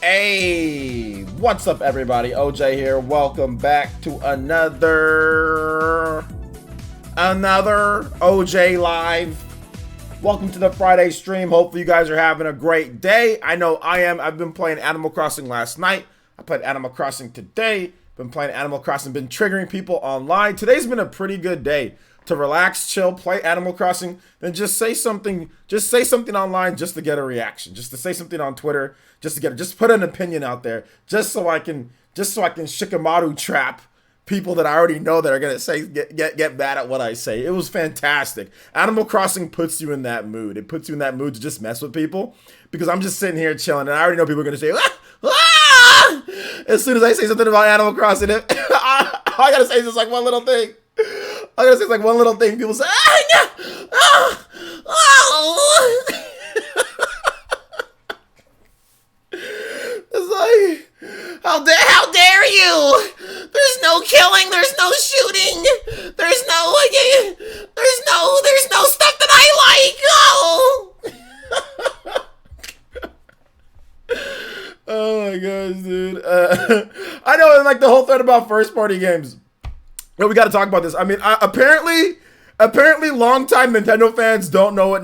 Hey, what's up everybody? OJ here. Welcome back to another OJ Live. Welcome to the Friday stream. Hopefully you guys are having a great day. I know I am. I've been playing Animal Crossing last night. I played Animal Crossing today. Been playing Animal Crossing, been triggering people online. Today's been a pretty good day to relax, chill, play Animal Crossing, then just say something online just to get a reaction, just to say something on Twitter, just put an opinion out there, just so I can shikamaru trap people that I already know that are gonna say get mad at what I say. It was fantastic. Animal Crossing puts you in that mood. It puts you in that mood to just mess with people because I'm just sitting here chilling and I already know people are gonna say as soon as I say something about Animal Crossing. All I gotta say is just like one little thing. People say, it's like, how dare you? There's no killing, there's no shooting, there's no stuff that I like. Oh. Oh my gosh, dude. I know, like the whole thread about first party games. No, we got to talk about this. I mean, apparently, longtime Nintendo fans don't know what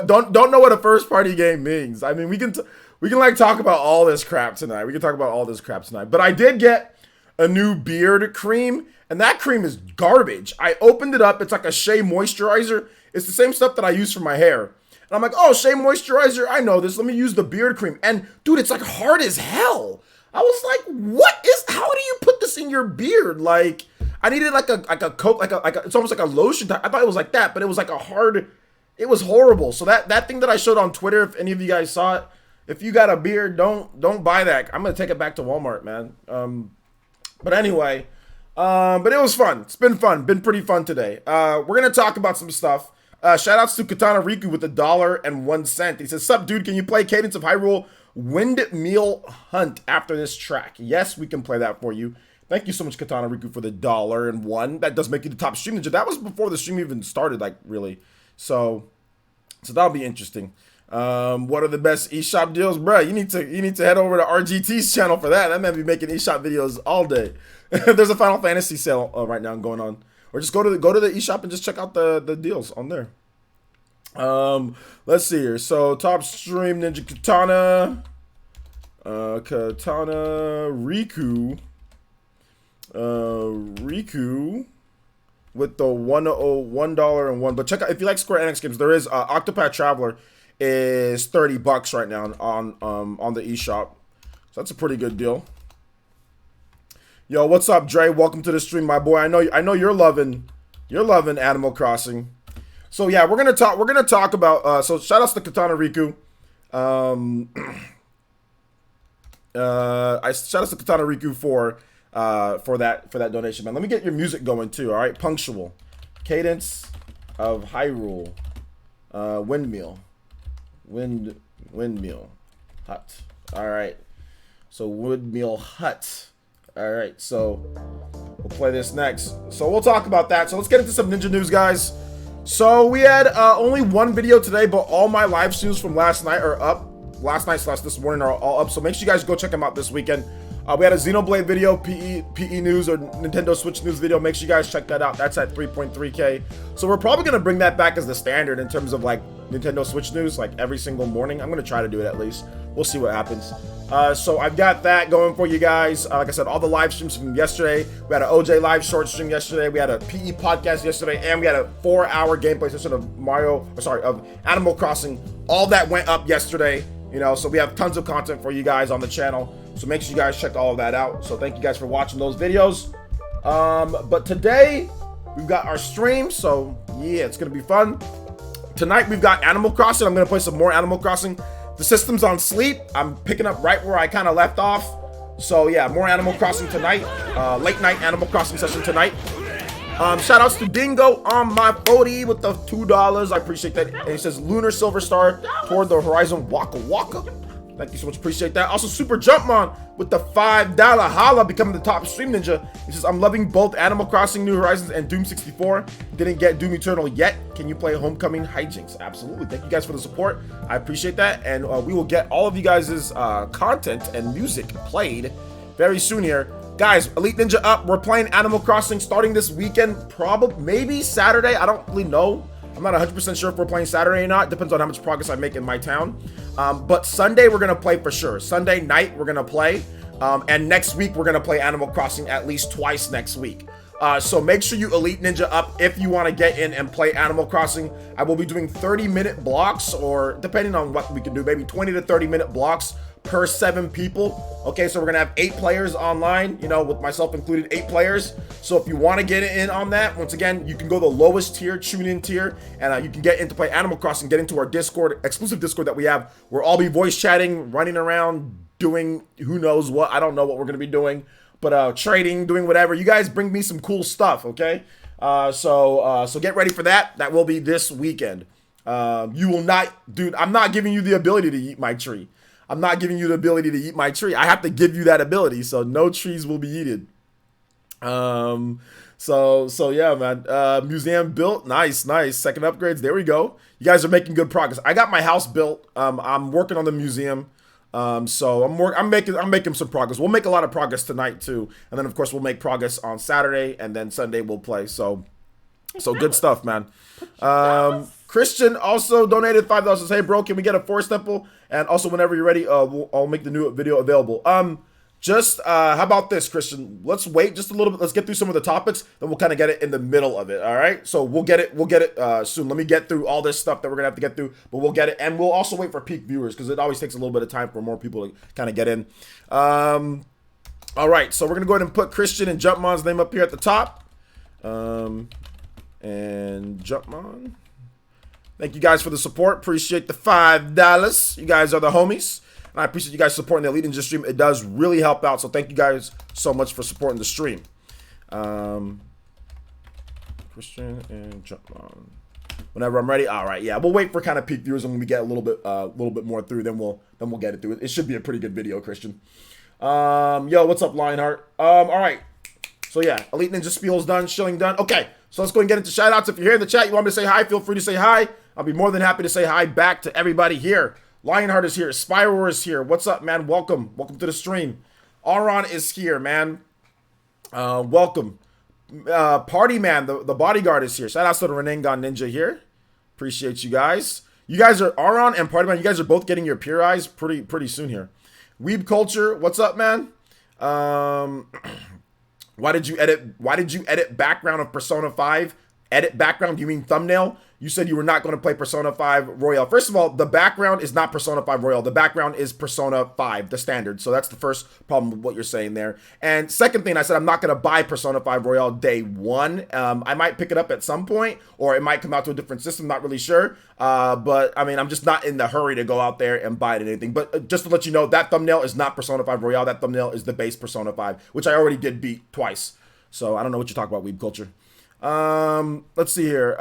don't know what a first party game means. I mean, we can like talk about all this crap tonight. But I did get a new beard cream, and that cream is garbage. I opened it up. It's like a Shea moisturizer. It's the same stuff that I use for my hair. And I'm like, oh, Shea moisturizer. I know this. Let me use the beard cream. And dude, it's like hard as hell. I was like, how do you put this in your beard? Like, I needed like a coat, it's almost like a lotion. I thought it was like that, but it was like it was horrible. So that thing that I showed on Twitter, if any of you guys saw it, if you got a beard, don't buy that. I'm gonna take it back to Walmart, man. But anyway, but it was fun. It's been fun. Been pretty fun today. We're gonna talk about some stuff. Shout outs to Katana Riku with $1.01. He says, "Sup, dude? Can you play Cadence of Hyrule Windmill Hunt after this track?" Yes, we can play that for you. Thank you so much, Katana Riku, for the $1.01. That does make you the top stream ninja. That was before the stream even started, like, really. So that'll be interesting. What are the best eShop deals? Bruh, you need to head over to RGT's channel for that. That man be making eShop videos all day. There's a Final Fantasy sale right now going on. Or just go to the eShop and just check out the deals on there. Let's see here. So top stream ninja Katana Riku with the $1.01. But check out, if you like Square Enix games, there is Octopath Traveler is $30 right now on the eShop. So that's a pretty good deal. Yo, what's up, Dre? Welcome to the stream, my boy. I know you're loving Animal Crossing. So yeah, we're gonna talk about so shout outs to Katana Riku. I shout outs to Katana Riku for that donation, man. Let me get your music going too, all right? Punctual. Cadence of Hyrule. Windmill Hut. All right. So Windmill Hut. All right. So we'll play this next. So we'll talk about that. So let's get into some ninja news, guys. So we had only one video today, but all my live streams from last night are up. Last night / this morning are all up. So make sure you guys go check them out this weekend. We had a Xenoblade video, PE news or Nintendo Switch news video. Make sure you guys check that out. That's at 3.3K. So we're probably going to bring that back as the standard in terms of like Nintendo Switch news, like every single morning. I'm going to try to do it at least. We'll see what happens. So I've got that going for you guys. Like I said, all the live streams from yesterday. We had an OJ live short stream yesterday. We had a PE podcast yesterday. And we had a 4-hour gameplay session of of Animal Crossing. All that went up yesterday. You know, so we have tons of content for you guys on the channel. So make sure you guys check all of that out. So thank you guys for watching those videos. But today we've got our stream. So yeah, it's going to be fun. Tonight we've got Animal Crossing. I'm going to play some more Animal Crossing. The system's on sleep. I'm picking up right where I kind of left off. So yeah, more Animal Crossing tonight. Late night Animal Crossing session tonight. Shout outs to Dingo on my 40 with the $2. I appreciate that. And he says Lunar Silver Star toward the horizon. Waka Waka. Thank you so much. Appreciate that. Also, Super Jumpmon with the $5 holla, becoming the top stream ninja. He says, I'm loving both Animal Crossing New Horizons and Doom 64. Didn't get Doom Eternal yet. Can you play Homecoming Hijinks? Absolutely. Thank you guys for the support. I appreciate that. And we will get all of you guys' content and music played very soon here. Guys, Elite Ninja up. We're playing Animal Crossing starting this weekend. Probably, maybe Saturday. I don't really know. I'm not 100% sure if we're playing Saturday or not. Depends on how much progress I make in my town. But Sunday, we're going to play for sure. Sunday night, we're going to play. And next week, we're going to play Animal Crossing at least twice next week. So make sure you Elite Ninja up if you want to get in and play Animal Crossing. I will be doing 30-minute blocks, or depending on what we can do, maybe 20 to 30-minute blocks per 7 people. Okay, so we're gonna have 8 players online, you know, with myself included, 8 players. So if you want to get in on that, once again, you can go the lowest tier, tune in tier, and you can get in to play Animal Crossing, get into our Discord, exclusive Discord that we have, where I'll be voice chatting, running around, doing who knows what. I don't know what we're gonna be doing, but trading, doing whatever. You guys bring me some cool stuff, okay? So get ready for that. That will be this weekend. You will not, dude, I'm not giving you the ability to eat my tree. I'm not giving you the ability to eat my tree. I have to give you that ability, so no trees will be eaten. So yeah, man. Museum built, nice. Second upgrades, there we go. You guys are making good progress. I got my house built. I'm working on the museum. So I'm making some progress. We'll make a lot of progress tonight too, and then of course we'll make progress on Saturday, and then Sunday we'll play. So good stuff, man. Christian also donated $5. Says, hey bro, can we get a Forest Temple? And also whenever you're ready, I'll make the new video available. How about this, Christian? Let's wait just a little bit. Let's get through some of the topics, then we'll kind of get it in the middle of it. All right. So we'll get it soon. Let me get through all this stuff that we're gonna have to get through, but we'll get it, and we'll also wait for peak viewers because it always takes a little bit of time for more people to kind of get in. All right. So we're gonna go ahead and put Christian and Jumpmon's name up here at the top. And Jumpmon. Thank you guys for the support. Appreciate the $5. You guys are the homies. And I appreciate you guys supporting the Elite Ninja stream. It does really help out. So thank you guys so much for supporting the stream. Christian and Jumpmon. Whenever I'm ready. All right. Yeah, we'll wait for kind of peak viewers, and when we get a little bit more through, then we'll get it through. It should be a pretty good video, Christian. Yo, what's up, Lionheart? All right. So yeah, Elite Ninja spiel's done, shilling done. Okay, so let's go and get into shoutouts. If you're here in the chat, you want me to say hi, feel free to say hi. I'll be more than happy to say hi back to everybody here. Lionheart is here. Spyro is here. What's up, man? Welcome to the stream. Auron is here, man. Welcome. Party Man, the bodyguard is here. Shout outs to the Renengan Ninja here. Appreciate you guys. You guys are Auron and Party Man. You guys are both getting your pure eyes pretty soon here. Weeb Culture, what's up, man? Why did you edit background of Persona 5? Edit background, do you mean thumbnail? You said you were not going to play Persona 5 Royale. First of all, the background is not Persona 5 Royale. The background is Persona 5, the standard. So that's the first problem with what you're saying there. And second thing, I said I'm not going to buy Persona 5 Royale day one. I might pick it up at some point, or it might come out to a different system. Not really sure. But I mean, I'm just not in the hurry to go out there and buy it or anything. But just to let you know, that thumbnail is not Persona 5 Royale. That thumbnail is the base Persona 5, which I already did beat twice. So I don't know what you talk about, Weeb Culture. Let's see here.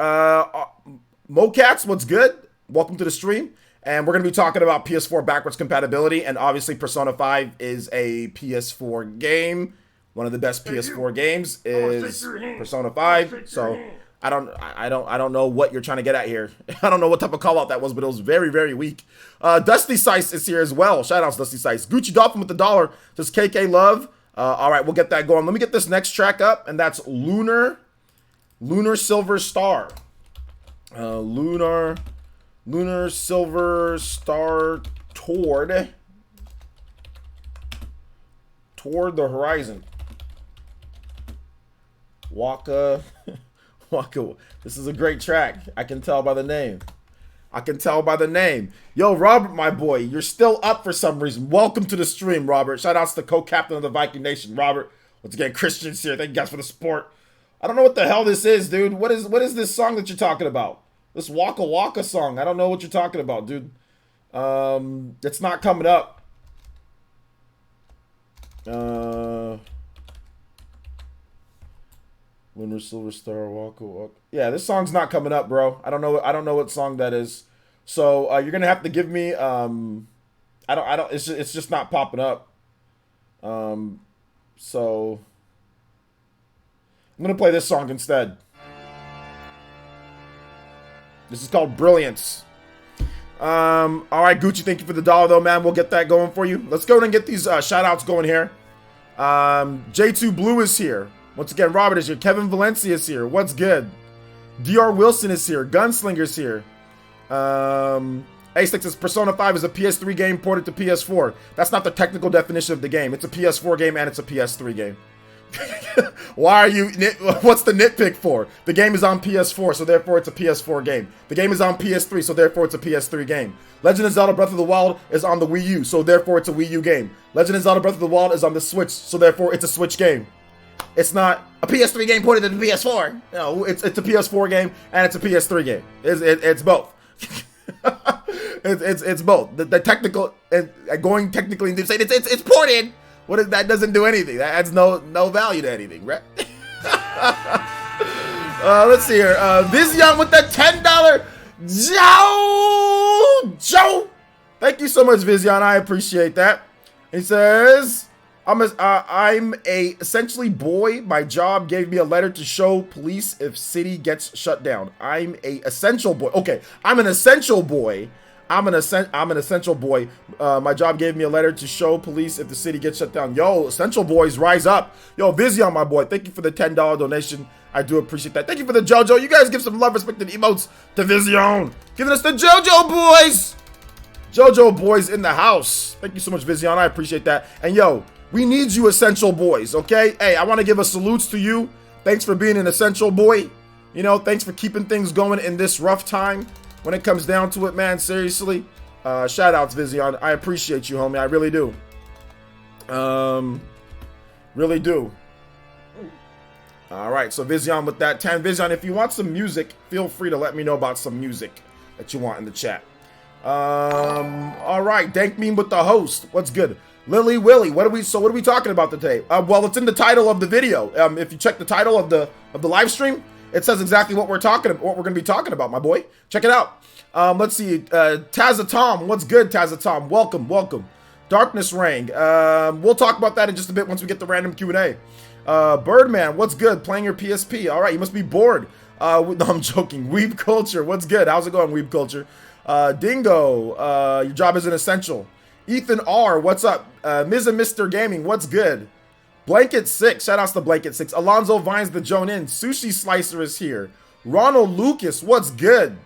Mocats, what's good? Welcome to the stream. And we're going to be talking about PS4 backwards compatibility. And obviously Persona 5 is a PS4 game. One of the best PS4 games is Persona 5. So I don't know what you're trying to get at here. I don't know what type of call out that was, but it was very, very weak. Dusty Sice is here as well. Shout outs, Dusty Sice. Gucci Dolphin with the $1. Says KK Love. All right, we'll get that going. Let me get this next track up, and that's Lunar Silver Star. Lunar Silver Star toward the horizon. Waka. This is a great track. I can tell by the name. Yo, Robert, my boy, you're still up for some reason. Welcome to the stream, Robert. Shout outs to co-captain of the Viking Nation, Robert. Once again, Christian's here. Thank you guys for the support. I don't know what the hell this is, dude. What is this song that you're talking about? This Waka Waka song. I don't know what you're talking about, dude. It's not coming up. Lunar Silver Star Waka Waka. Yeah, this song's not coming up, bro. I don't know what song that is. So you're gonna have to give me a I don't. It's just not popping up. So I'm gonna play this song instead. This is called Brilliance. All right, Gucci, thank you for the dollar, though, man. We'll get that going for you. Let's go ahead and get these shout-outs going here. J2 Blue is here. Once again, Robert is here. Kevin Valencia is here. What's good? DR Wilson is here. Gunslinger's here. A6 says Persona 5 is a PS3 game ported to PS4. That's not the technical definition of the game. It's a PS4 game and it's a PS3 game. Why are you... What's the nitpick for? The game is on PS4, so therefore it's a PS4 game. The game is on PS3, so therefore it's a PS3 game. Legend of Zelda Breath of the Wild is on the Wii U, so therefore it's a Wii U game. Legend of Zelda Breath of the Wild is on the Switch, so therefore it's a Switch game. It's not a PS3 game ported to the PS4. No, it's a PS4 game and it's a PS3 game. It's both. it's both. The technical and going technically into saying it's ported. What is that? Doesn't do anything. That adds no value to anything, right? Let's see here. Vizion with the $10. Joe. Thank you so much, Vizion. I appreciate that. He says, I'm a essentially boy. My job gave me a letter to show police if city gets shut down. I'm a essential boy. Okay, I'm an essential boy. I'm an essential boy. My job gave me a letter to show police if the city gets shut down. Yo, essential boys, rise up. Yo, Vizion, my boy, thank you for the $10 donation. I do appreciate that. Thank you for the JoJo. You guys give some love, respect, and emotes to Vizion. Giving us the JoJo boys. JoJo boys in the house. Thank you so much, Vizion. I appreciate that. And yo, we need you essential boys, okay? Hey, I want to give a salute to you. Thanks for being an essential boy. You know, thanks for keeping things going in this rough time. When it comes down to it, man, seriously, shout outs, Vizion. I appreciate you, homie. I really do. Really do. All right, so Vizion with that 10. Vizion, if you want some music, feel free to let me know about some music that you want in the chat. All right, Dank Meme with the host. What's good? Lily Willy, what are we talking about today? Well, it's in the title of the video. If you check the title of the live stream, it says exactly what we're going to be talking about, my boy. Check it out. Let's see. Tazatom, what's good, Tazatom? Welcome. Darkness Ring. We'll talk about that in just a bit once we get the random Q&A. Birdman, what's good? Playing your PSP. All right, you must be bored. No, I'm joking. Weeb Culture, what's good? How's it going, Weeb Culture? Dingo, your job isn't essential. Ethan R, what's up? Ms. and Mr. Gaming, what's good? Blanket 6, shout outs to Blanket 6. Alonzo Vines the Jonin. Sushi Slicer is here. Ronald Lucas, what's good?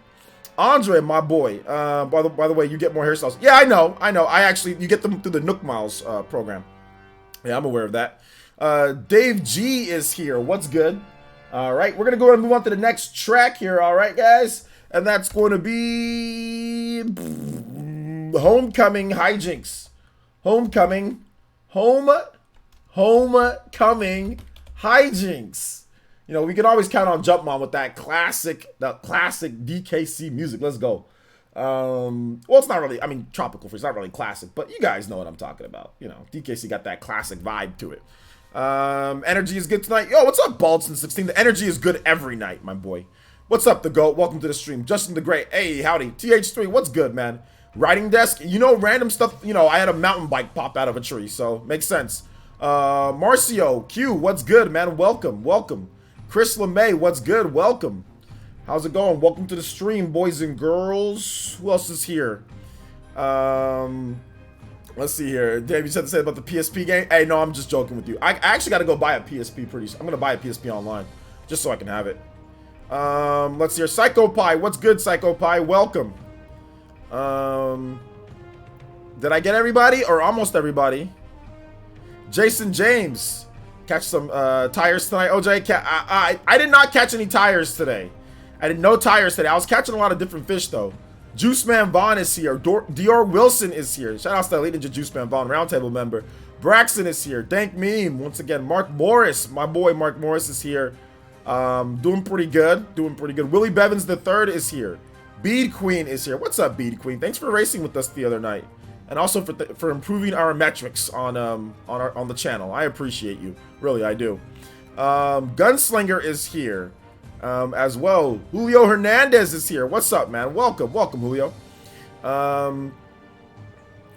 Andre, my boy. By the way, you get more hairstyles. Yeah, I know. You get them through the Nook Miles program. Yeah, I'm aware of that. Dave G is here. What's good? All right, we're gonna go ahead and move on to the next track here. All right, guys, and that's going to be Homecoming Hijinks. Homecoming Hijinks. You know, we can always count on Jumpman with that classic DKC music. Let's go. Well, it's not really, I mean, Tropical Freeze, not really classic, but you guys know what I'm talking about. You know, DKC got that classic vibe to it. Energy is good tonight. Yo, what's up, Baldson16? The energy is good every night, my boy. What's up, the GOAT? Welcome to the stream. Justin the Great. Hey, howdy. TH3, what's good, man? Writing desk, you know, random stuff. You know, I had a mountain bike pop out of a tree, so makes sense. Marcio Q, what's good, man? Welcome. Chris LeMay, what's good? Welcome. How's it going? Welcome to the stream, boys and girls. Who else is here? Let's see here. Dave, you said to say about the PSP game. Hey, no, I'm just joking with you. I actually got to go buy a PSP pretty soon. I'm gonna buy a PSP online just so I can have it. Let's see here. Psycho Pie, what's good, Psycho Pie? Welcome. Did I get everybody or almost everybody? Jason James, catch some tires tonight. OJ, I did not catch any tires today. I did no tires today. I was catching a lot of different fish though. Juice Man Vaughn is here. Dior Wilson is here. Shout out to Elite Ninja Juice Man Vaughn, roundtable member. Braxton is here. Dank Meme once again. Mark Morris, my boy Mark Morris is here. Doing pretty good. Willie Bevins the third is here. Bead Queen is here. What's up, Bead Queen? Thanks for racing with us the other night, and also for improving our metrics on the channel. I appreciate you, really, I do. Gunslinger is here as well. Julio Hernandez is here. What's up, man? Welcome, Julio.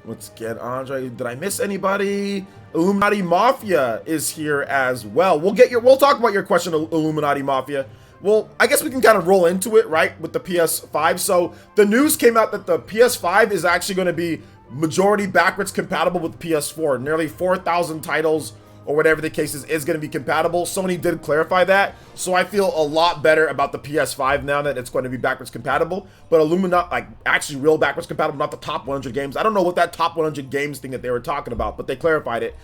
Let's get Andre. Did I miss anybody? Illuminati Mafia is here as well. We'll talk about your question, Illuminati Mafia. Well, I guess we can kind of roll into it, right, with the PS5. So the news came out that the PS5 is actually going to be majority backwards compatible with PS4. Nearly 4,000 titles or whatever the case is going to be compatible. Sony did clarify that, so I feel a lot better about the PS5 now that it's going to be backwards compatible. But Illuminati, like actually real backwards compatible, not the top 100 games. I don't know what that top 100 games thing that they were talking about, but they clarified it.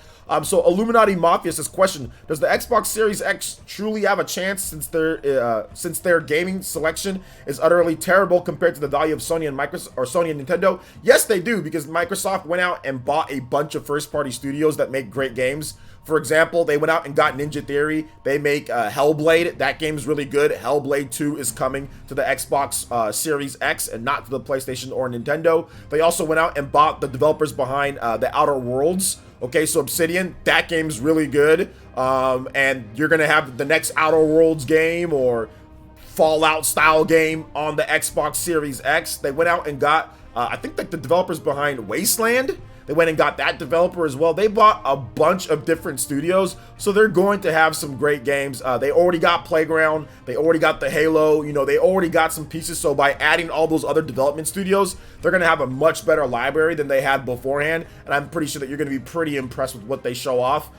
So Illuminati Mafia says, question: does the Xbox Series X truly have a chance since their gaming selection is utterly terrible compared to the value of Sony and Microsoft or Sony and Nintendo? Yes, they do, because Microsoft went out and bought a bunch of first-party studios that make great games. For example, they went out and got Ninja Theory. They make Hellblade. That game's really good. Hellblade 2 is coming to the Xbox Series X and not to the PlayStation or Nintendo. They also went out and bought the developers behind The Outer Worlds. Okay, so Obsidian, that game's really good. And you're going to have the next Outer Worlds game or Fallout style game on the Xbox Series X. They went out and got, I think, like the developers behind Wasteland. They went and got that developer as well. They bought a bunch of different studios, so they're going to have some great games. They already got Playground. They already got the Halo. You know, they already got some pieces. So by adding all those other development studios, they're going to have a much better library than they had beforehand. And I'm pretty sure that you're going to be pretty impressed with what they show off.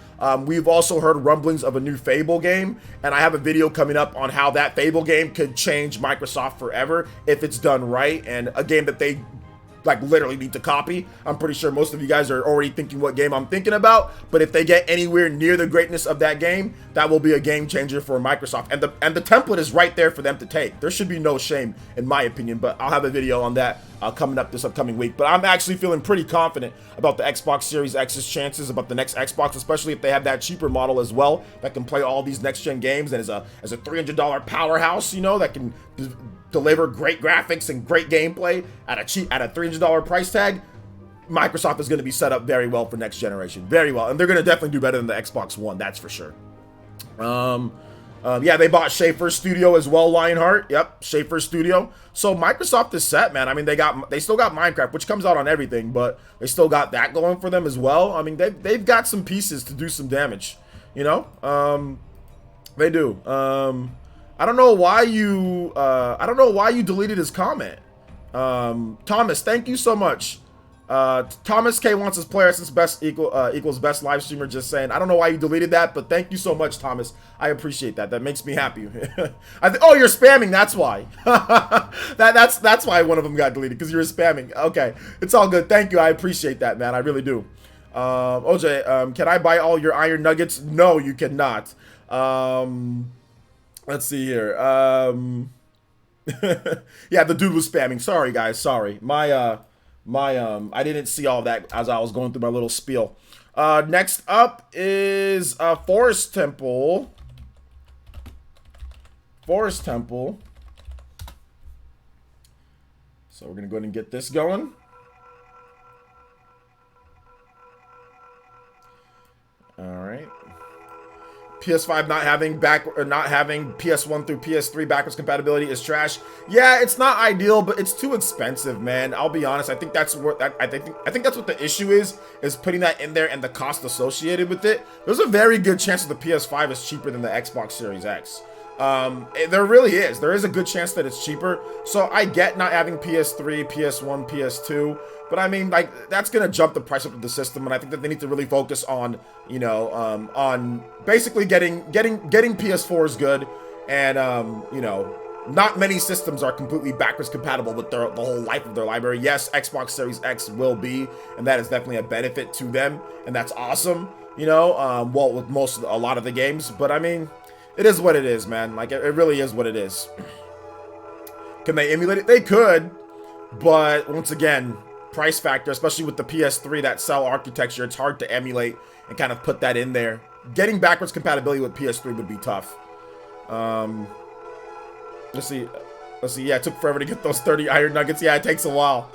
We've also heard rumblings of a new Fable game, and I have a video coming up on how that Fable game could change Microsoft forever if it's done right, and a game that they like literally need to copy. I'm pretty sure most of you guys are already thinking what game I'm thinking about, but if they get anywhere near the greatness of that game, that will be a game changer for Microsoft, and the template is right there for them to take. There should be no shame in my opinion, but I'll have a video on that coming up this upcoming week. But I'm actually feeling pretty confident about the Xbox Series X's chances, about the next Xbox, especially if they have that cheaper model as well that can play all these next gen games and as a $300 powerhouse, you know, that can deliver great graphics and great gameplay at a $300 price tag. Microsoft is going to be set up very well for next generation, very well, and they're going to definitely do better than the Xbox One, that's for sure. Yeah, they bought Schafer Studio as well, Lionheart. Yep, Schafer Studio. So Microsoft is set, man. I mean, they still got Minecraft, which comes out on everything, but they still got that going for them as well. I mean, they've got some pieces to do some damage, you know. They do. I don't know why you deleted his comment. Thomas, thank you so much. Thomas K wants his player since best equals best live streamer. Just saying. I don't know why you deleted that, but thank you so much, Thomas. I appreciate that. That makes me happy. Oh, you're spamming. That's why. that's why one of them got deleted, because you were spamming. Okay, it's all good. Thank you. I appreciate that, man. I really do. OJ, can I buy all your iron nuggets? No, you cannot. Let's see here. Yeah, the dude was spamming. Sorry, guys. Sorry. I didn't see all that as I was going through my little spiel. Next up is Forest Temple. Forest Temple. So we're gonna go ahead and get this going. All right. PS5 not having PS1 through PS3 backwards compatibility is trash. Yeah, it's not ideal, but it's too expensive, man. I'll be honest. I think that's what I think that's what the issue is putting that in there and the cost associated with it. There's a very good chance that the PS5 is cheaper than the Xbox Series X. There really is. There is a good chance that it's cheaper. So I get not having PS3, PS1, PS2. But I mean, like, that's gonna jump the price up of the system, and I think that they need to really focus on, you know, on basically getting PS4s good, and you know, not many systems are completely backwards compatible with the whole life of their library. Yes, Xbox Series X will be, and that is definitely a benefit to them, and that's awesome. You know, well, with a lot of the games, but I mean, it is what it is, man. Like, it really is what it is. Can they emulate it? They could, but once again, price factor, especially with the PS3, that cell architecture, it's hard to emulate and kind of put that in there. Getting backwards compatibility with PS3 would be tough. Let's see. Yeah, it took forever to get those 30 iron nuggets. Yeah, it takes a while.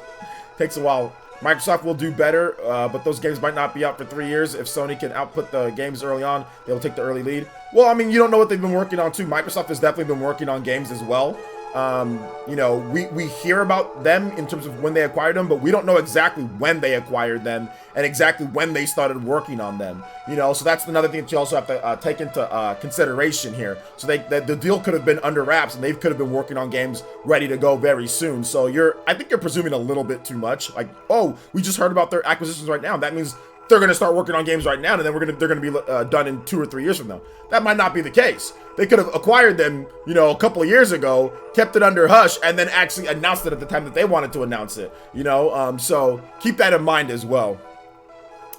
Microsoft will do better, but those games might not be out for 3 years. If Sony can output the games early on, they'll take the early lead. Well, I mean, you don't know what they've been working on too. Microsoft has definitely been working on games as well. You know, we hear about them in terms of when they acquired them, but we don't know exactly when they acquired them and exactly when they started working on them. You know, so that's another thing that you also have to take into consideration here. So the deal could have been under wraps, and they could have been working on games ready to go very soon. So I think you're presuming a little bit too much. Like, oh, we just heard about their acquisitions right now. That means they're going to start working on games right now, and then they're going to be done in 2 or 3 years from now. That might not be the case. They could have acquired them, you know, a couple of years ago, kept it under hush, and then actually announced it at the time that they wanted to announce it. You know, so keep that in mind as well.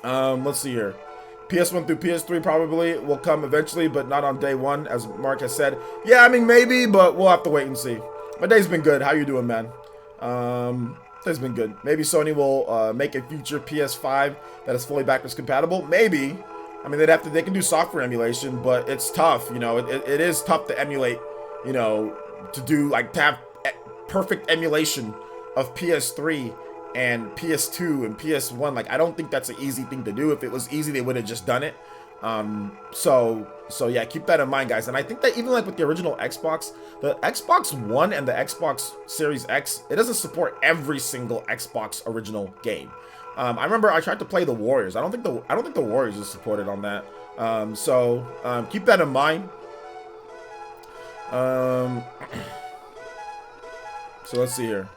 Let's see here. PS1 through PS3 probably will come eventually, but not on day one, as Mark has said. Yeah, I mean, maybe, but we'll have to wait and see. My day's been good. How you doing, man? It's been good. Maybe Sony will make a future PS5 that is fully backwards compatible. Maybe. I mean, they can do software emulation, but it's tough. You know, it is tough to emulate. You know, to have perfect emulation of PS3 and PS2 and PS1. Like, I don't think that's an easy thing to do. If it was easy, they would have just done it. So yeah, keep that in mind, guys. And I think that even like with the original Xbox, the Xbox One and the Xbox Series X, it doesn't support every single Xbox original game. I remember I tried to play the Warriors. I don't think the Warriors is supported on that. So keep that in mind. So let's see here.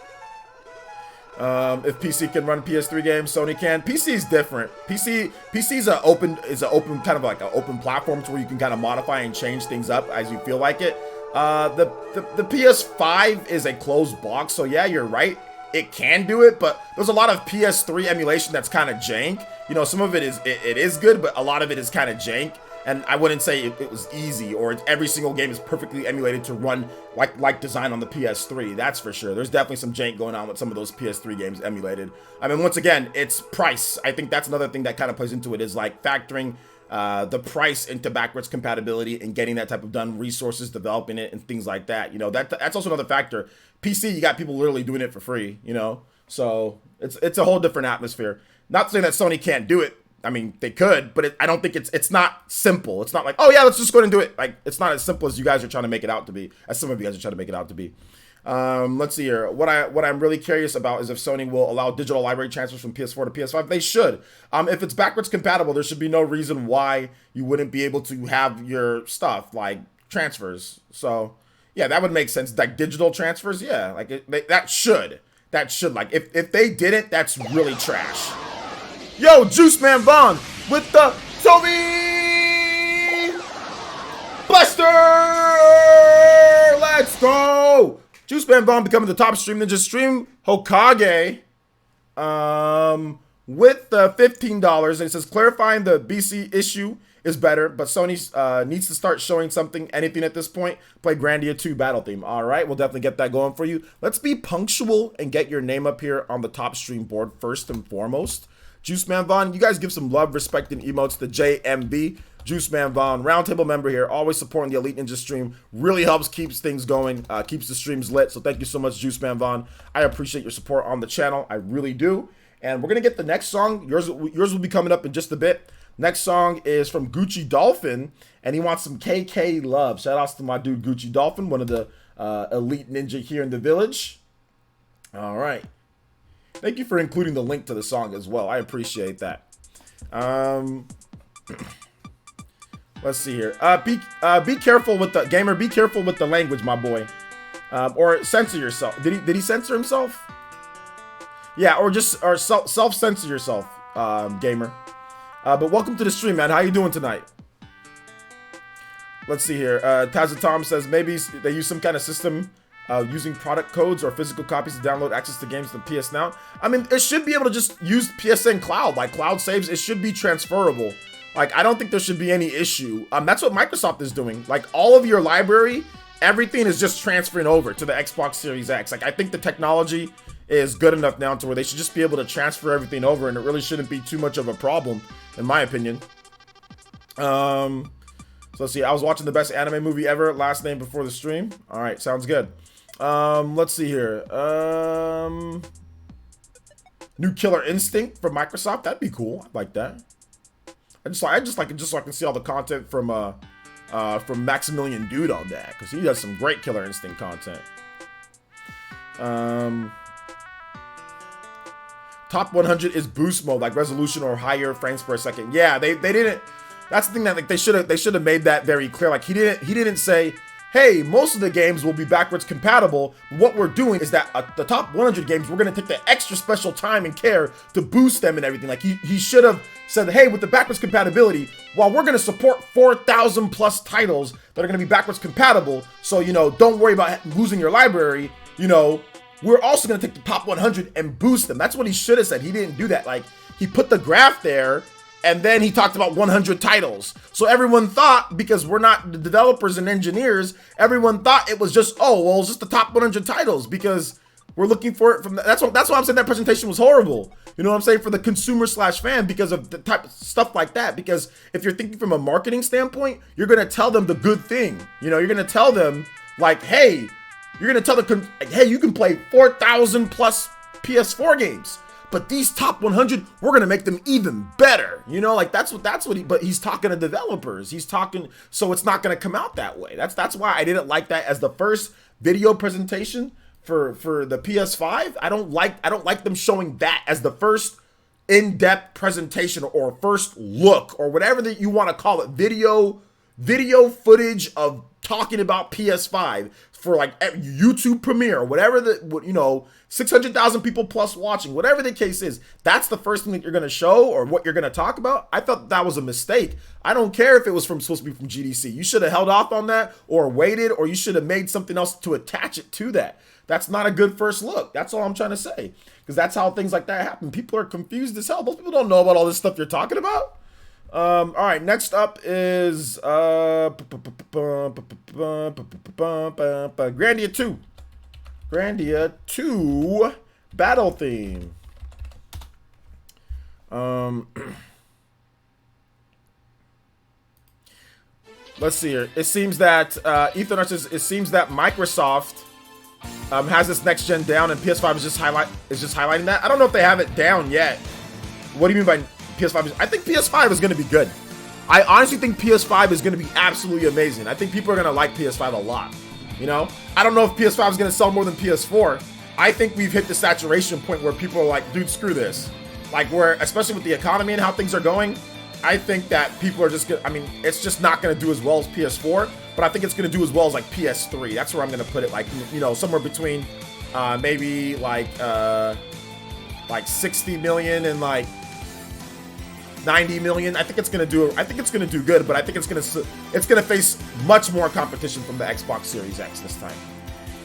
If PC can run PS3 games, Sony can. PC is different. PC is an open kind of like an open platform to where you can kind of modify and change things up as you feel like it. The PS5 is a closed box, so yeah, you're right. It can do it, but there's a lot of PS3 emulation that's kind of jank. You know, some of it is good, but a lot of it is kind of jank. And I wouldn't say it was easy, or every single game is perfectly emulated to run like design on the PS3. That's for sure. There's definitely some jank going on with some of those PS3 games emulated. I mean, once again, it's price. I think that's another thing that kind of plays into it, is like factoring the price into backwards compatibility and getting that type of done, resources, developing it, and things like that. You know, that's also another factor. PC, you got people literally doing it for free. You know, so it's a whole different atmosphere. Not saying that Sony can't do it. I mean, they could, but I don't think it's not simple. It's not like, oh yeah, let's just go ahead and do it. Like, it's not as simple as you guys are trying to make it out to be, as some of you guys are trying to make it out to be. Let's see here. What I'm really curious about is if Sony will allow digital library transfers from PS4 to PS5. They should. If it's backwards compatible, there should be no reason why you wouldn't be able to have your stuff like transfers. So yeah, that would make sense. Like digital transfers, yeah, like that should like if they didn't, that's really trash. Yo, Juice Man Vaughn with the Toby Buster! Let's go! Juice Man Vaughn becoming the top stream ninja stream Hokage with $15. And it says clarifying the BC issue is better, but Sony needs to start showing something, anything at this point. Play Grandia 2 battle theme. All right, we'll definitely get that going for you. Let's be punctual and get your name up here on the top stream board first and foremost. Juice Man Vaughn, you guys give some love, respect, and emotes to JMV. Juice Man Vaughn, roundtable member here, always supporting the Elite Ninja stream. Really helps, keeps things going, keeps the streams lit. So thank you so much, Juice Man Vaughn. I appreciate your support on the channel. I really do. And we're going to get the next song. Yours will be coming up in just a bit. Next song is from Gucci Dolphin, and he wants some KK love. Shout outs to my dude Gucci Dolphin, one of the Elite Ninja here in the village. All right. Thank you for including the link to the song as well. I appreciate that. Let's see here. Be careful with the gamer. Be careful with the language, my boy. Or censor yourself. Did he censor himself? Yeah, or self censor yourself, gamer. But welcome to the stream, man. How you doing tonight? Let's see here. Tazza Tom says maybe they use some kind of system using product codes or physical copies to download access to games to PS Now. I mean, it should be able to just use PSN Cloud, like cloud saves. It should be transferable. Like, I don't think there should be any issue. That's what Microsoft is doing. Like, all of your library, everything is just transferring over to the Xbox Series X. Like, I think the technology is good enough now to where they should just be able to transfer everything over, and it really shouldn't be too much of a problem, in my opinion. So let's see. I was watching the best anime movie ever. Last name before the stream. All right, sounds good. Let's see here. New Killer Instinct from Microsoft. That'd be cool. I'd like that. I just like it just so I can see all the content from Maximilian Dude on that, because he does some great Killer Instinct content. Top 100 is boost mode, like resolution or higher frames per second. Yeah, they didn't. That's the thing that like they should have made that very clear. Like he didn't say, hey, most of the games will be backwards compatible. What we're doing is that the top 100 games, we're gonna take the extra special time and care to boost them and everything. Like he should have said, hey, with the backwards compatibility, while we're gonna support 4,000 plus titles that are gonna be backwards compatible, so don't worry about losing your library. We're also going to take the top 100 and boost them. That's what he should have said. He didn't do that. Like, he put the graph there, and then he talked about 100 titles. So everyone thought, because we're not the developers and engineers, everyone thought it was just, it's just the top 100 titles, because we're looking for it from that's why I'm saying that presentation was horrible. You know what I'm saying? For the consumer/fan, because of the type of stuff like that. Because if you're thinking from a marketing standpoint, you're going to tell them the good thing. You're going to tell them, like, hey, you're going to tell them, hey, you can play 4,000 plus PS4 games, but these top 100, we're going to make them even better. That's what but he's talking to developers. He's talking, so it's not going to come out that way. That's why I didn't like that as the first video presentation for the PS5. I don't like them showing that as the first in-depth presentation or first look or whatever that you want to call it. Video footage of talking about PS5 for like YouTube premiere, whatever 600,000 people plus watching, whatever the case is. That's the first thing that you're going to show or what you're going to talk about. I thought that was a mistake. I don't care if it was supposed to be from GDC. You should have held off on that or waited, or you should have made something else to attach it to that. That's not a good first look. That's all I'm trying to say, because that's how things like that happen. People are confused as hell. Most people don't know about all this stuff you're talking about. All right, next up is Grandia 2. Grandia 2 battle theme. Let's see here. It seems that Ethan says it seems that Microsoft has this next gen down, and PS5 is just highlighting that. I don't know if they have it down yet. What do you mean by PS5? I think PS5 is going to be good. I honestly think PS5 is going to be absolutely amazing. I think people are going to like PS5 a lot. I don't know if PS5 is going to sell more than PS4. I think we've hit the saturation point where people are like, dude, screw this. Like, where, especially with the economy and how things are going, I think that people are just gonna, it's just not going to do as well as PS4, but I think it's going to do as well as like PS3. That's where I'm going to put it. Like, somewhere between maybe like 60 million and like 90 million. I think it's gonna do good, but I think it's gonna face much more competition from the Xbox Series X this time.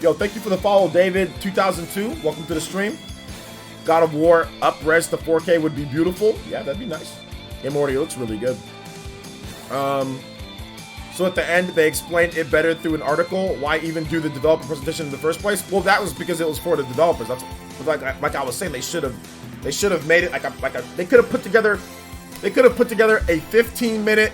Yo, thank you for the follow, David 2002. Welcome to the stream. God of War up-res to 4K would be beautiful. Yeah, that'd be nice. Game audio looks really good. So at the end, they explained it better through an article. Why even do the developer presentation in the first place? Well, that was because it was for the developers. That's like I was saying. They should have made it they could have put together a 15-minute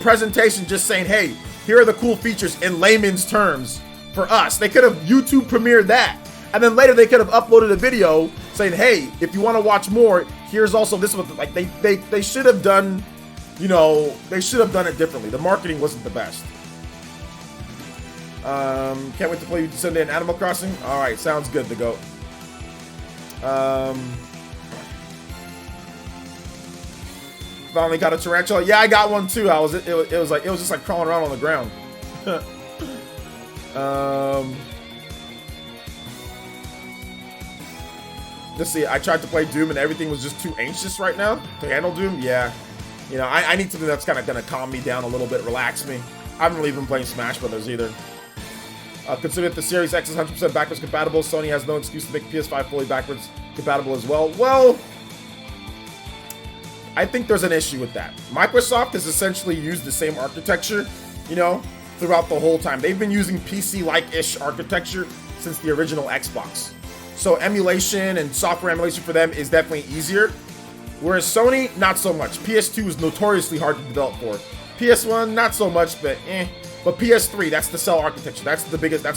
presentation just saying, hey, here are the cool features in layman's terms for us. They could have YouTube premiered that. And then later they could have uploaded a video saying, hey, if you want to watch more, here's also this one. Like they should have done, they should have done it differently. The marketing wasn't the best. Can't wait to play Sunday in Animal Crossing. All right, sounds good to go. Finally got a tarantula. Yeah, I got one too. It was just like crawling around on the ground. Let's see. I tried to play Doom and everything was just too anxious right now to handle Doom. Yeah, I need something that's kind of gonna calm me down a little bit, relax me. I haven't really been playing Smash Brothers either. Consider if the Series X is 100% backwards compatible, Sony has no excuse to make PS5 fully backwards compatible as well. Well, I think there's an issue with that. Microsoft has essentially used the same architecture, throughout the whole time. They've been using PC-like-ish architecture since the original Xbox. So emulation and software emulation for them is definitely easier. Whereas Sony, not so much. PS2 is notoriously hard to develop for. PS1, not so much, but But PS3, that's the cell architecture. That's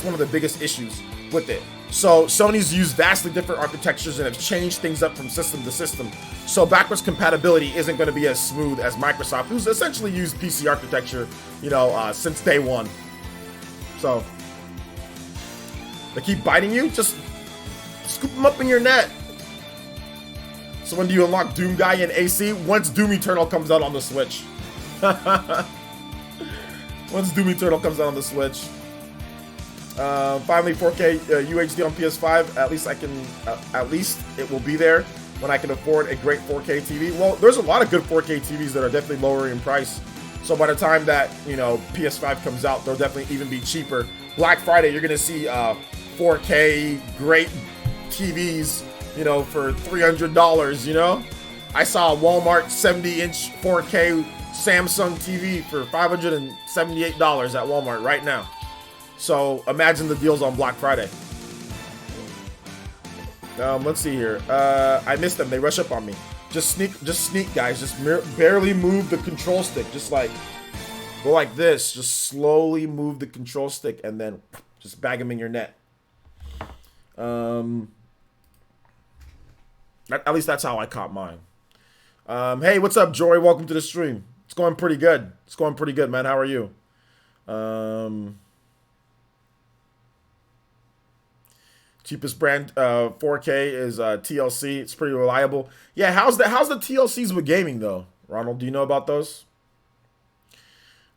one of the biggest issues with it. So Sony's used vastly different architectures and have changed things up from system to system. So backwards compatibility isn't going to be as smooth as Microsoft, who's essentially used PC architecture, since day one. So They keep biting you. Just scoop them up in your net. So when do you unlock Doom Guy in AC? Once Doom Eternal comes out on the Switch. Once Doom Eternal comes out on the Switch. Finally, 4K UHD on PS5. At least I can. At least it will be there when I can afford a great 4K TV. Well, there's a lot of good 4K TVs that are definitely lower in price. So by the time that PS5 comes out, they'll definitely even be cheaper. Black Friday, you're gonna see 4K great TVs, for $300. I saw a Walmart 70-inch 4K Samsung TV for $578 at Walmart right now. So imagine the deals on Black Friday. Let's see here. I missed them. They rush up on me. Just sneak, guys. Just barely move the control stick. Just like go like this. Just slowly move the control stick and then just bag them in your net. At least that's how I caught mine. Hey, what's up, Jory? Welcome to the stream. It's going pretty good. It's going pretty good, man. How are you? Cheapest brand 4K is TLC. It's pretty reliable. Yeah, how's the TLCs with gaming though? Ronald, do you know about those?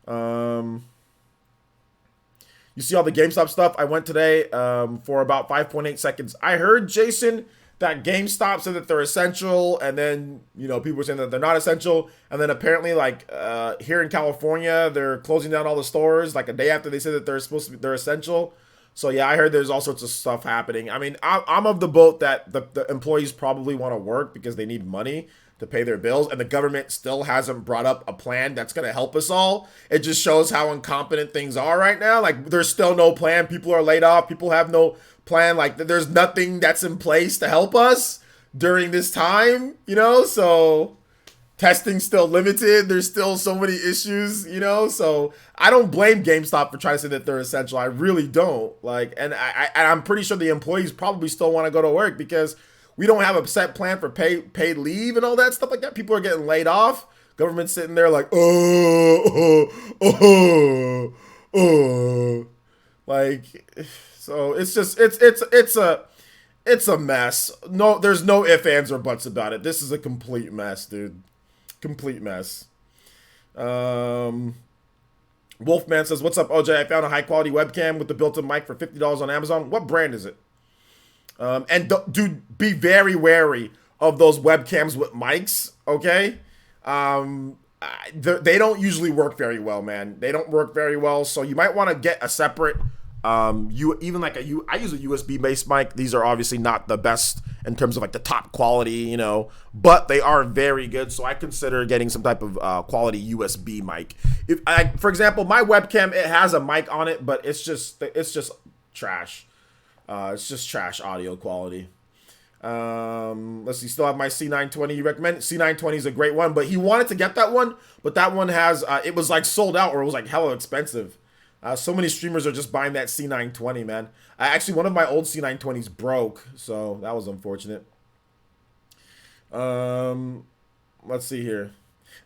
You see all the GameStop stuff? I went today for about 5.8 seconds. I heard, Jason, that GameStop said that they're essential, and then people were saying that they're not essential, and then apparently here in California they're closing down all the stores like a day after they said that they're essential. So yeah, I heard there's all sorts of stuff happening. I mean, I'm of the boat that the employees probably want to work because they need money to pay their bills, and the government still hasn't brought up a plan that's going to help us all. It just shows how incompetent things are right now. Like, there's still no plan. People are laid off. People have no plan. Like, there's nothing that's in place to help us during this time, so testing's still limited. There's still so many issues, so I don't blame GameStop for trying to say that they're essential. I really don't. And I'm pretty sure the employees probably still want to go to work because we don't have a set plan for paid leave and all that stuff like that. People are getting laid off. Government's sitting there like, so it's just it's a mess. No, there's no ifs, ands, or buts about it. This is a complete mess, dude. Complete mess. Wolfman says, "What's up, OJ? I found a high quality webcam with the built-in mic for $50 on Amazon. What brand is it?" And dude, be very wary of those webcams with mics. Okay, they don't usually work very well, man. They don't work very well, so you might want to get a separate. I use a USB based mic. These are obviously not the best in terms of the top quality, but they are very good. So I consider getting some type of quality USB mic. For example, my webcam, it has a mic on it, but it's just trash. It's just trash audio quality. Let's see. Still have my C920. You recommend it? C920 is a great one, but he wanted to get that one, but that one has it was sold out, or it was hella expensive. So many streamers are just buying that C920, man. Actually, one of my old C920s broke, so that was unfortunate. Let's see here.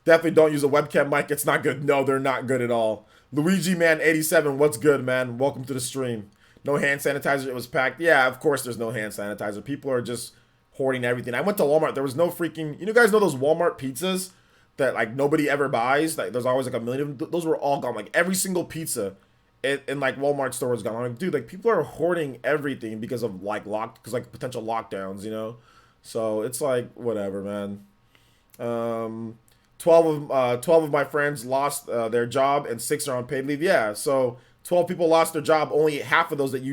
Definitely don't use a webcam mic. It's not good. No, they're not good at all. Luigi Man 87, what's good, man? Welcome to the stream. No hand sanitizer. It was packed. Yeah, of course there's no hand sanitizer. People are just hoarding everything. I went to Walmart. There was no freaking... You guys know those Walmart pizzas that nobody ever buys? There's always a million of them. Those were all gone. Every single pizza in Walmart store was gone. I'm dude, people are hoarding everything because of potential lockdowns, So it's whatever, man. 12 of my friends lost their job and 6 are on paid leave. Yeah, so 12 people lost their job. Only half of those that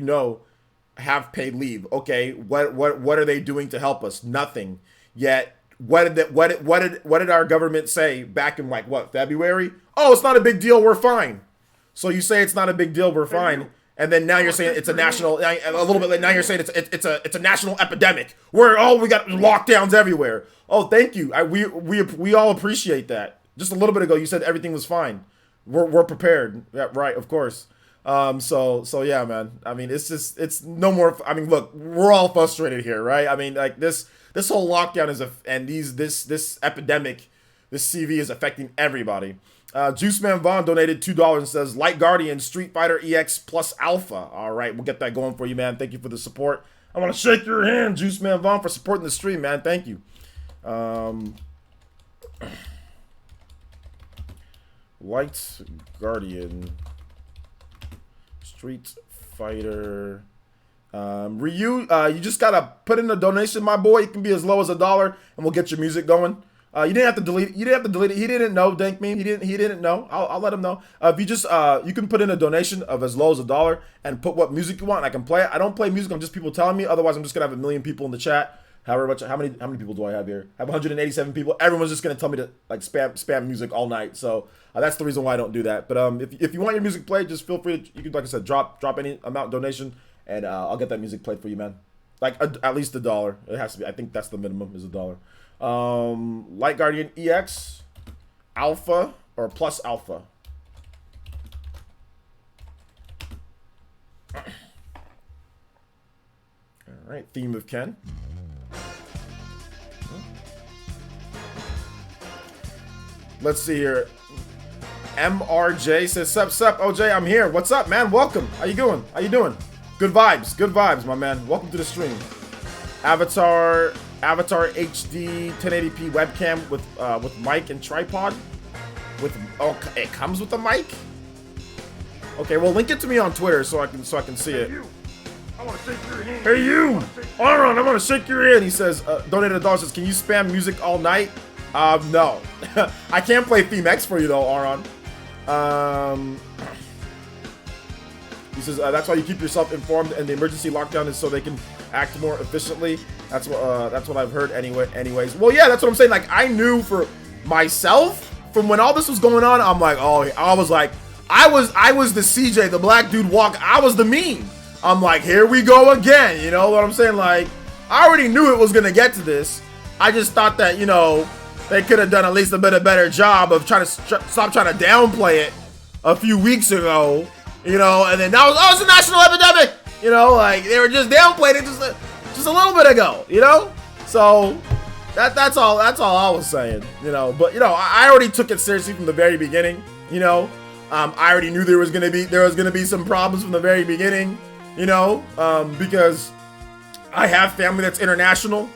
have paid leave. Okay, what are they doing to help us? Nothing. Yet what did our government say back in February? Oh, it's not a big deal. We're fine. So you say it's not a big deal. We're fine. And then now you're saying it's a national. A little bit later, now you're saying it's a national epidemic. We got lockdowns everywhere. Oh, thank you. We all appreciate that. Just a little bit ago, you said everything was fine. We're prepared. Yeah, right. Of course. So yeah, man. I mean, it's no more. I mean, look, we're all frustrated here, right? I mean, this whole lockdown is this epidemic, this CV is affecting everybody. Juice Man Vaughn donated $2 and says, Light Guardian, Street Fighter EX plus Alpha. All right, we'll get that going for you, man. Thank you for the support. I want to shake your hand, Juice Man Vaughn, for supporting the stream, man. Thank you. Light Guardian, Street Fighter. Ryu, you just gotta put in a donation, my boy. It can be as low as $1, and we'll get your music going. You didn't have to delete it. You didn't have to delete it. He didn't know, Dank Meme. He didn't know. I'll let him know. If you just you can put in a donation of as low as $1 and put what music you want, and I can play it. I don't play music. I'm just people telling me. Otherwise, I'm just gonna have 1 million people in the chat. However much, how many people do I have here? I have 187 people. Everyone's just gonna tell me to like spam music all night. So that's the reason why I don't do that. But if you want your music played, just feel free to, you can, like I said, drop any amount donation, and I'll get that music played for you, man. Like at least $1. It has to be. I think that's the minimum is $1. Light Guardian EX, Alpha or plus Alpha. All right, theme of Ken. Let's see here. MRJ says, sup, OJ, I'm here. What's up, man? Welcome. How you doing? Good vibes, my man. Welcome to the stream. Avatar HD 1080p webcam with mic and tripod. It comes with a mic. Okay, well, link it to me on Twitter so I can see it. I want to shake your hand. Hey you, Aaron, I want to shake your hand. He says, donated $1. Says, can you spam music all night? No. I can't play Theme X for you though, Aaron. He says, that's why you keep yourself informed, and the emergency lockdown is so they can act more efficiently. That's what I've heard anyways. Well, yeah, that's what I'm saying. Like, I knew for myself from when all this was going on, I'm like, oh, I was the CJ, the black dude walk. I was the meme. I'm like, here we go again. You know what I'm saying? Like, I already knew it was gonna get to this. I just thought that, you know, they could have done at least a bit of better job of trying to stop trying to downplay it a few weeks ago. You know, and then now it's a national epidemic. You know, like they were just downplayed it just a little bit ago. You know, so that's all I was saying. You know, but you know, I already took it seriously from the very beginning. You know, I already knew there was gonna be some problems from the very beginning. You know, because I have family that's international.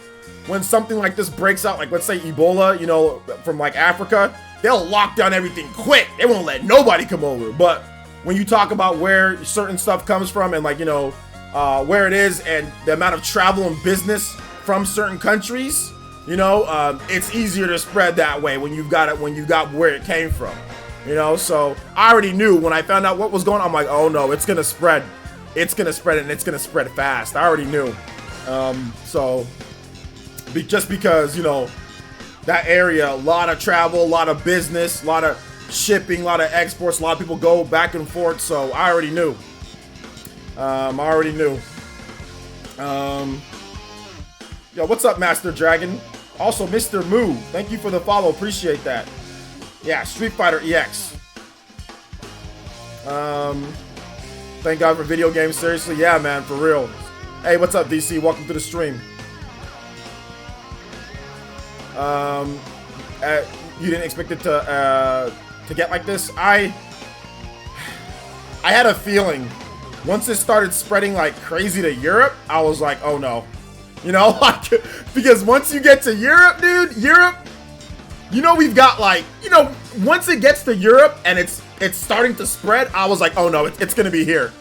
When something like this breaks out, like let's say Ebola, you know, from like Africa, they'll lock down everything quick. They won't let nobody come over. But when you talk about where certain stuff comes from and like, you know, where it is and the amount of travel and business from certain countries, you know, it's easier to spread that way when you got where it came from, you know. So I already knew when I found out what was going on. I'm like, oh no, it's gonna spread, and it's gonna spread fast. I already knew. Just because, you know, that area, a lot of travel, a lot of business, a lot of shipping, a lot of exports, a lot of people go back and forth, so I already knew. Yo, what's up, Master Dragon? Also, Mr. Moo, thank you for the follow, appreciate that. Yeah, Street Fighter EX. Thank God for video games, seriously, yeah, man, for real. Hey, what's up, DC? Welcome to the stream. You didn't expect it to get like this. I had a feeling once it started spreading like crazy to Europe, I was like, oh no, you know, like, because once you get to Europe, dude, you know, we've got like, you know, once it gets to Europe and it's starting to spread, I was like, oh no, it's gonna be here,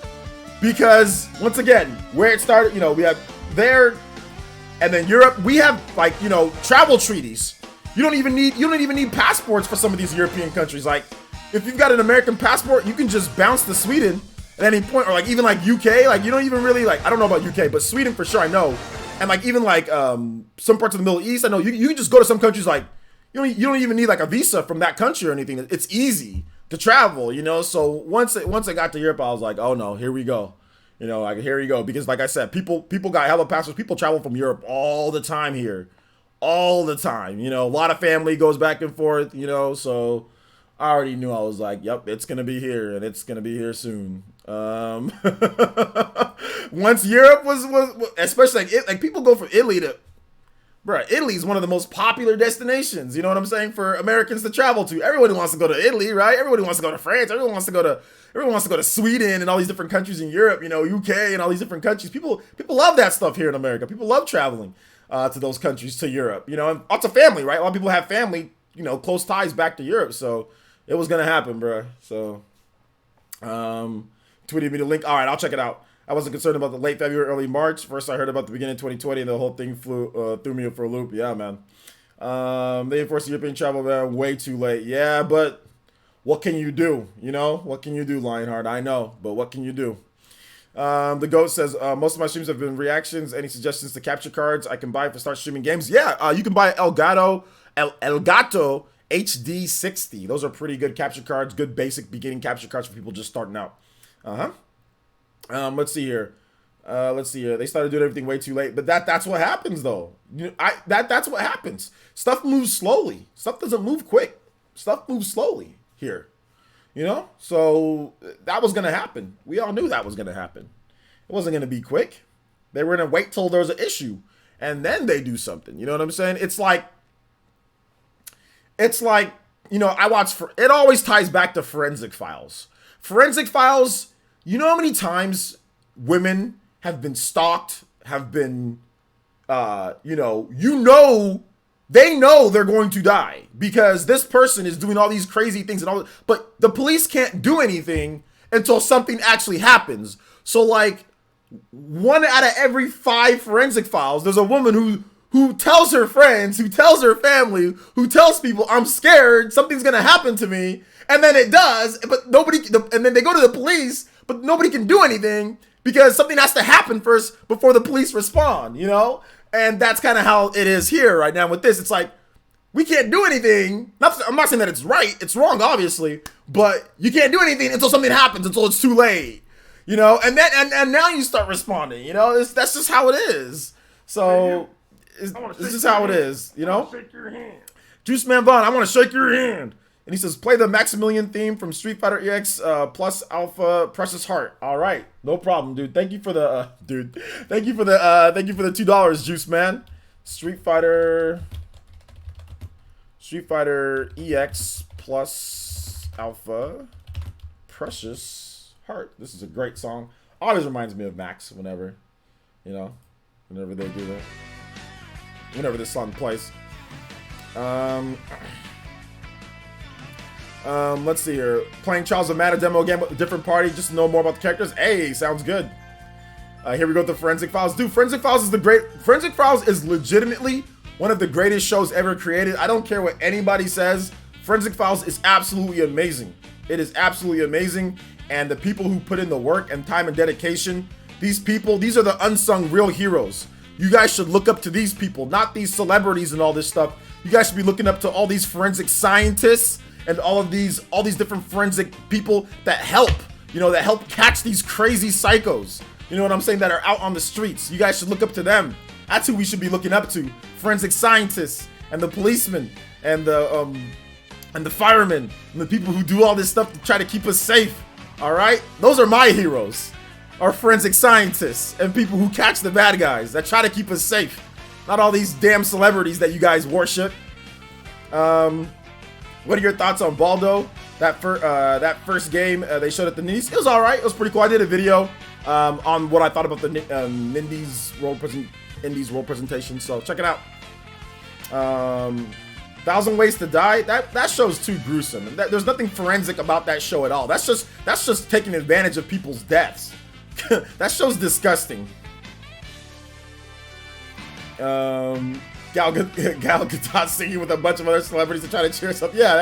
because once again, where it started, you know, we have there. And then Europe, we have like, you know, travel treaties. You don't even need passports for some of these European countries. Like, if you've got an American passport, you can just bounce to Sweden at any point, or like even like UK. Like, you don't even really like, I don't know about UK, but Sweden for sure I know. And like even like some parts of the Middle East, I know you can just go to some countries like you don't even need like a visa from that country or anything. It's easy to travel, you know. So once I got to Europe, I was like, oh no, here we go. You know, like, here you go. Because like I said, people got hella passports. People travel from Europe all the time here. All the time. You know, a lot of family goes back and forth, you know. So I already knew. I was like, yep, it's going to be here. And it's going to be here soon. Once Europe was especially like people go from Italy to Bruh, Italy's one of the most popular destinations, you know what I'm saying, for Americans to travel to. Everybody wants to go to Italy, right? Everybody wants to go to France. Everyone wants to go to Sweden and all these different countries in Europe, you know, UK and all these different countries. People love that stuff here in America. People love traveling to those countries, to Europe, you know. And lots of family, right? A lot of people have family, you know, close ties back to Europe. So it was gonna happen, bruh. So tweeted me the link. All right, I'll check it out. I wasn't concerned about the late February, early March. First, I heard about the beginning of 2020, and the whole thing threw me for a loop. Yeah, man. They enforced European travel ban way too late. Yeah, but what can you do? You know, what can you do, Lionheart? I know, but what can you do? The GOAT says, most of my streams have been reactions. Any suggestions to capture cards I can buy for start streaming games? Yeah, you can buy Elgato HD 60. Those are pretty good capture cards, good basic beginning capture cards for people just starting out. Let's see here. They started doing everything way too late, but that's what happens though. That's what happens. Stuff moves slowly. Stuff doesn't move quick. Stuff moves slowly here. You know? So that was gonna happen. We all knew that was gonna happen. It wasn't gonna be quick. They were gonna wait till there was an issue and then they do something. You know what I'm saying? It's like, you know, it always ties back to Forensic Files. Forensic Files, you know how many times women have been stalked, have been, they know they're going to die because this person is doing all these crazy things and all, but the police can't do anything until something actually happens. So like 1 out of every 5 Forensic Files, there's a woman who tells her friends, who tells her family, who tells people, I'm scared, something's gonna happen to me, and then it does, but and then they go to the police, but nobody can do anything because something has to happen first before the police respond, you know? And that's kind of how it is here right now with this. It's like, we can't do anything. I'm not saying that it's right, it's wrong, obviously, but you can't do anything until something happens, until it's too late, you know? And then, and now you start responding, you know? That's just how it is. So, it's just how it is, you know? Shake your hand. Juice Man Vaughn, I want to shake your hand. And he says, play the Maximilian theme from Street Fighter EX plus Alpha Precious Heart. All right, no problem, dude. Thank you for the Thank you for the $2, Juice Man. Street Fighter EX plus Alpha Precious Heart. This is a great song. Always reminds me of Max whenever they do that. Whenever this song plays. Let's see here. Playing Charles of Matter demo game with a different party just to know more about the characters. Hey, sounds good. Here we go with the Forensic Files. Dude, Forensic Files is legitimately one of the greatest shows ever created. I don't care what anybody says. Forensic Files is absolutely amazing. It is absolutely amazing. And the people who put in the work and time and dedication, these are the unsung real heroes. You guys should look up to these people, not these celebrities and all this stuff. You guys should be looking up to all these forensic scientists and all these different forensic people that help catch these crazy psychos. You know what I'm saying? That are out on the streets. You guys should look up to them. That's who we should be looking up to. Forensic scientists and the policemen and the firemen and the people who do all this stuff to try to keep us safe. All right? Those are my heroes. Are forensic scientists and people who catch the bad guys that try to keep us safe. Not all these damn celebrities that you guys worship. What are your thoughts on Baldo? That first game they showed at the Nindies. It was all right. It was pretty cool. I did a video on what I thought about the Indies role presentation. So check it out. 1,000 Ways to Die. That show's too gruesome. There's nothing forensic about that show at all. That's just taking advantage of people's deaths. That show's disgusting. Gal Gadot singing with a bunch of other celebrities to try to cheer us up. Yeah,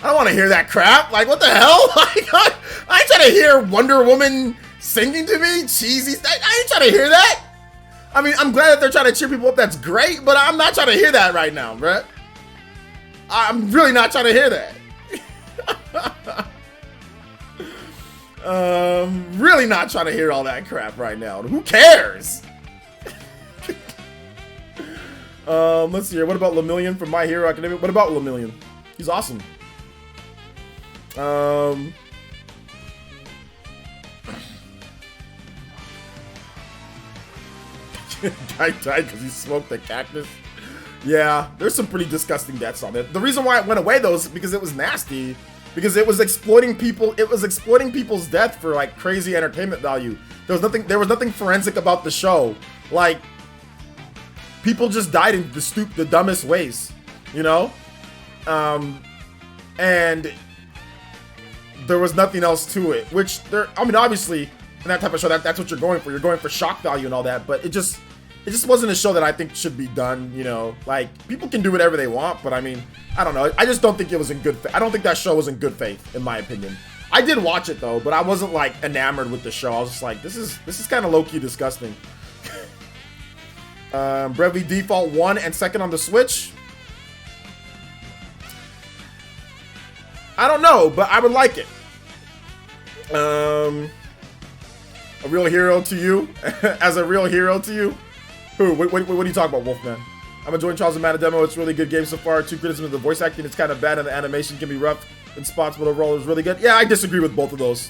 I don't want to hear that crap. Like, what the hell? Like, I ain't trying to hear Wonder Woman singing to me. Cheesy. I ain't trying to hear that. I mean, I'm glad that they're trying to cheer people up. That's great, but I'm not trying to hear that right now, bruh. I'm really not trying to hear that. Really not trying to hear all that crap right now. Who cares? Let's see here. What about Lemillion from My Hero Academia? What about Lemillion? He's awesome. Guy died because he smoked a cactus. Yeah, there's some pretty disgusting deaths on it. The reason why it went away though is because it was nasty. Because it was exploiting people. It was exploiting people's death for like crazy entertainment value. There was nothing forensic about the show. Like, people just died in the dumbest ways, you know? And there was nothing else to it. Which I mean, obviously, in that type of show, that's what you're going for. You're going for shock value and all that. But it just wasn't a show that I think should be done, you know? Like, people can do whatever they want, but I mean, I don't know. I just don't think it was in good faith. I don't think that show was in good faith, in my opinion. I did watch it though, but I wasn't like enamored with the show. I was just like, this is kind of low-key disgusting. Bravely Default 1 and 2nd on the Switch. I don't know, but I would like it. A real hero to you? As a real hero to you? Who? What are you talking about, Wolfman? I'm enjoying Charles & Mana demo. It's a really good game so far. Two criticisms of the voice acting. It's kind of bad and the animation can be rough in spots, but overall it's really good. Yeah, I disagree with both of those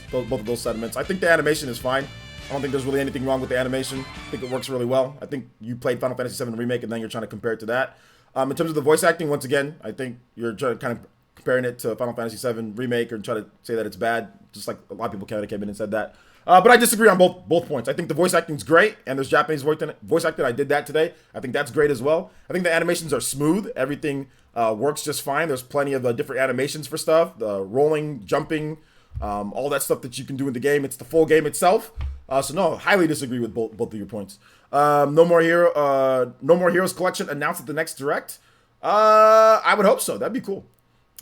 sentiments. I think the animation is fine. I don't think there's really anything wrong with the animation. I think it works really well. I think you played Final Fantasy VII Remake and then you're trying to compare it to that. In terms of the voice acting, once again, I think you're trying to kind of comparing it to Final Fantasy VII Remake or try to say that it's bad, just like a lot of people kind of came in and said that. But I disagree on both points. I think the voice acting's great, and there's Japanese voice acting. I did that today. I think that's great as well. I think the animations are smooth. Everything works just fine. There's plenty of different animations for stuff. The rolling, jumping, all that stuff that you can do in the game. It's the full game itself. So no, highly disagree with both of your points. No More Heroes Collection announced at the next Direct. I would hope so. That'd be cool.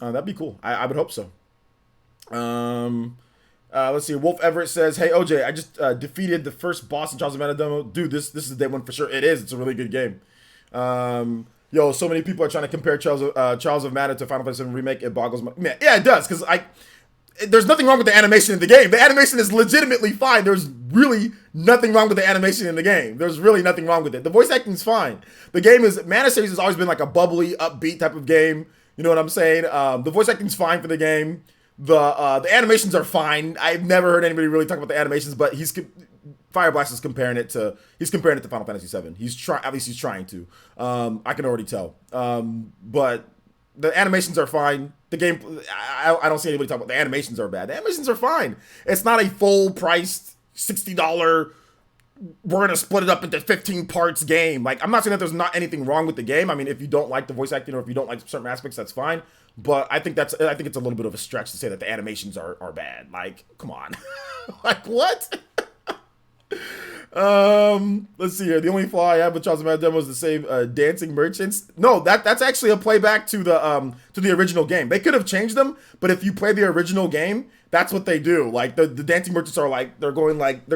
I would hope so. Let's see. Wolf Everett says, "Hey OJ, I just defeated the first boss in Charles of Mana demo. Dude, this is the day one for sure. It is. It's a really good game. Yo, so many people are trying to compare Charles of Mana to Final Fantasy VII Remake. It boggles my man. Yeah, it does because there's nothing wrong with the animation in the game. The animation is legitimately fine. There's really nothing wrong with the animation in the game. There's really nothing wrong with it. The voice acting's fine. The game is Mana series has always been like a bubbly, upbeat type of game. You know what I'm saying? The voice acting's fine for the game. The animations are fine. I've never heard anybody really talk about the animations, but Fireblast is comparing it to Final Fantasy VII. At least he's trying to. I can already tell. But the animations are fine. The game, I don't see anybody talk about the animations are bad. The animations are fine. It's not a full priced $60. We're gonna split it up into 15 parts game. Like, I'm not saying that there's not anything wrong with the game. I mean, if you don't like the voice acting or if you don't like certain aspects, that's fine. But I think it's a little bit of a stretch to say that the animations are bad. Like, come on. Like, what? Let's see here. The only flaw I have with Charles of Mana demo is the same dancing merchants. No, that's actually a playback to the original game. They could have changed them, but if you play the original game, that's what they do. Like the dancing merchants are like they're going like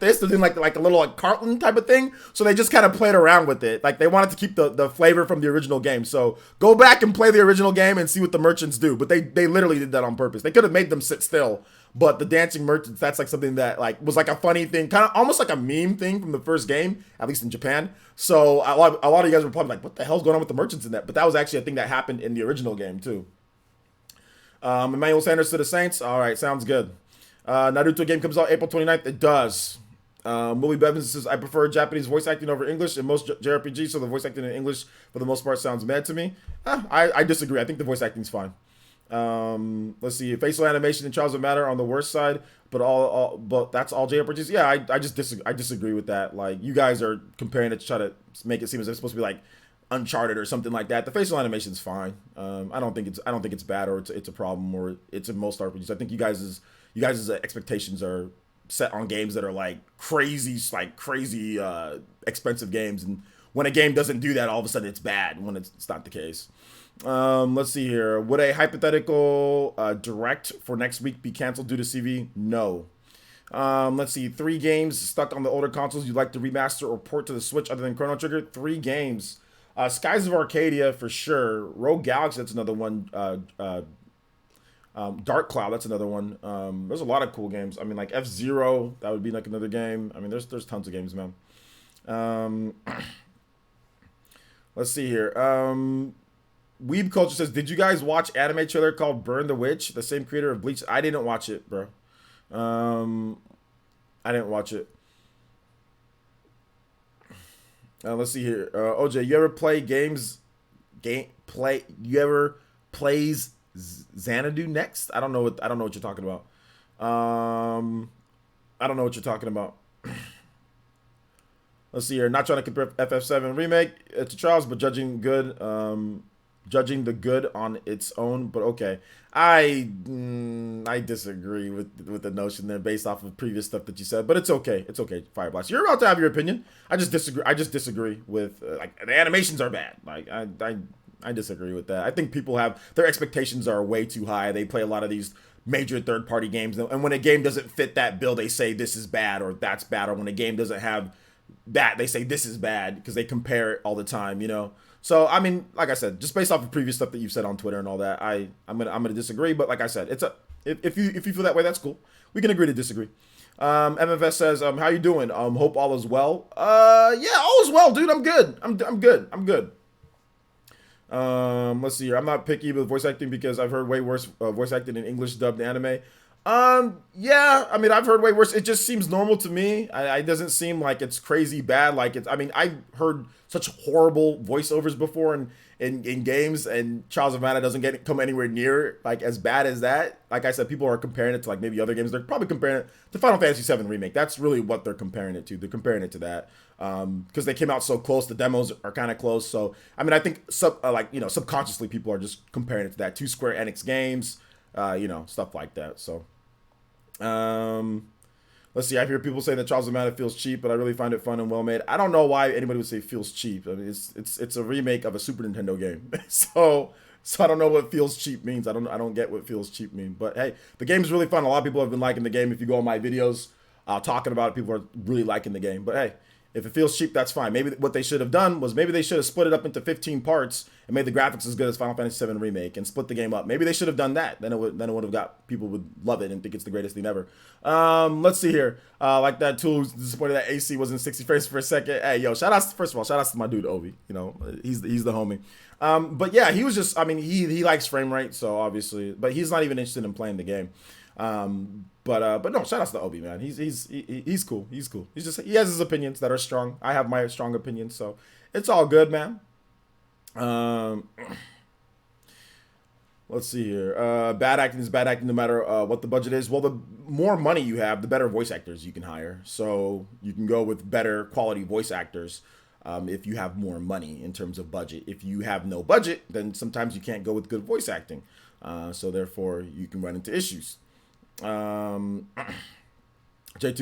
this. They're doing like a little like Cartland type of thing. So they just kind of played around with it. Like they wanted to keep the flavor from the original game. So go back and play the original game and see what the merchants do. But they literally did that on purpose. They could have made them sit still. But the dancing merchants, that's like something that like was like a funny thing, kind of almost like a meme thing from the first game, at least in Japan. So a lot of you guys were probably like, what the hell's going on with the merchants in that? But that was actually a thing that happened in the original game too. Emmanuel Sanders to the Saints. All right, sounds good. Naruto game comes out April 29th. It does. Willie Bevins says, I prefer Japanese voice acting over English in most JRPGs, so the voice acting in English for the most part sounds mad to me. I disagree. I think the voice acting's fine. Let's see. Facial animation in Trials of Matter on the worst side, but that's all JRPGs. Yeah, I just disagree. I disagree with that. Like, you guys are comparing it to try to make it seem as if it's supposed to be like Uncharted or something like that. The facial animation's fine. I don't think it's bad or it's a problem or it's in most RPGs. I think you guys' expectations are set on games that are like crazy expensive games, and when a game doesn't do that, all of a sudden it's bad when it's not the case. Let's see here. Would a hypothetical direct for next week be canceled due to CV? No. Let's see. 3 games stuck on the older consoles you'd like to remaster or port to the Switch other than Chrono Trigger. 3 games. Skies of Arcadia for sure. Rogue Galaxy, that's another one. Dark Cloud, that's another one. There's a lot of cool games. I mean, like F-Zero, that would be like another game. I mean, there's tons of games, man. Let's see here. Weeb Culture says, did you guys watch anime trailer called Burn the Witch? The same creator of Bleach. I didn't watch it, bro. I didn't watch it. Let's see here. OJ, you ever play games play? You ever plays Xanadu next? I don't know what you're talking about. I don't know what you're talking about. Let's see here. Not trying to compare FF7 remake to Trials, but judging the good on its own. But okay, I disagree with the notion there based off of previous stuff that you said. But it's okay. It's okay. Fireblast, you're allowed to have your opinion. I just disagree with like the animations are bad. Like I disagree with that. I think people have their expectations are way too high. They play a lot of these major third-party games, and when a game doesn't fit that bill, they say this is bad or that's bad. Or when a game doesn't have that, they say this is bad because they compare it all the time, you know. So I mean, like I said, just based off of previous stuff that you've said on Twitter and all that, I'm gonna disagree. But like I said, if you feel that way, that's cool. We can agree to disagree. MFS says, how you doing? Hope all is well. Yeah, all is well, dude. I'm good. I'm good. I'm good. Let's see here. I'm not picky with voice acting because I've heard way worse voice acting in English dubbed anime. Yeah, I mean, I've heard way worse. It just seems normal to me. It doesn't seem like it's crazy bad. Like it's, I mean, I've heard such horrible voiceovers before in games, and Trials of Mana doesn't come anywhere near like as bad as that. Like I said, people are comparing it to like maybe other games. They're probably comparing it to Final Fantasy VII Remake. That's really what they're comparing it to. They're comparing it to that. Because they came out so close, the demos are kind of close. So I mean, I think subconsciously people are just comparing it to that. Two Square Enix games, stuff like that. So. Let's see. I hear people saying that Trials of Mana feels cheap, but I really find it fun and well made. I don't know why anybody would say it feels cheap. I mean, it's a remake of a Super Nintendo game, so I don't know what feels cheap means. I don't get what feels cheap mean. But hey, the game's really fun. A lot of people have been liking the game. If you go on my videos, talking about it, people are really liking the game. But hey, if it feels cheap, that's fine. Maybe what they should have done was maybe they should have split it up into 15 parts and made the graphics as good as Final Fantasy VII Remake and split the game up. Maybe they should have done that. Then it would have got people would love it and think it's the greatest thing ever. Let's see here. Like that tool who's disappointed that AC wasn't 60 frames per second. Hey, yo, first of all, shout outs to my dude Ovi. You know, he's the homie. But yeah, he was just. I mean, he likes frame rate, so obviously, but he's not even interested in playing the game. But no, shout outs to Obi, man. He's cool. He's cool. He has his opinions that are strong. I have my strong opinions, so it's all good, man. Let's see here. Bad acting is bad acting no matter what the budget is. Well, the more money you have, the better voice actors you can hire. So you can go with better quality voice actors if you have more money in terms of budget. If you have no budget, then sometimes you can't go with good voice acting. So therefore, you can run into issues. J2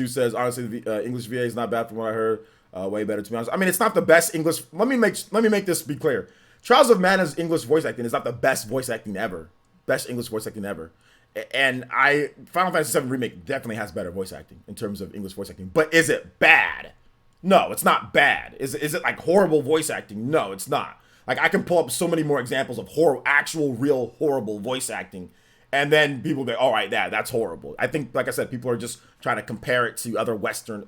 says, honestly, the English VA is not bad from what I heard. Way better, to be honest. I mean, it's not the best English. Let me make this be clear. Trials of Mana's English voice acting is not the best voice acting ever. Best English voice acting ever. And Final Fantasy VII Remake definitely has better voice acting in terms of English voice acting. But is it bad? No, it's not bad. Is it like horrible voice acting? No, it's not. Like, I can pull up so many more examples of actual, real, horrible voice acting. And then people go, all right, that's horrible. I think, like I said, people are just trying to compare it to other Western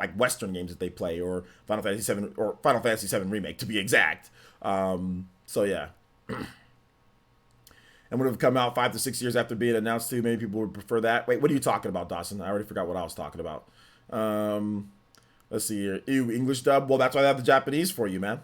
games that they play, or Final Fantasy VII or Final Fantasy VII Remake, to be exact. So yeah. And would have come out 5 to 6 years after being announced too. Maybe people would prefer that. Wait, what are you talking about, Dawson? I already forgot what I was talking about. Let's see here. Ew, English dub. Well, that's why I have the Japanese for you, man.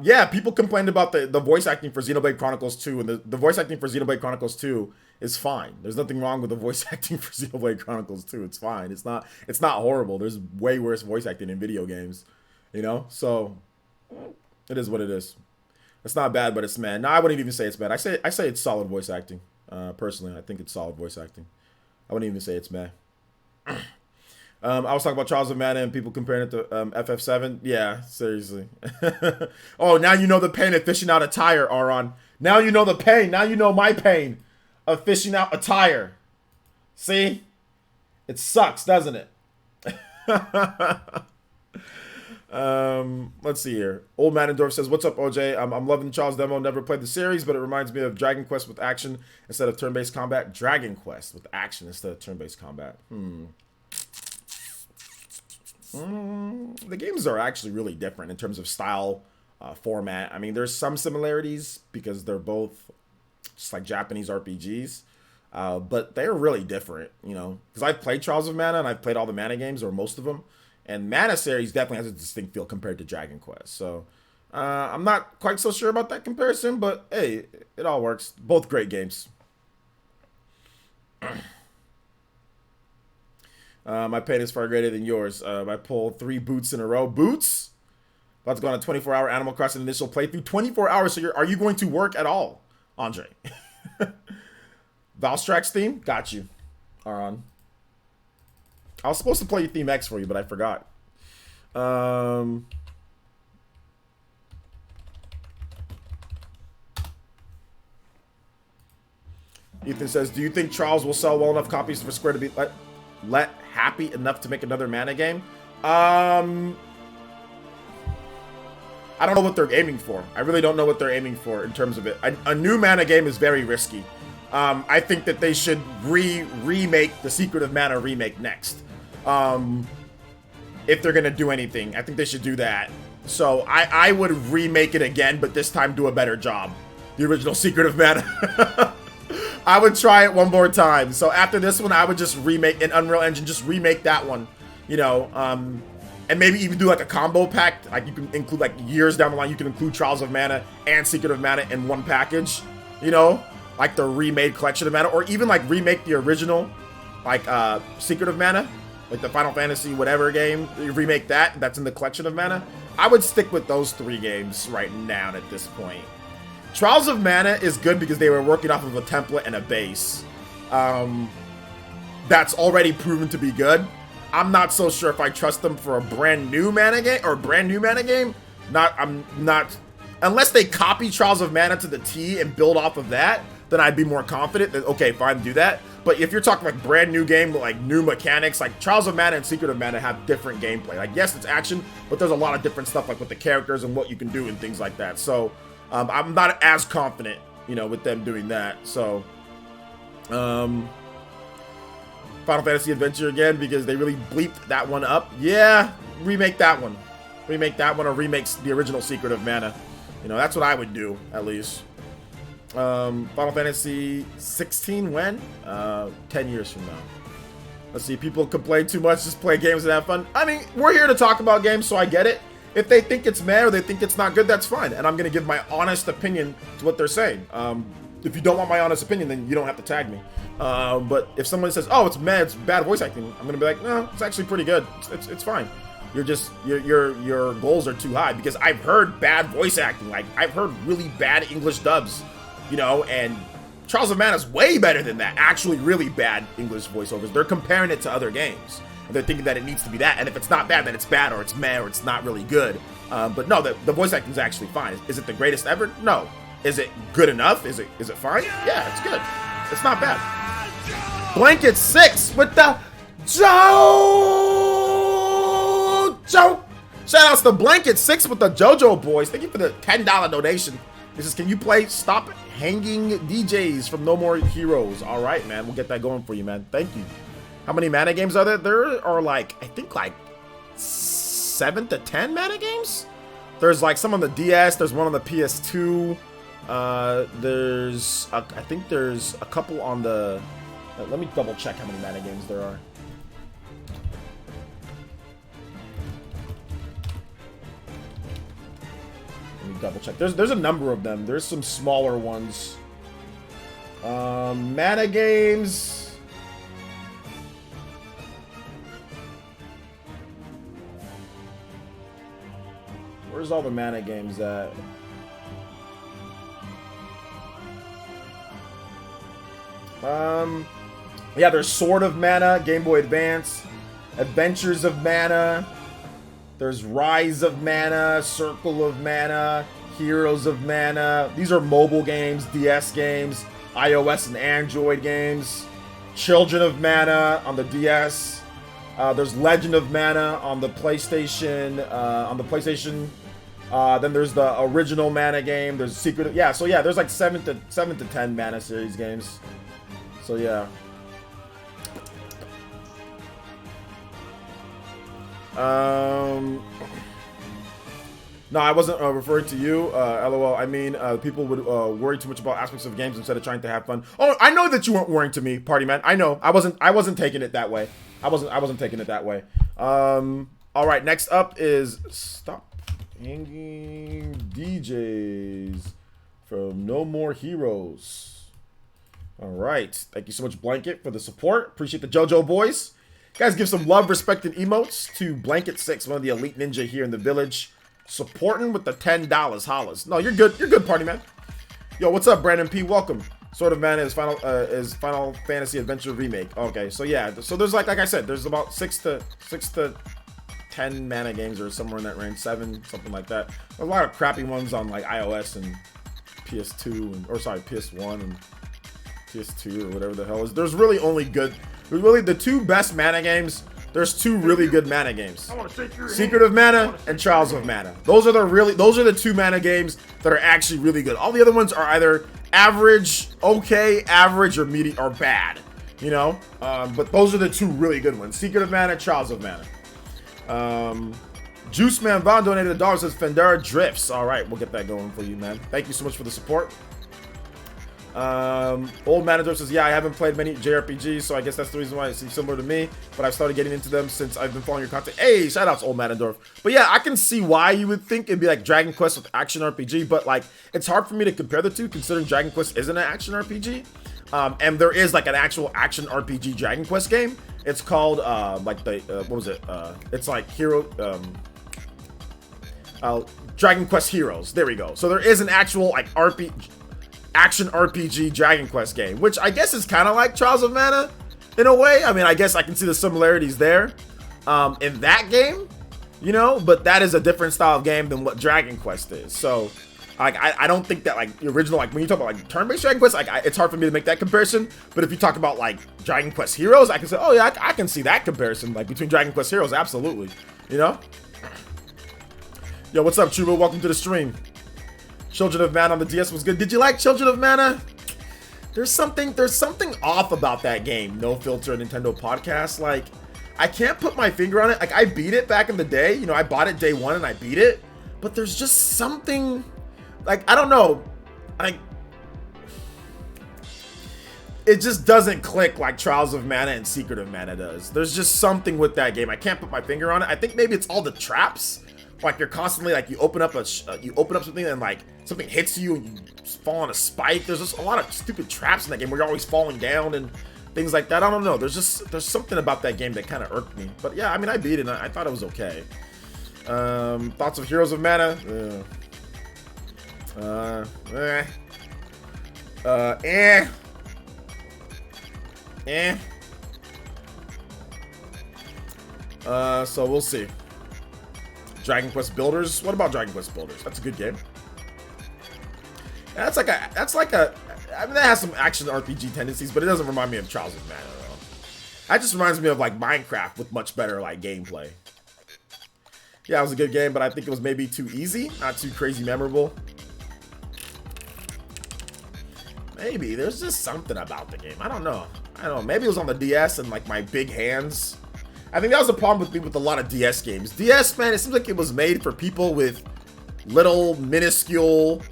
Yeah, people complained about the voice acting for Xenoblade Chronicles 2, and the voice acting for Xenoblade Chronicles 2 is fine. There's nothing wrong with the voice acting for Xenoblade Chronicles 2. It's fine. It's not horrible. There's way worse voice acting in video games, you know? So it is what it is. It's not bad, but it's mad. No, I wouldn't even say it's bad. I say it's solid voice acting. Personally, I think it's solid voice acting. I wouldn't even say it's mad. I was talking about Trials of Mana and people comparing it to FF7. Yeah, seriously. Oh, now you know the pain of fishing out a tire, Aron. Now you know the pain. Now you know my pain of fishing out a tire. See? It sucks, doesn't it? Let's see here. Old Manendorf says, what's up, OJ? I'm loving the Charles demo. Never played the series, but it reminds me of Dragon Quest with action instead of turn-based combat. Dragon Quest with action instead of turn-based combat. The games are actually really different in terms of style, format. I mean, there's some similarities because they're both just like Japanese RPGs. But they're really different, you know, because I've played Trials of Mana and I've played all the Mana games or most of them, and Mana series definitely has a distinct feel compared to Dragon Quest. So I'm not quite so sure about that comparison, but hey, it all works. Both great games. My pain is far greater than yours. I pulled 3 boots in a row. Boots? About to go on a 24-hour Animal Crossing initial playthrough. 24 hours. So are you going to work at all, Andre? Valstrax theme? Got you. Aron. I was supposed to play Theme X for you, but I forgot. Ethan says, do you think Charles will sell well enough copies for Square to be let happy enough to make another Mana game? I don't know what they're aiming for. I really don't know what they're aiming for in terms of it. A new Mana game is very risky. I think that they should remake the Secret of Mana remake next. If they're gonna do anything, I think they should do that. So I would remake it again, but this time do a better job. The original Secret of Mana. I would try it one more time. So after this one, I would just remake an Unreal Engine, just remake that one, you know, and maybe even do like a combo pack. Like you can include like years down the line, you can include Trials of Mana and Secret of Mana in one package, you know, like the remade Collection of Mana, or even like remake the original, like Secret of Mana, like the Final Fantasy whatever game, you remake that's in the Collection of Mana. I would stick with those 3 games right now at this point. Trials of Mana is good because they were working off of a template and a base that's already proven to be good. I'm not so sure if I trust them for a brand new Mana game or I'm not unless they copy Trials of Mana to the T and build off of that, then I'd be more confident that okay, fine, do that. But if you're talking like brand new game with like new mechanics, like Trials of Mana and Secret of Mana have different gameplay. Like yes, it's action, but there's a lot of different stuff like with the characters and what you can do and things like that. So I'm not as confident, you know, with them doing that. So, Final Fantasy Adventure again because they really bleeped that one up. Yeah, remake that one. Remake that one or remake the original Secret of Mana. You know, that's what I would do, at least. Final Fantasy 16 when? 10 years from now. Let's see, people complain too much, just play games and have fun. I mean, we're here to talk about games, so I get it. If they think it's meh or they think it's not good, that's fine. And I'm going to give my honest opinion to what they're saying. If you don't want my honest opinion, then you don't have to tag me. But if someone says, oh, it's meh, it's bad voice acting, I'm going to be like, no, it's actually pretty good. It's fine. You're just, your goals are too high. Because I've heard bad voice acting. Like, I've heard really bad English dubs, you know, and Trials of Mana is way better than that. Actually, really bad English voiceovers. They're comparing it to other games. They're thinking that it needs to be that, and if it's not bad, then it's bad, or it's meh, or it's not really good. But no, the voice acting is actually fine. Is it the greatest ever? No. Is it good enough? Is it fine? Yeah, it's good. It's not bad. Blanket 6 with the JoJo. Shout outs to Blanket 6 with the JoJo boys. Thank you for the $10 donation. This is, can you play Stop Hanging DJs from No More Heroes? All right, man. We'll get that going for you, man. Thank you. How many Mana games are there? There are like, I think like 7 to 10 Mana games. There's like some on the DS. There's one on the PS2. I think there's a couple on the, let me double check how many Mana games there are. Let me double check. There's a number of them. There's some smaller ones. Mana games. Where's all the Mana games at? Yeah, there's Sword of Mana, Game Boy Advance, Adventures of Mana, there's Rise of Mana, Circle of Mana, Heroes of Mana. These are mobile games, DS games, iOS and Android games. Children of Mana on the DS. There's Legend of Mana on the PlayStation. Then there's the original Mana game. There's Secret. Yeah, so yeah, there's like 7 to 10 Mana series games. So yeah. No, I wasn't referring to you. LOL. I mean, people would worry too much about aspects of games instead of trying to have fun. Oh, I know that you weren't worrying to me, party man. I know. I wasn't taking it that way. I wasn't taking it that way. All right. Next up is stop hanging DJs from No More Heroes. All right. Thank you so much, Blanket, for the support. Appreciate the JoJo boys. Guys, give some love, respect, and emotes to Blanket6, one of the elite ninja here in the village. Supporting with the $10 hollers. No, you're good. You're good, party man. Yo, what's up, Brandon P? Welcome. Sword of Mana is Final Fantasy Adventure Remake. Okay, so yeah, so there's like I said, there's about 6 to 10 mana games or somewhere in that range, 7, something like that. A lot of crappy ones on like iOS and PS2 and PS1 and PS2 or whatever the hell is. There's really only good. Really, the 2 best mana games. There's 2 really good mana games. Secret of Mana and Trials of Mana. Those are the 2 mana games that are actually really good. All the other ones are either average, okay, average, or medium or bad. You know? But those are the 2 really good ones. Secret of Mana, Trials of Mana. Juice Man Von donated $1, says Fendera Drifts. Alright, we'll get that going for you, man. Thank you so much for the support. Old Manager says, yeah, I haven't played many JRPGs, so I guess that's the reason why it seems similar to me, but I've started getting into them since I've been following your content. Hey, shout outs, Old Manadorf. But yeah, I can see why you would think it'd be like Dragon Quest with action RPG, but like, it's hard for me to compare the 2 considering Dragon Quest isn't an action RPG. And there is like an actual action RPG Dragon Quest game. It's called, like the, what was it? It's like Dragon Quest Heroes. There we go. So there is an actual like action RPG Dragon Quest game, which I guess is kind of like Trials of Mana in a way. I mean, I guess I can see the similarities there in that game, you know, but that is a different style of game than what Dragon Quest is. So like, I don't think that like the original, like when you talk about like turn-based Dragon Quest, like it's hard for me to make that comparison. But if you talk about like Dragon Quest Heroes, I can say, oh yeah, I can see that comparison like between Dragon Quest Heroes, absolutely, you know. Yo, what's up, Chuba? Welcome to the stream. Children of Mana on the DS was good. Did you like Children of Mana? There's something off about that game. No Filter Nintendo podcast. Like, I can't put my finger on it. Like, I beat it back in the day. You know, I bought it day 1 and I beat it. But there's just something, like, I don't know. Like, it just doesn't click like Trials of Mana and Secret of Mana does. There's just something with that game. I can't put my finger on it. I think maybe it's all the traps. Like you're constantly like you open up something and like something hits you and you fall on a spike. There's just a lot of stupid traps in that game where you're always falling down and things like that. I don't know. There's something about that game that kind of irked me. But yeah, I mean, I beat it and I thought it was okay. Thoughts of Heroes of Mana? So we'll see. Dragon Quest Builders. What about Dragon Quest Builders? That's a good game. That's like a. I mean, that has some action RPG tendencies, but it doesn't remind me of Trials of Mana though. That just reminds me of like Minecraft with much better like gameplay. Yeah, it was a good game, but I think it was maybe too easy, not too crazy memorable. Maybe there's just something about the game. I don't know. Maybe it was on the DS and like my big hands. I think that was the problem with me with a lot of DS games. DS, man, it seems like it was made for people with little, minuscule,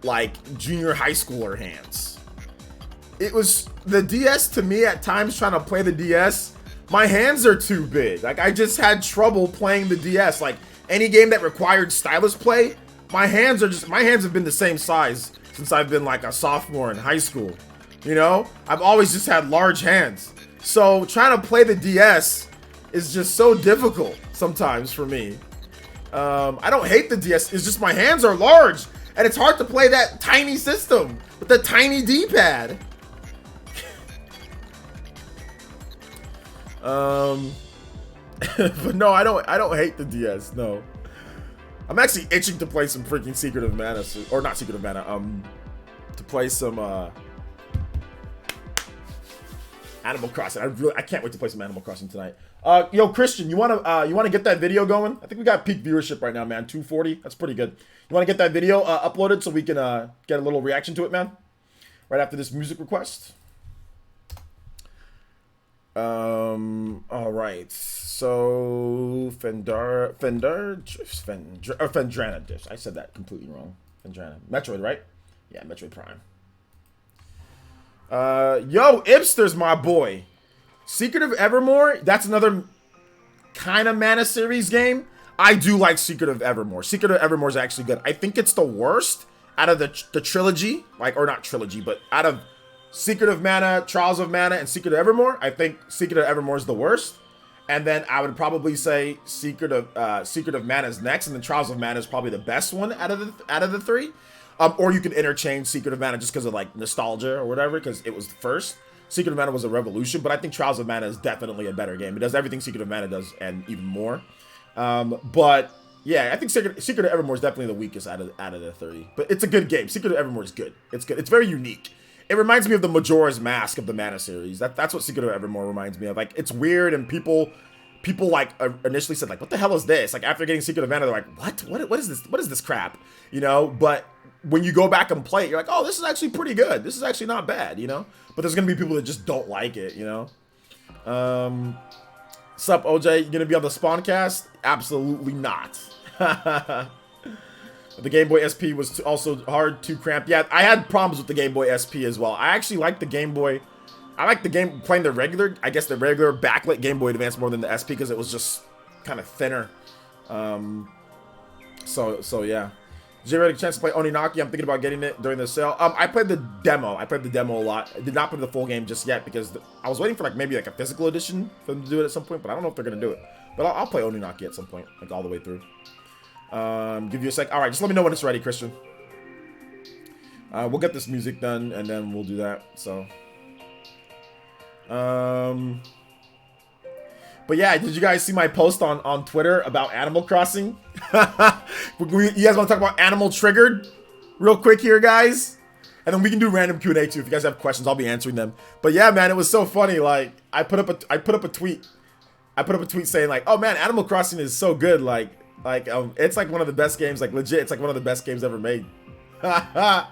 like, junior high schooler hands. It was, the DS to me at times trying to play the DS, my hands are too big. Like, I just had trouble playing the DS. Like, any game that required stylus play, my hands have been the same size since I've been like a sophomore in high school. You know? I've always just had large hands. So trying to play the DS is just so difficult sometimes for me. I don't hate the DS. It's just my hands are large and it's hard to play that tiny system with the tiny D-pad. But no, I don't hate the DS. No, I'm actually itching to play some freaking Secret of Mana, or not Secret of Mana. To play some Animal Crossing. I can't wait to play some Animal Crossing tonight. Yo, Christian, you wanna get that video going? I think we got peak viewership right now, man. 240. That's pretty good. You wanna get that video uploaded so we can get a little reaction to it, man? Right after this music request. All right. So Fendrana Dish. I said that completely wrong. Fendrana. Metroid, right? Yeah, Metroid Prime. Yo, Ipster's my boy. Secret of Evermore. That's another kind of Mana series game. I do like Secret of Evermore. Secret of Evermore is actually good. I think it's the worst out of the trilogy, like, or not trilogy, but out of Secret of Mana, Trials of Mana, and Secret of Evermore. I think Secret of Evermore is the worst. And then I would probably say Secret of Mana is next, and then Trials of Mana is probably the best one out of the three. Or you could interchange Secret of Mana just because of like nostalgia or whatever, because it was the first. Secret of Mana was a revolution, but I think Trials of Mana is definitely a better game. It does everything Secret of Mana does and even more. But yeah, I think Secret of Evermore is definitely the weakest out of the 30. But it's a good game. Secret of Evermore is good. It's good. It's very unique. It reminds me of the Majora's Mask of the Mana series. That's what Secret of Evermore reminds me of. Like, it's weird, and people like initially said like, what the hell is this? Like, after getting Secret of Mana, they're like, what is this? What is this crap? You know, but when you go back and play it, you're like, oh, this is actually pretty good. This is actually not bad, you know? But there's gonna be people that just don't like it, you know? Sup, OJ? You gonna be on the Spawncast? Absolutely not. The Game Boy SP was also hard to cramp. Yeah, I had problems with the Game Boy SP as well. I actually like the Game Boy. I like the game playing the regular, I guess the regular backlit Game Boy Advance more than the SP because it was just kind of thinner. So yeah. Did you ever get a chance to play Oninaki? I'm thinking about getting it during the sale. I played the demo. I played the demo a lot. I did not play the full game just yet because I was waiting for like maybe like a physical edition for them to do it at some point, but I don't know if they're gonna do it. But I'll play Oninaki at some point, like all the way through. Give you a sec. All right, just let me know when it's ready, Christian. We'll get this music done and then we'll do that. So, but yeah, did you guys see my post on Twitter about Animal Crossing? You guys want to talk about Animal Triggered real quick here, guys? And then we can do random Q&A too. If you guys have questions, I'll be answering them. But yeah, man, it was so funny. Like, I put up a tweet saying like, oh man, Animal Crossing is so good. Like it's like one of the best games. Like, legit, it's like one of the best games ever made. And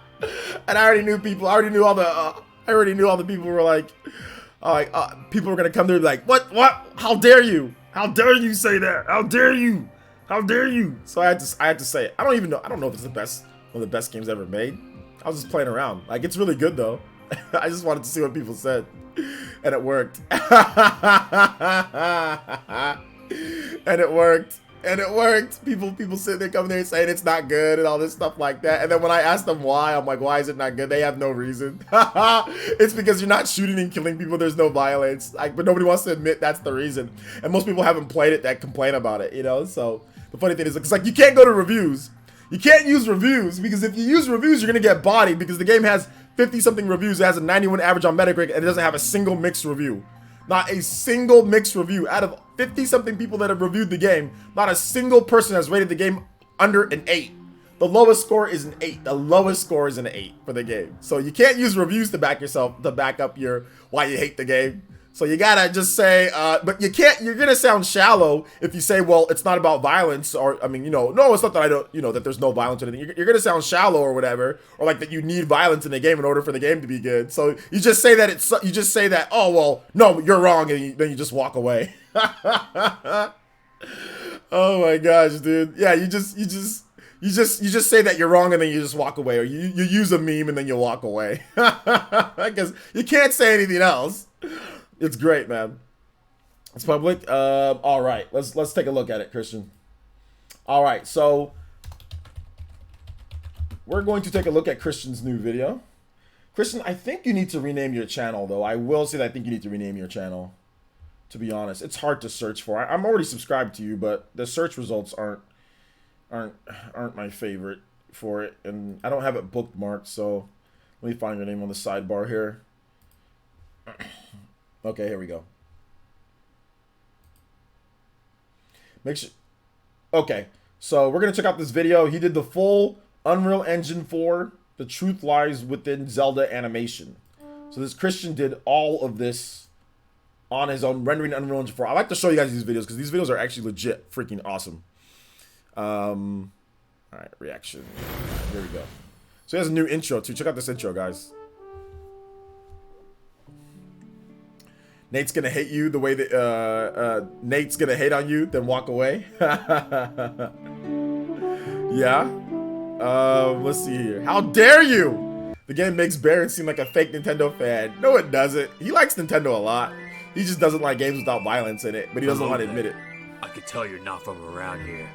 I already knew people. I already knew all the people who were like, people were gonna come there and be like, what? How dare you? How dare you say that? How dare you? How dare you? So I had to say it. I don't even know. I don't know if it's one of the best games ever made. I was just playing around. Like, it's really good though. I just wanted to see what people said, and it worked. And it worked. And it worked. People sit there coming there and saying it's not good and all this stuff like that. And then when I ask them why, I'm like, why is it not good? They have no reason. It's because you're not shooting and killing people. There's no violence. Like, but nobody wants to admit that's the reason. And most people haven't played it that complain about it, you know? So the funny thing is, it's like you can't go to reviews. You can't use reviews because if you use reviews, you're going to get bodied because the game has 50-something reviews. It has a 91 average on Metacritic and it doesn't have a single mixed review. Not a single mixed review. Out of 50-something people that have reviewed the game, not a single person has rated the game under an 8. The lowest score is an 8. The lowest score is an 8 for the game. So you can't use reviews to back up your why you hate the game. So you gotta just say, but you can't, you're gonna sound shallow if you say, well, it's not about violence, or, I mean, you know, no, it's not that I don't, you know, that there's no violence or anything. You're gonna sound shallow or whatever, or like that you need violence in the game in order for the game to be good. So you just say that oh, well, no, you're wrong, and then you just walk away. Oh my gosh, dude. Yeah, you just say that you're wrong and then you just walk away, or you use a meme and then you walk away. Because you can't say anything else. It's great, man. It's public. All right, let's take a look at it, Christian. All right, so we're going to take a look at Christian's new video. Christian, I think you need to rename your channel, though. I will say that I think you need to rename your channel. To be honest, it's hard to search for. I'm already subscribed to you, but the search results aren't my favorite for it, and I don't have it bookmarked. So let me find your name on the sidebar here. Okay, here we go. Make sure. Okay, so we're gonna check out this video. He did the full Unreal Engine 4. The truth lies within Zelda animation. So this Christian did all of this on his own, rendering Unreal Engine 4. I like to show you guys these videos because these videos are actually legit freaking awesome. All right, reaction. Here we go. So he has a new intro too. Check out this intro, guys. Nate's gonna hate you the way that Nate's gonna hate on you, then walk away. Yeah. Let's see here. How dare you? The game makes Baron seem like a fake Nintendo fan. No, it doesn't. He likes Nintendo a lot. He just doesn't like games without violence in it, but he doesn't want to admit it. I could tell you're not from around here.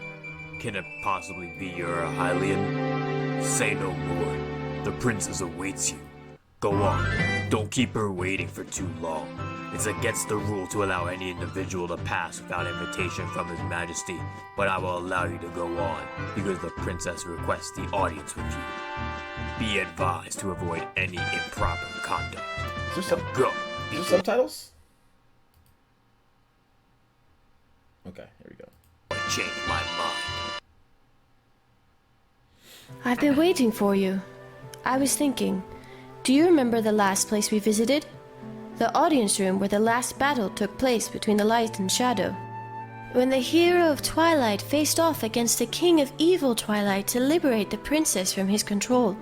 Can it possibly be you're a Hylian? Say no more. The princess awaits you. Go on. Don't keep her waiting for too long. It's against the rule to allow any individual to pass without invitation from His Majesty, but I will allow you to go on because the princess requests the audience with you. Be advised to avoid any improper conduct. Is there Go. subtitles? Okay, here we go. Change my mind. I've been waiting for you. I was thinking, do you remember the last place we visited? The audience room where the last battle took place between the light and shadow. When the hero of Twilight faced off against the king of evil Twilight to liberate the princess from his control.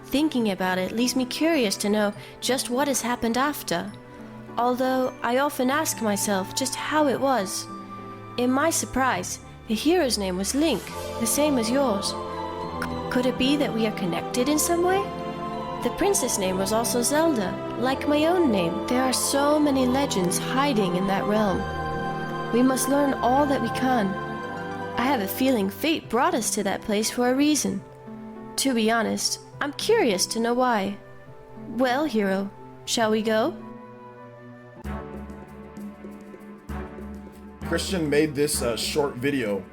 Thinking about it leaves me curious to know just what has happened after. Although I often ask myself just how it was. In my surprise, the hero's name was Link, the same as yours. Could it be that we are connected in some way? The princess' name was also Zelda, like my own name. There are so many legends hiding in that realm. We must learn all that we can. I have a feeling fate brought us to that place for a reason. To be honest, I'm curious to know why. Well, hero, shall we go? Christian made this short video,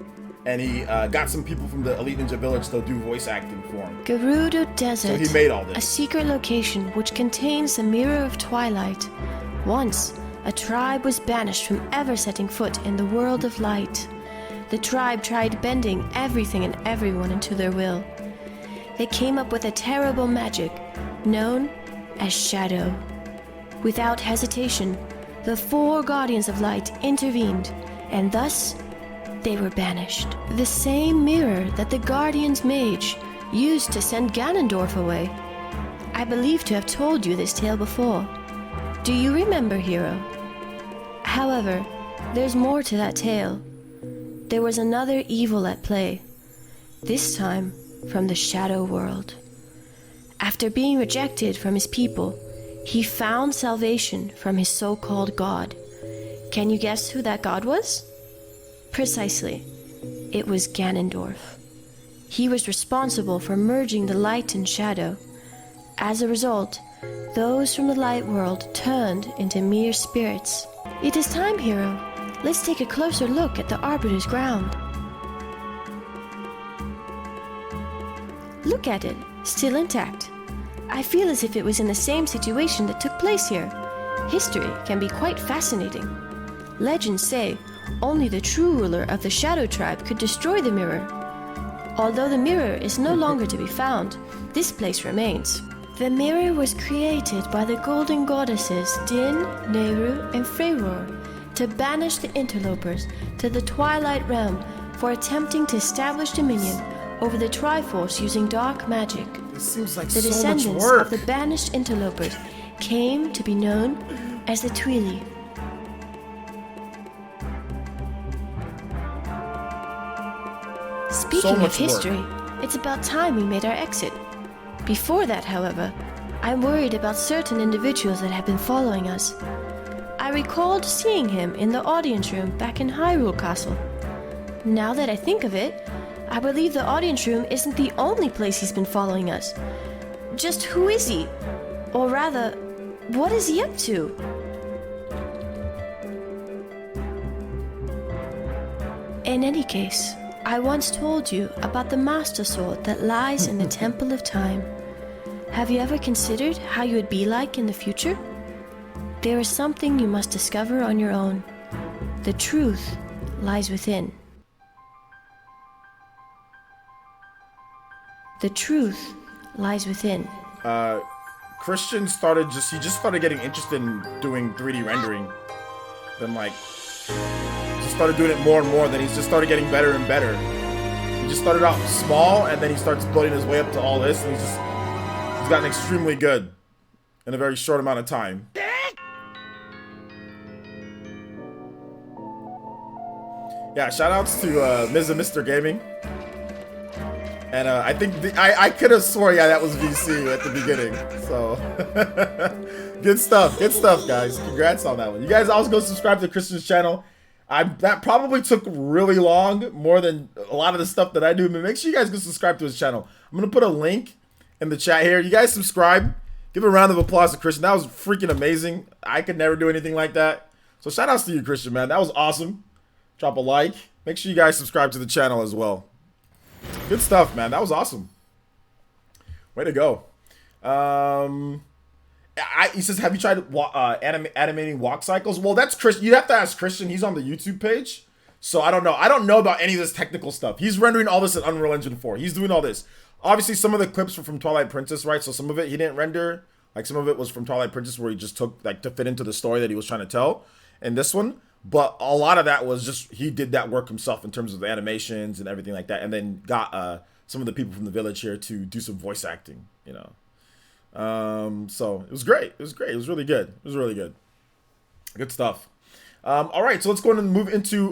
and he got some people from the Elite Ninja Village to do voice acting for him. Gerudo Desert, So he made all this. a secret location which contains the Mirror of Twilight. Once, a tribe was banished from ever setting foot in the world of light. The tribe tried bending everything and everyone into their will. They came up with a terrible magic, known as Shadow. Without hesitation, the 4 Guardians of Light intervened, and thus, they were banished. The same mirror that the Guardian's mage used to send Ganondorf away. I believe to have told you this tale before. Do you remember, hero? However, there's more to that tale. There was another evil at play, this time from the Shadow World. After being rejected from his people, he found salvation from his so-called god. Can you guess who that god was? Precisely. It was Ganondorf. He was responsible for merging the light and shadow. As a result, those from the light world turned into mere spirits. It is time, hero. Let's take a closer look at the Arbiter's ground. Look at it, still intact. I feel as if it was in the same situation that took place here. History can be quite fascinating. Legends say only the true ruler of the Shadow Tribe could destroy the mirror. Although the mirror is no longer to be found, this place remains. The mirror was created by the golden goddesses Din, Nehru, and Freyr to banish the interlopers to the Twilight Realm for attempting to establish dominion over the Triforce using dark magic. This seems like The so much descendants work. of the banished interlopers came to be known as the Twili. Speaking of much history, it's about time we made our exit. Before that, however, I'm worried about certain individuals that have been following us. I recalled seeing him in the audience room back in Hyrule Castle. Now that I think of it, I believe the audience room isn't the only place he's been following us. Just who is he? Or rather, what is he up to? In any case, I once told you about the Master Sword that lies in the Temple of Time. Have you ever considered how you would be like in the future? There is something you must discover on your own. The truth lies within. The truth lies within. Christian started he just started getting interested in doing 3D rendering. Then just started doing it more and more. Then he's just started getting better and better. He just started out small, and then he starts building his way up to all this, and he's gotten extremely good in a very short amount of time. Yeah, shout outs to Ms. and Mr. Gaming. And I think I could have swore, yeah, that was VC at the beginning. So good stuff, guys. Congrats on that one. You guys also go subscribe to Christian's channel. That probably took really long, more than a lot of the stuff that I do. But make sure you guys go subscribe to his channel. I'm gonna put a link in the chat here. You guys subscribe. Give a round of applause to Christian. That was freaking amazing. I could never do anything like that. So shout outs to you, Christian, man. That was awesome. Drop a like. Make sure you guys subscribe to the channel as well. Good stuff, man. That was awesome. Way to go. He says, have you tried animating walk cycles? Well, that's Christian. You have to ask Christian. He's on the YouTube page. So I don't know. I don't know about any of this technical stuff. He's rendering all this in Unreal Engine 4. He's doing all this. Obviously, some of the clips were from Twilight Princess, right? So some of it he didn't render. Like some of it was from Twilight Princess where he just took like to fit into the story that he was trying to tell in this one. But a lot of that was just he did that work himself in terms of the animations and everything like that. And then got some of the people from the village here to do some voice acting, you know. So it was great. It was great. It was really good. It was really good. Good stuff. All right, so let's go and move into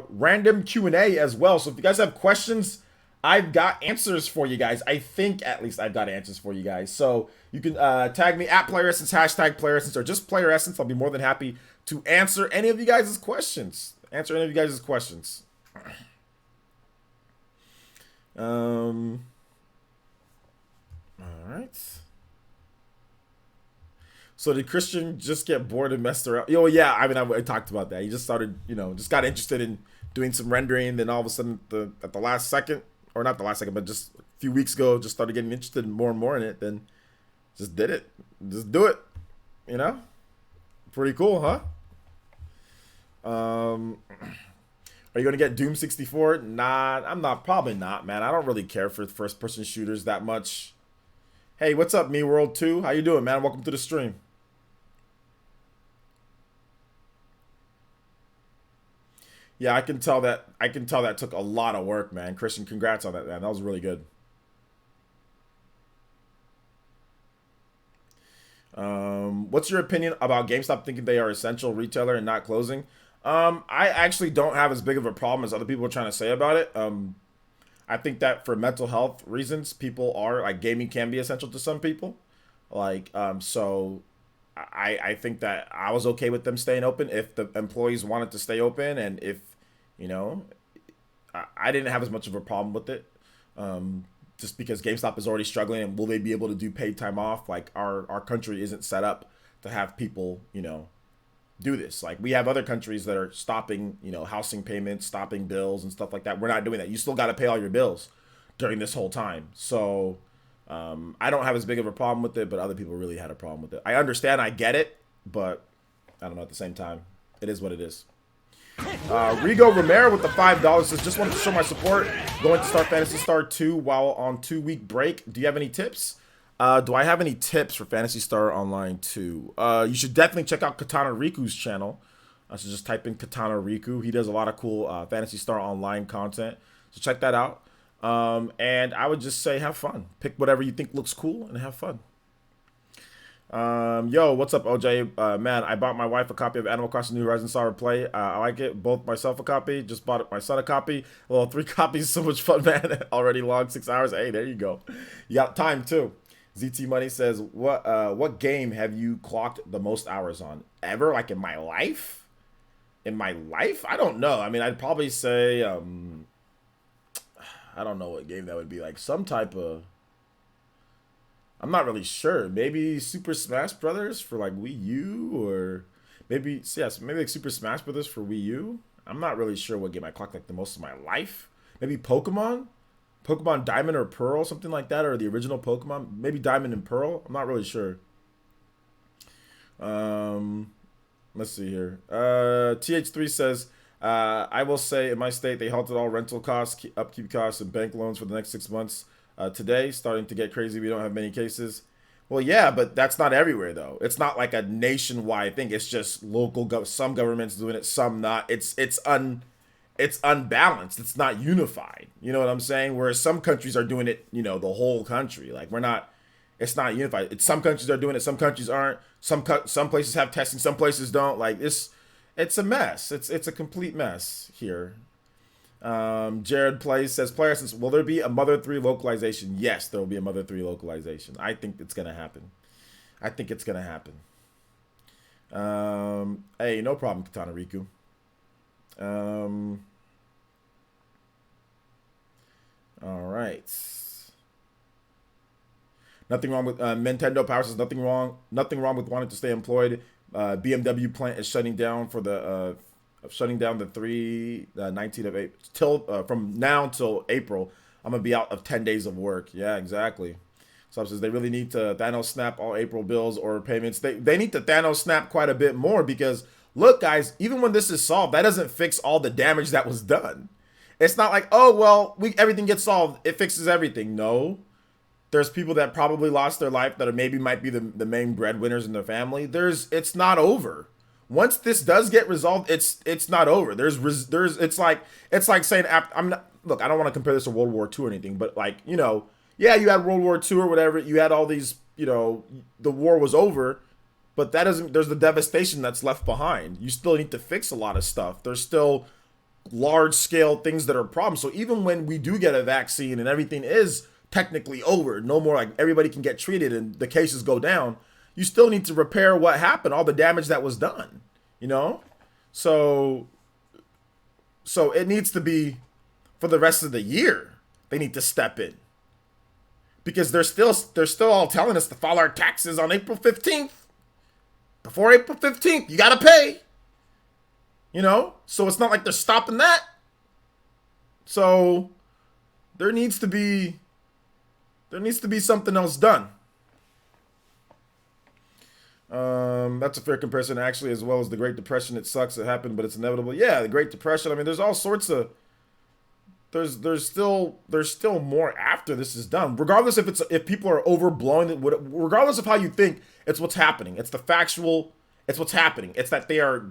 random Q&A as well. So if you guys have questions, I've got answers for you guys. I think at least I've got answers for you guys. So you can tag me at Player Essence, hashtag Player Essence, or just Player Essence. I'll be more than happy to answer any of you guys' questions. All right. So did Christian just get bored and messed around? Oh yeah, I mean I talked about that. He just started, you know, just got interested in doing some rendering. Then all of a sudden, at the last second, or not the last second, but just a few weeks ago, just started getting interested more and more in it. Then just did it. Just do it. You know, pretty cool, huh? Are you gonna get Doom 64? Nah, I'm not. Probably not, man. I don't really care for first-person shooters that much. Hey, what's up, Me World 2? How you doing, man? Welcome to the stream. Yeah, I can tell that took a lot of work, man. Christian, congrats on that, man. That was really good. What's your opinion about GameStop thinking they are essential retailer and not closing? I actually don't have as big of a problem as other people are trying to say about it. I think that for mental health reasons, people are like gaming can be essential to some people. Like, so I think that I was okay with them staying open if the employees wanted to stay open, and if, you know, I didn't have as much of a problem with it. Just because GameStop is already struggling, and will they be able to do paid time off? Like our country isn't set up to have people, you know, do this. Like we have other countries that are stopping, you know, housing payments, stopping bills and stuff like that. We're not doing that. You still got to pay all your bills during this whole time. So I don't have as big of a problem with it, but other people really had a problem with it. I understand, I get it, but I don't know, at the same time, it is what it is. Rigo Romero with the $5 says, just wanted to show my support. Going to start Phantasy Star 2 while on 2-week break. Do you have any tips? Do I have any tips for Phantasy Star Online 2? You should definitely check out Katana Riku's channel. So just type in Katana Riku. He does a lot of cool Phantasy Star Online content. So check that out. And I would just say have fun. Pick whatever you think looks cool and have fun. Yo, what's up, OJ? Man, I bought my wife a copy of Animal Crossing New Horizons, saw her play. I like it. Both myself a copy. Just bought my son a copy. Well, 3 copies. So much fun, man. Already logged 6 hours. Hey, there you go. You got time, too. ZT Money says, what game have you clocked the most hours on? Ever? Like in my life? In my life? I don't know. I mean, I'd probably say, I don't know what game that would be. Like some type of... I'm not really sure. Maybe Super Smash Brothers for like Wii U, or maybe, yes, maybe like Super Smash Brothers for Wii U. I'm not really sure what game I clocked like the most of my life. Maybe Pokemon Diamond or Pearl, something like that, or the original Pokemon. Maybe Diamond and Pearl. I'm not really sure. Let's see here. TH3 says, I will say in my state they halted all rental costs, upkeep costs, and bank loans for the next 6 months. Today, starting to get crazy. We don't have many cases. Well, yeah, but that's not everywhere, though. It's not like a nationwide thing. It's just local. Some governments doing it, some not. It's unbalanced. It's not unified. You know what I'm saying? Whereas some countries are doing it, you know, the whole country. Like it's not unified. Some countries are doing it. Some countries aren't. Some places have testing. Some places don't. Like it's a mess. It's a complete mess here. Jared Plays says, player says, will there be a Mother 3 localization? Yes, there will be a Mother 3 localization. I think it's going to happen. I think it's going to happen. Hey, no problem, Katana Riku. All right. Nothing wrong with Nintendo Power says nothing wrong with wanting to stay employed. BMW plant is shutting down for the shutting down the 19th of April till from now until April. I'm gonna be out of 10 days of work. Yeah, exactly. So says they really need to Thanos snap all April bills or payments. They need to Thanos snap quite a bit more because look, guys, even when this is solved, that doesn't fix all the damage that was done. It's not like, oh well, everything gets solved. It fixes everything. No. There's people that probably lost their life that maybe might be the main breadwinners in their family. It's not over. Once this does get resolved, it's not over. It's like saying look, I don't want to compare this to World War II or anything, but like, you know, yeah, you had World War II or whatever, you had all these, you know, the war was over, but there's the devastation that's left behind. You still need to fix a lot of stuff. There's still large scale things that are problems. So even when we do get a vaccine and everything is technically over, no more like everybody can get treated and the cases go down, you still need to repair what happened, all the damage that was done, you know? So it needs to be for the rest of the year. They need to step in. Because they're still all telling us to file our taxes on April 15th. Before April 15th, you got to pay. You know? So it's not like they're stopping that. So there needs to be something else done. That's a fair comparison, actually, as well as the Great Depression. It sucks, it happened, but it's inevitable. Yeah, the Great Depression. I mean, there's all sorts of. There's still more after this is done. Regardless if people are overblowing it, regardless of how you think, it's what's happening. It's the factual. It's what's happening. It's that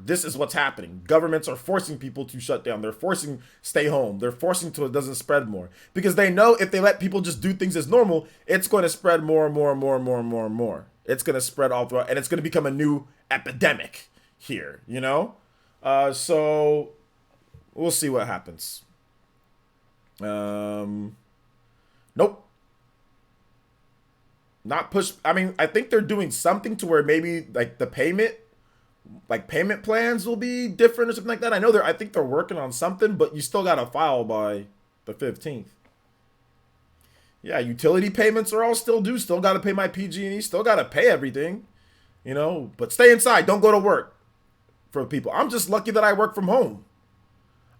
this is what's happening. Governments are forcing people to shut down. They're forcing stay home. They're forcing to it doesn't spread more. Because they know if they let people just do things as normal, it's going to spread more and more and more and more and more and more. It's going to spread all throughout, and it's going to become a new epidemic here, you know? So we'll see what happens. Nope. Not push. I mean, I think they're doing something to where maybe like the payment plans will be different or something like that. I think they're working on something, but you still got to file by the 15th. Yeah, utility payments are all still due. Still got to pay my PG&E. Still got to pay everything, you know. But stay inside. Don't go to work. For people, I'm just lucky that I work from home.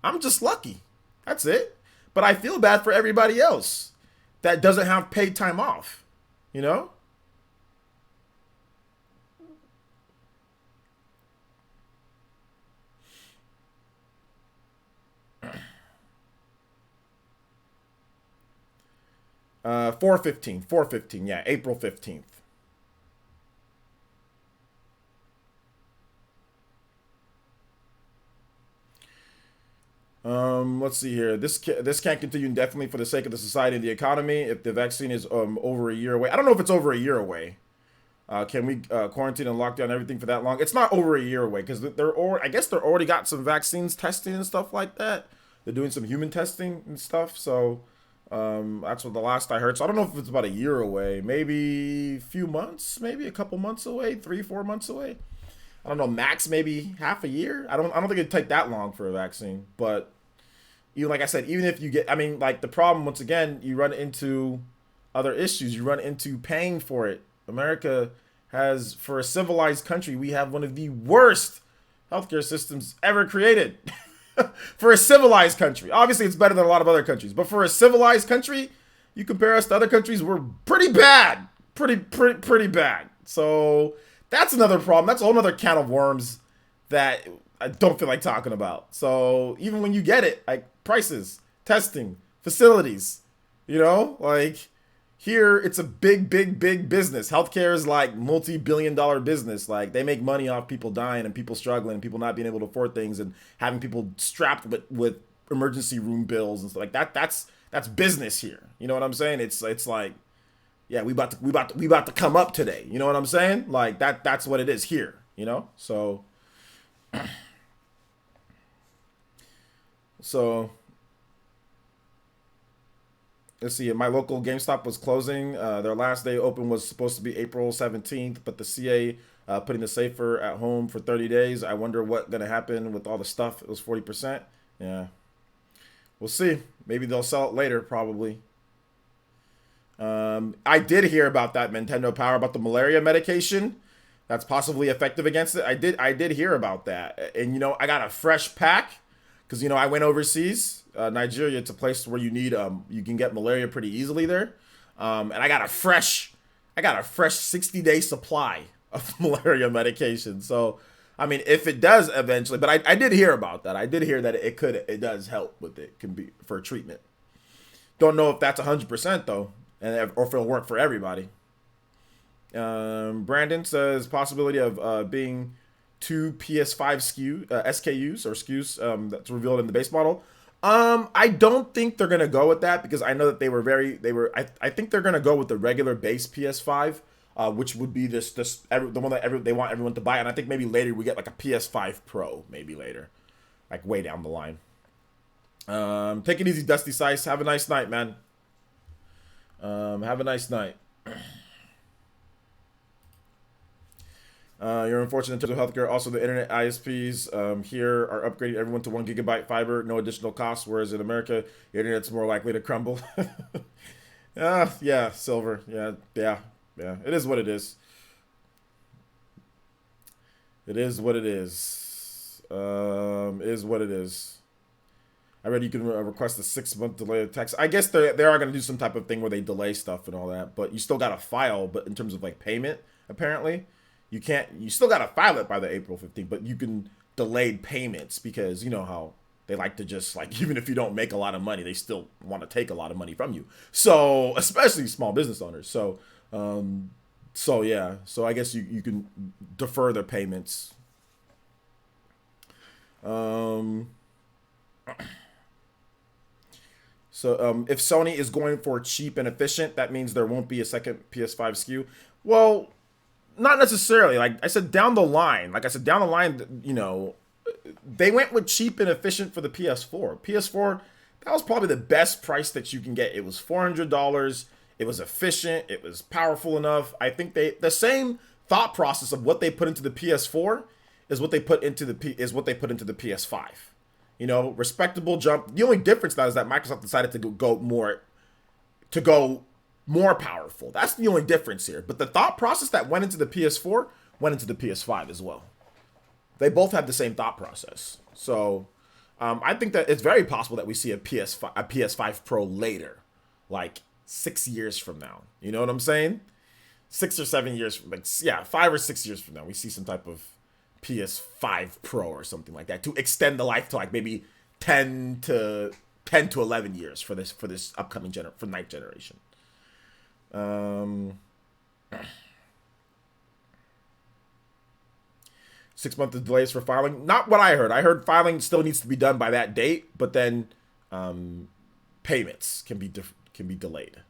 I'm just lucky. That's it. But I feel bad for everybody else that doesn't have paid time off, you know? Uh, 4/15, yeah, April 15th. Let's see here. This can't continue indefinitely for the sake of the society and the economy. If the vaccine is over a year away, I don't know if it's over a year away. Can we quarantine and lock down everything for that long? It's not over a year away because I guess they're already got some vaccines testing and stuff like that. They're doing some human testing and stuff. So that's what the last I heard. So I don't know if it's about a year away, maybe a few months, maybe a couple months away, 3-4 months away. I don't know, max maybe half a year. I don't think it'd take that long for a vaccine. But even like I said, even if you get, I mean, like the problem once again, you run into other issues. You run into paying for it. America has, for a civilized country, we have one of the worst healthcare systems ever created. For a civilized country, obviously it's better than a lot of other countries. But for a civilized country, you compare us to other countries, we're pretty bad, pretty bad. So that's another problem. That's a whole other can of worms that I don't feel like talking about. So even when you get it, like prices, testing, facilities, you know, like here it's a big business. Healthcare is like multi-billion-dollar business. Like they make money off people dying and people struggling and people not being able to afford things and having people strapped with emergency room bills and stuff like that. That's business here. You know what I'm saying? It's like, yeah, we about to come up today. You know what I'm saying? Like that's what it is here, you know? So let's see. My local GameStop was closing. Their last day open was supposed to be April 17th, but the CA putting the safer at home for 30 days. I wonder what's gonna happen with all the stuff. It was 40%. Yeah, we'll see. Maybe they'll sell it later, probably. I did hear about that Nintendo Power, about the malaria medication that's possibly effective against it. I did hear about that, and you know, I got a fresh pack because you know I went overseas. Nigeria, it's a place where you need you can get malaria pretty easily there, and I got a fresh 60-day supply of malaria medication. So I mean, if it does eventually, but I did hear about that. I did hear that it does help with it, can be for treatment. Don't know if that's 100% though, and or if it'll work for everybody. Brandon says possibility of being 2 PS5 SKUs or SKUs that's revealed in the base model. I don't think they're gonna go with that because I know that I think they're gonna go with the regular base PS5, which would be the one that they want everyone to buy, and I think maybe later we get like a PS5 Pro, maybe later, like way down the line. Take it easy, Dusty Sice. Have a nice night, man. Have a nice night. You're unfortunate in terms of healthcare. Also, the internet ISPs here are upgrading everyone to 1 gigabyte fiber, no additional cost. Whereas in America, the internet's more likely to crumble. Yeah, Silver. Yeah. It is what it is. It is what it is. Is what it is. I read you can request a 6-month delay of text. I guess they are going to do some type of thing where they delay stuff and all that, but you still got to file. But in terms of like payment, apparently. You still got to file it by the April 15th, but you can delayed payments because you know how they like to just like, even if you don't make a lot of money, they still want to take a lot of money from you. So, especially small business owners. So yeah. So I guess you can defer their payments. So if Sony is going for cheap and efficient, that means there won't be a second PS5 SKU. Well, not necessarily. Like I said, down the line, you know, they went with cheap and efficient for the PS4. PS4, that was probably the best price that you can get. It was $400. It was efficient. It was powerful enough. I think the same thought process of what they put into the PS4 is what they put into the PS5. You know, respectable jump. The only difference now is that Microsoft decided to go more powerful. That's the only difference here. But the thought process that went into the PS4 went into the PS5 as well. They both have the same thought process. So I think that it's very possible that we see a PS5 Pro later, like 6 years from now. You know what I'm saying? 6 or 7 years, 5 or 6 years from now, we see some type of PS5 Pro or something like that to extend the life to like maybe 10 to 11 years for this upcoming for ninth generation. 6 month delays for filing. Not what I heard. I heard filing still needs to be done by that date, but then payments can be delayed.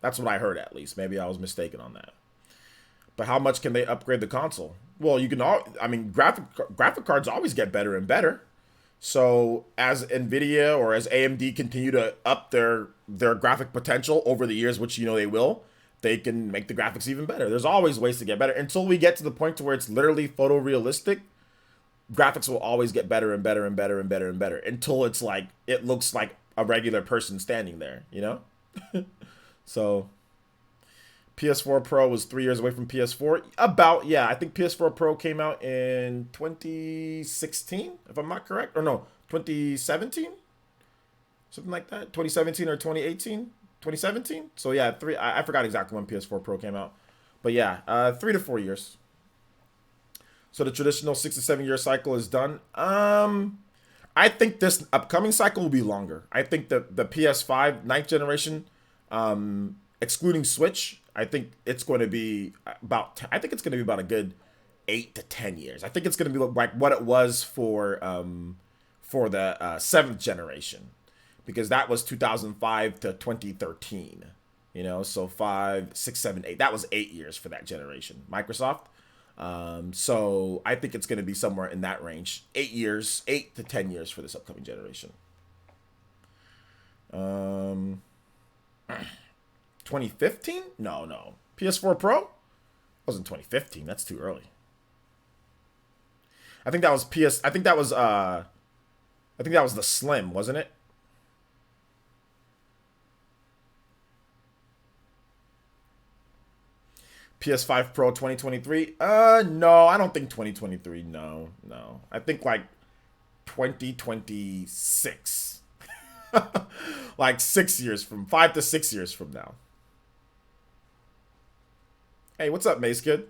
That's what I heard, at least. Maybe I was mistaken on that. But how much can they upgrade the console? Well, graphic cards always get better and better. So as Nvidia or as AMD continue to up their graphic potential over the years, which you know they will, they can make the graphics even better. There's always ways to get better until we get to the point to where it's literally photorealistic. Graphics will always get better and better and better and better and better until it's like it looks like a regular person standing there, you know? So PS4 Pro was 3 years away from PS4. I think PS4 Pro came out in 2016, if I'm not correct. Or no, 2017? Something like that. 2017 or 2018? 2017? So yeah, I forgot exactly when PS4 Pro came out. But yeah, 3 to 4 years. So the traditional 6 to 7 year cycle is done. I think this upcoming cycle will be longer. I think the PS5 ninth generation, excluding Switch, I think it's going to be about a good 8 to 10 years. I think it's going to be like what it was for the 7th generation, because that was 2005 to 2013. You know, so 5, 6, 7, 8. That was 8 years for that generation, Microsoft. So I think it's going to be somewhere in that range, 8 years, 8 to 10 years for this upcoming generation. 2015? No. PS4 Pro? It wasn't 2015. That's too early. I think that was the Slim, wasn't it? PS5 Pro 2023? No, I don't think 2023. No. I think like 2026. Like 5 to 6 years from now. Hey, what's up, Mace Kid?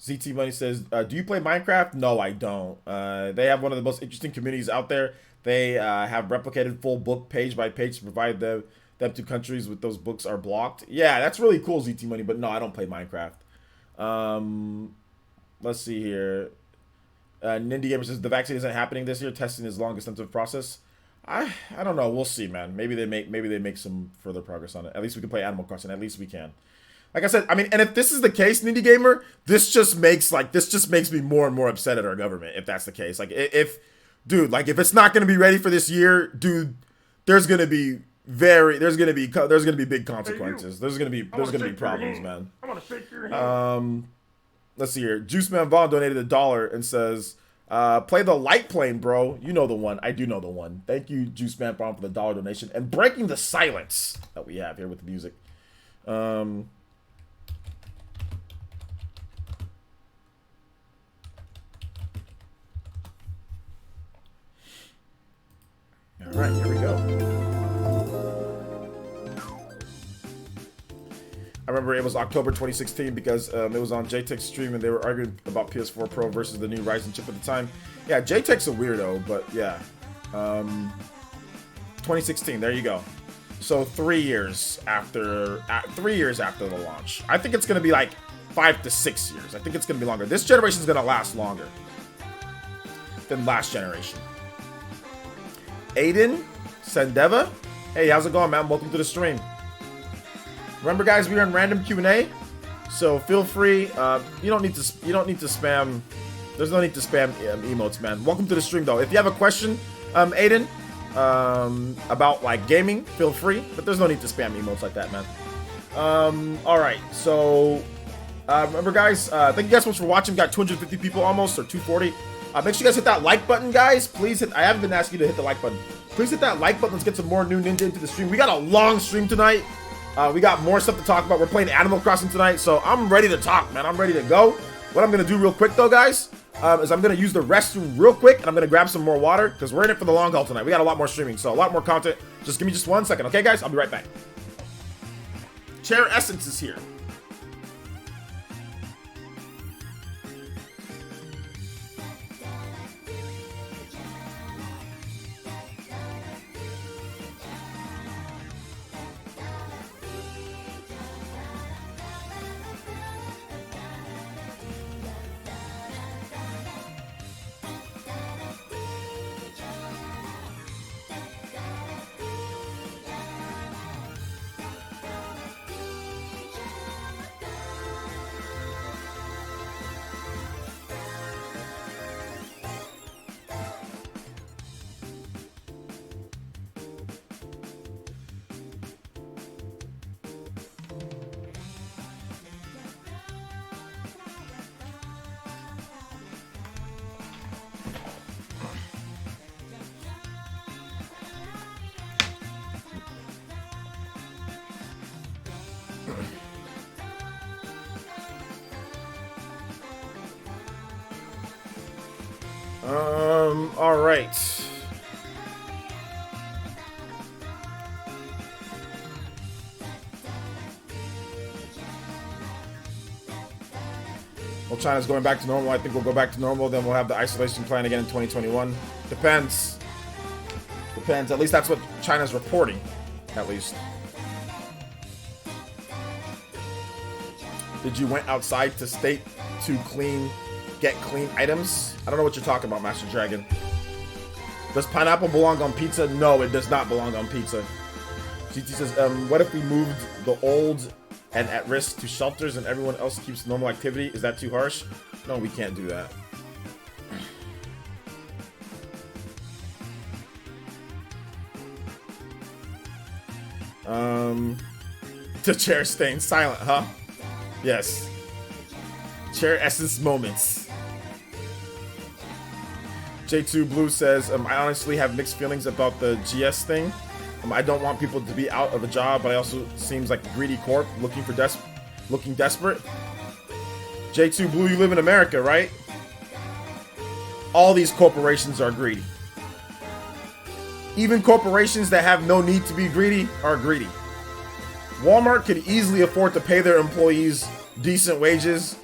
ZT Money says, do you play Minecraft? No, I don't. They have one of the most interesting communities out there. They have replicated full book page by page to provide them to countries with those books are blocked. Yeah, that's really cool, ZT Money, but no, I don't play Minecraft. Let's see here. Nindy Gamer says, the vaccine isn't happening this year. Testing is long, extensive process. I don't know. We'll see, man. Maybe they make some further progress on it. At least we can play Animal Crossing. At least we can. Like I said, I mean, and if this is the case, Nindy Gamer, this just makes me more and more upset at our government. If that's the case, like if it's not going to be ready for this year, dude, there's going to be big consequences. There's going to be problems, man. I want to shake your hand. Let's see here. Juice Man Vaughn donated $1 and says, play the light plane, bro. You know the one. I do know the one. Thank you, Juice Man Vaughn, for the $1 donation and breaking the silence that we have here with the music. All right, here we go. I remember it was October 2016 because it was on JTech's stream and they were arguing about PS4 Pro versus the new Ryzen chip at the time. Yeah, JTech's a weirdo, but yeah. 2016, there you go. So 3 years after the launch. I think it's going to be like 5 to 6 years. I think it's going to be longer. This generation is going to last longer than last generation. Aiden Sendeva, hey, how's it going, man? Welcome to the stream. Remember, guys, we are in random Q&A, so feel free. You don't need to spam. There's no need to spam emotes, man. Welcome to the stream, though. If you have a question, Aiden, about like gaming, feel free. But there's no need to spam emotes like that, man. All right, so remember, guys. Thank you guys so much for watching. We got 250 people almost, or 240. Make sure you guys hit that like button, guys. Please hit. I haven't been asking you to hit the like button. Please hit that like button. Let's get some more new Ninja into the stream. We got a long stream tonight. We got more stuff to talk about. We're playing Animal Crossing tonight, so I'm ready to talk, man. I'm ready to go. What I'm gonna do real quick, though, guys, is I'm gonna use the restroom real quick, and I'm gonna grab some more water because we're in it for the long haul tonight. We got a lot more streaming, so a lot more content. Just give me just 1 second, okay, guys? I'll be right back. Chair Essence is here. All right. Well, China's going back to normal. I think we'll go back to normal. Then we'll have the isolation plan again in 2021. Depends. At least that's what China's reporting. At least. Did you went outside to state to get clean items? I don't know what you're talking about, Master Dragon. Does pineapple belong on pizza? No, it does not belong on pizza. GT says, what if we moved the old and at risk to shelters and everyone else keeps normal activity? Is that too harsh? No, we can't do that. The chair staying silent, huh? Yes. Chair essence moments. J2 Blue says, I honestly have mixed feelings about the GS thing. I don't want people to be out of a job, but I also seems like a greedy corp looking desperate. J2 Blue, you live in America, right? All these corporations are greedy. Even corporations that have no need to be greedy are greedy. Walmart could easily afford to pay their employees decent wages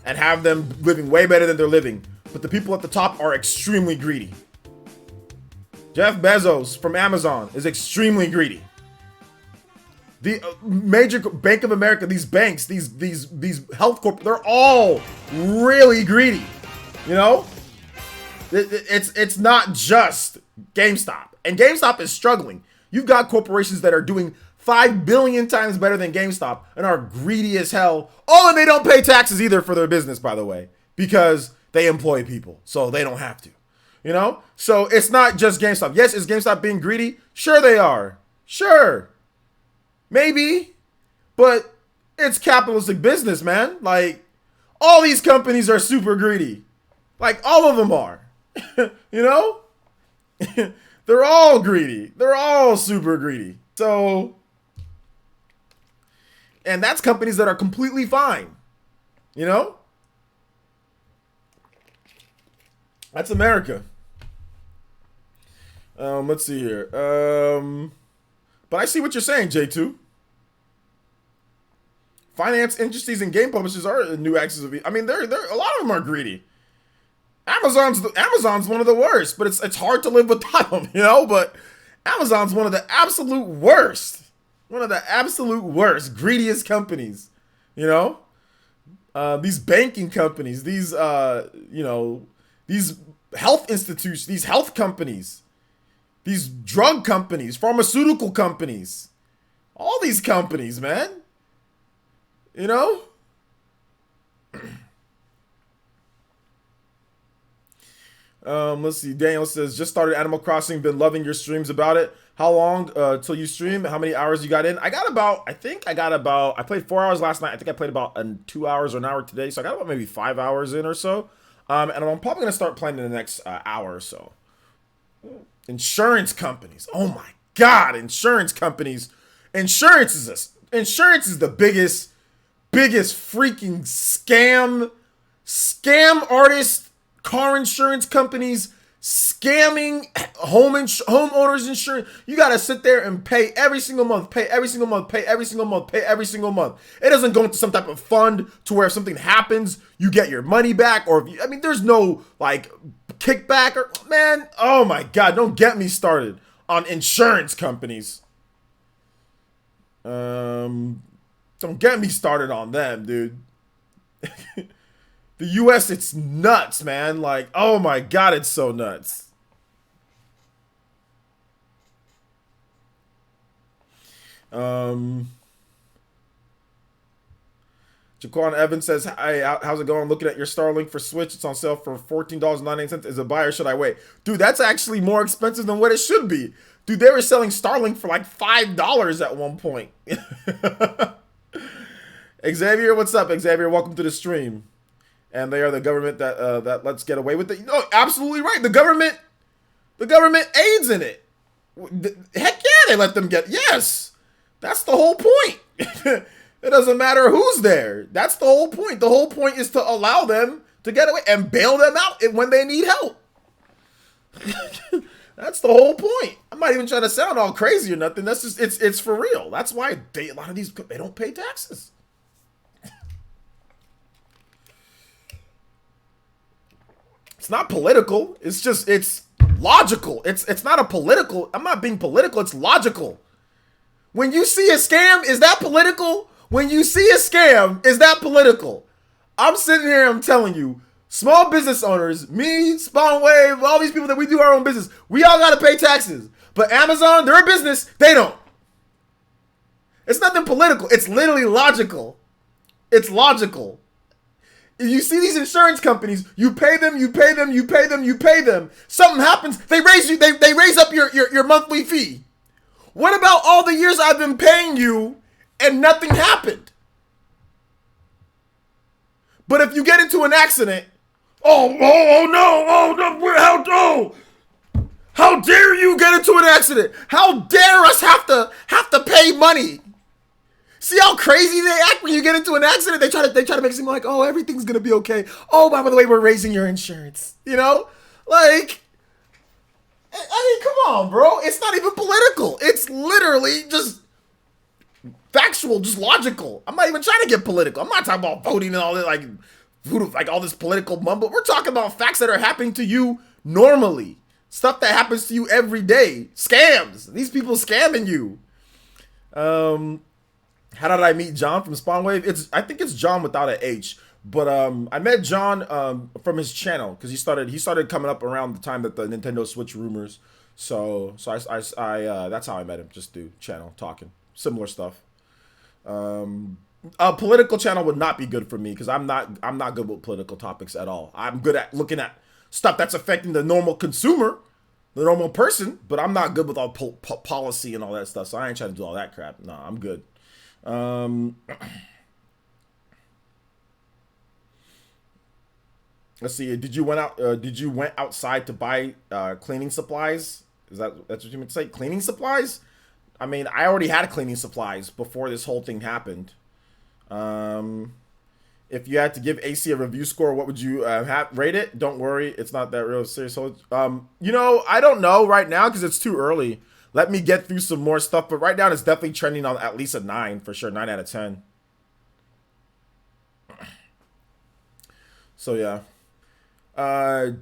and have them living way better than they're living. But the people at the top are extremely greedy. Jeff Bezos from Amazon is extremely greedy. The major Bank of America, these banks, these health corp, they're all really greedy. You know, it's not just GameStop, and GameStop is struggling. You've got corporations that are doing 5 billion times better than GameStop and are greedy as hell. Oh, and they don't pay taxes either for their business, by the way, because they employ people, so they don't have to. You know? So it's not just GameStop. Yes, is GameStop being greedy? Sure they are. Sure. Maybe. But it's capitalistic business, man. Like, all these companies are super greedy. Like, all of them are. You know? They're all greedy. They're all super greedy. So, and that's companies that are completely fine. You know? That's America. Let's see here. But I see what you're saying, J2. Finance industries and game publishers are new axis of. I mean, they're a lot of them are greedy. Amazon's one of the worst, but it's hard to live without them, you know. But Amazon's one of the absolute worst. One of the absolute worst, greediest companies, you know. These banking companies, these you know, these health institutions, these health companies, these drug companies, pharmaceutical companies, all these companies, man. You know? Let's see. Daniel says, just started Animal Crossing, been loving your streams about it. How long till you stream? How many hours you got in? I played 4 hours last night. I think I played about 2 hours or an hour today. So I got about maybe 5 hours in or so. And I'm probably going to start playing in the next hour or so. Insurance companies. Oh my God. Insurance companies. Insurance is the biggest freaking scam artist, car insurance companies, scamming homeowners insurance. You got to sit there and pay every single month, pay every single month, pay every single month, pay every single month. It doesn't go into some type of fund to where if something happens, you get your money back, or I mean, there's no like kickback or, man, oh my God, don't get me started on insurance companies. Don't get me started on them, dude. The US, it's nuts, man. Like, oh my God, it's so nuts. Jaquan Evans says, hi, how's it going? Looking at your Starlink for Switch. It's on sale for $14.98. As a buyer, should I wait? Dude, that's actually more expensive than what it should be. Dude, they were selling Starlink for like $5 at one point. Xavier, what's up, Xavier? Welcome to the stream. And they are the government that that lets get away with it. No, absolutely right. The government aids in it. Heck yeah, they let them get. Yes, that's the whole point. It doesn't matter who's there. That's the whole point. The whole point is to allow them to get away and bail them out when they need help. That's the whole point. I'm not even trying to sound all crazy or nothing. That's just it's for real. That's why a lot of these they don't pay taxes. It's not political. It's just, it's logical. It's not a political. I'm not being political. It's logical. When you see a scam, is that political? When you see a scam, is that political? I'm sitting here, I'm telling you, small business owners, me, Spawn Wave, all these people that we do our own business, we all got to pay taxes. But Amazon, they're a business, they don't. It's nothing political. It's literally logical. It's logical. You see these insurance companies, you pay them. Something happens, they raise up your monthly fee. What about all the years I've been paying you and nothing happened? But if you get into an accident, how dare you get into an accident? How dare us have to pay money? See how crazy they act when you get into an accident? They try to make it seem like, oh, everything's gonna be okay. Oh, by the way, we're raising your insurance. You know? Like, I mean, come on, bro. It's not even political. It's literally just factual, just logical. I'm not even trying to get political. I'm not talking about voting and all that, like all this political mumble. We're talking about facts that are happening to you normally. Stuff that happens to you every day. Scams. These people scamming you. How did I meet John from Spawnwave? I think it's John without an H. But I met John from his channel because he started coming up around the time that the Nintendo Switch rumors. So I that's how I met him. Just through channel talking similar stuff. A political channel would not be good for me because I'm not good with political topics at all. I'm good at looking at stuff that's affecting the normal consumer, the normal person, but I'm not good with all policy and all that stuff. So I ain't trying to do all that crap. No, I'm good. Let's see. Did you went outside to buy cleaning supplies? That's what you meant to say? Cleaning supplies? I mean, I already had cleaning supplies before this whole thing happened. If you had to give AC a review score, what would you rate it? Don't worry, it's not that real serious. So, you know, I don't know right now because it's too early. Let me get through some more stuff, but right now it's definitely trending on at least a 9 for sure, 9 out of 10. So yeah.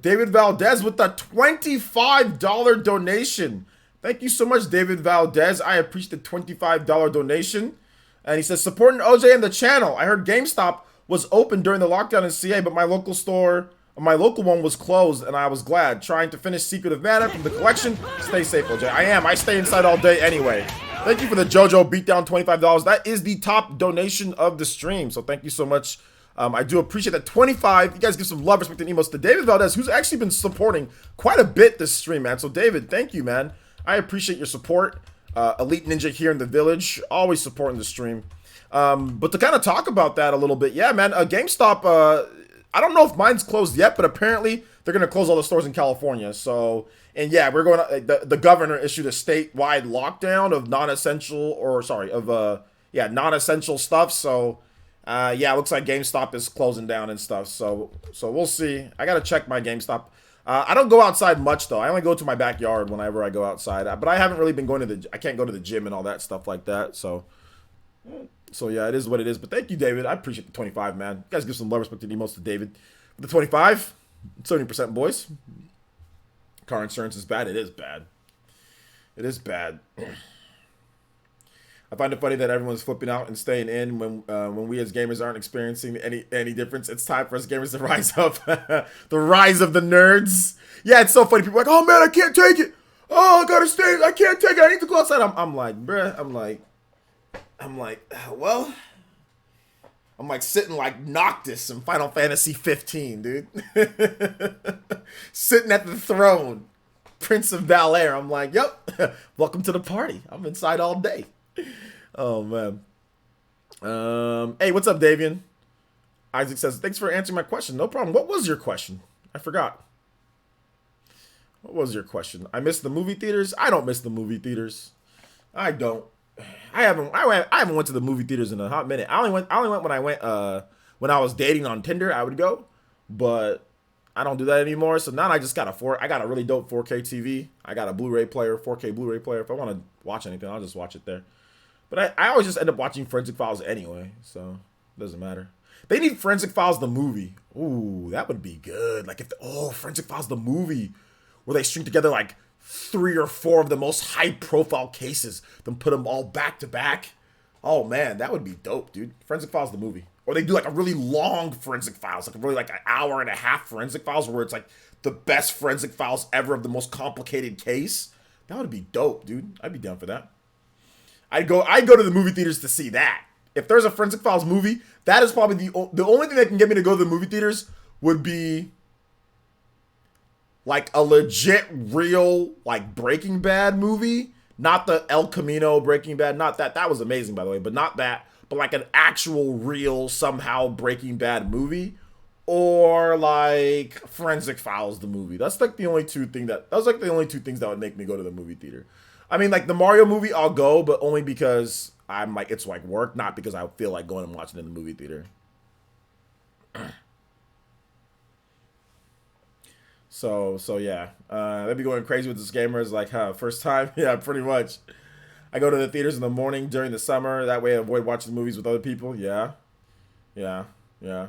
David Valdez with the $25 donation. Thank you so much, David Valdez. I appreciate the $25 donation. And he says, supporting OJ and the channel. I heard GameStop was open during the lockdown in CA, but my local one was closed, and I was glad. Trying to finish Secret of Mana from the collection. Stay safe, OJ. I am. I stay inside all day anyway. Thank you for the JoJo Beatdown $25. That is the top donation of the stream, so thank you so much. I do appreciate that. 25. You guys give some love, respect, and emos to David Valdez, who's actually been supporting quite a bit this stream, man. So, David, thank you, man. I appreciate your support. Elite Ninja here in the village, always supporting the stream. But to kind of talk about that a little bit, yeah, man, GameStop, I don't know if mine's closed yet, but apparently they're going to close all the stores in California. So, and yeah, we're going to, the governor issued a statewide lockdown of non-essential stuff. So, yeah, it looks like GameStop is closing down and stuff. So we'll see. I got to check my GameStop. I don't go outside much, though. I only go to my backyard whenever I go outside. But I haven't really been going to I can't go to the gym and all that stuff like that. So yeah, it is what it is. But thank you, David. I appreciate the 25, man. You guys give some love, respect, and emos to David. The 25, 70%, boys. Car insurance is bad. It is bad. It is bad. I find it funny that everyone's flipping out and staying in when we as gamers aren't experiencing any difference. It's time for us gamers to rise up. The rise of the nerds. Yeah, it's so funny. People are like, oh man, I can't take it. Oh, I gotta stay. I can't take it. I need to go outside. I'm like, bruh. I'm like, well, I'm like sitting like Noctis in Final Fantasy 15, dude. Sitting at the throne, Prince of Bel-Air. I'm like, yep, welcome to the party. I'm inside all day. Oh man. Hey, what's up, Davian? Isaac says, thanks for answering my question. No problem. What was your question? I forgot. What was your question? I missed the movie theaters. I don't miss the movie theaters. I don't. I haven't went to the movie theaters in a hot minute. I only went when I was dating on Tinder. I would go, but I don't do that anymore. So now I just got I got a really dope 4K TV. I got a Blu-ray player, 4K Blu-ray player. If I want to watch anything, I'll just watch it there. But I always just end up watching Forensic Files anyway, so it doesn't matter. They need Forensic Files the movie. Ooh, that would be good. Like Forensic Files the movie, where they string together like 3 or 4 of the most high-profile cases, then put them all back to back. Oh man, that would be dope, dude. Forensic Files the movie, or they do like a really long Forensic Files, like a really like an hour and a half Forensic Files, where it's like the best Forensic Files ever of the most complicated case. That would be dope, dude. I'd be down for that. I'd go to the movie theaters to see that. If there's a Forensic Files movie, that is probably the only thing that can get me to go to the movie theaters would be like a legit, real, like Breaking Bad movie. not the El Camino Breaking Bad, not that. That was amazing, by the way, but not that. But like an actual, real, somehow Breaking Bad movie, or like Forensic Files, the movie. That's like the only two things that would make me go to the movie theater. I mean, like the Mario movie, I'll go, but only because I'm like it's like work, not because I feel like going and watching it in the movie theater. So yeah, they'd be going crazy with this gamers. Like, first time, yeah, pretty much. I go to the theaters in the morning during the summer. That way, I avoid watching movies with other people. Yeah, yeah, yeah.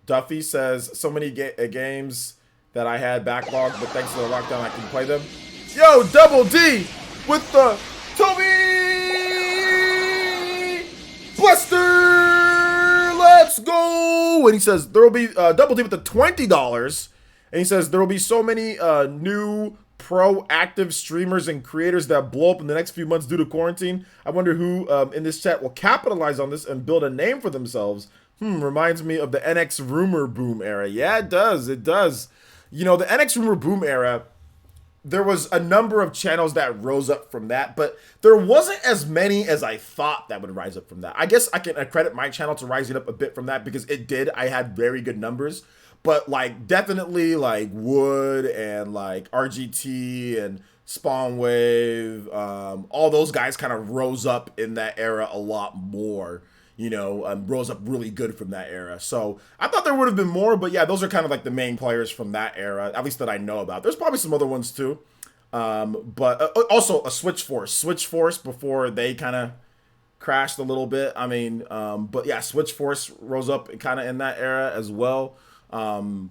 Duffy says so many games that I had backlogged, but thanks to the lockdown, I can play them. Yo, Double D with the Toby Buster. Let's go. And he says there will be Double D with the $20. And he says there will be so many new proactive streamers and creators that blow up in the next few months due to quarantine. I wonder who in this chat will capitalize on this and build a name for themselves. Reminds me of the NX rumor boom era. Yeah, it does. It does. You know, the NX rumor boom era, there was a number of channels that rose up from that, but there wasn't as many as I thought that would rise up from that. I guess I can credit my channel to rising up a bit from that because it did. I had very good numbers. But like definitely like Wood and like RGT and Spawnwave, all those guys kind of rose up in that era a lot more, you know, rose up really good from that era. So I thought there would have been more, but yeah, those are kind of like the main players from that era, at least that I know about. There's probably some other ones too. But also a Switch Force before they kind of crashed a little bit. I mean, but yeah, Switch Force rose up kind of in that era as well. Even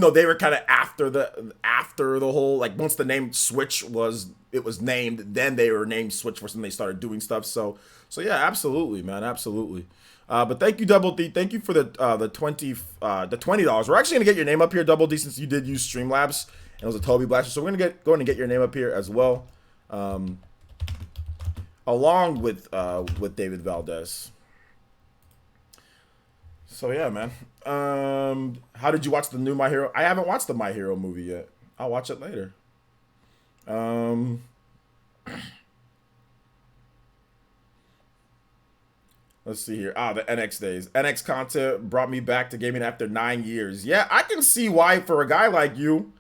though they were kind of after the whole, like once the name Switch was named, then they were named Switch Force and they started doing stuff. So yeah, absolutely, man, absolutely. But thank you, Double D. Thank you for the $20. We're actually gonna get your name up here, Double D, since you did use Streamlabs and it was a Toby Blaster. So we're gonna go ahead and get your name up here as well, along with David Valdez. So yeah, man. How did you watch the new My Hero? I haven't watched the My Hero movie yet. I'll watch it later. Let's see here. The NX days. NX content brought me back to gaming after 9 years. Yeah, I can see why for a guy like you.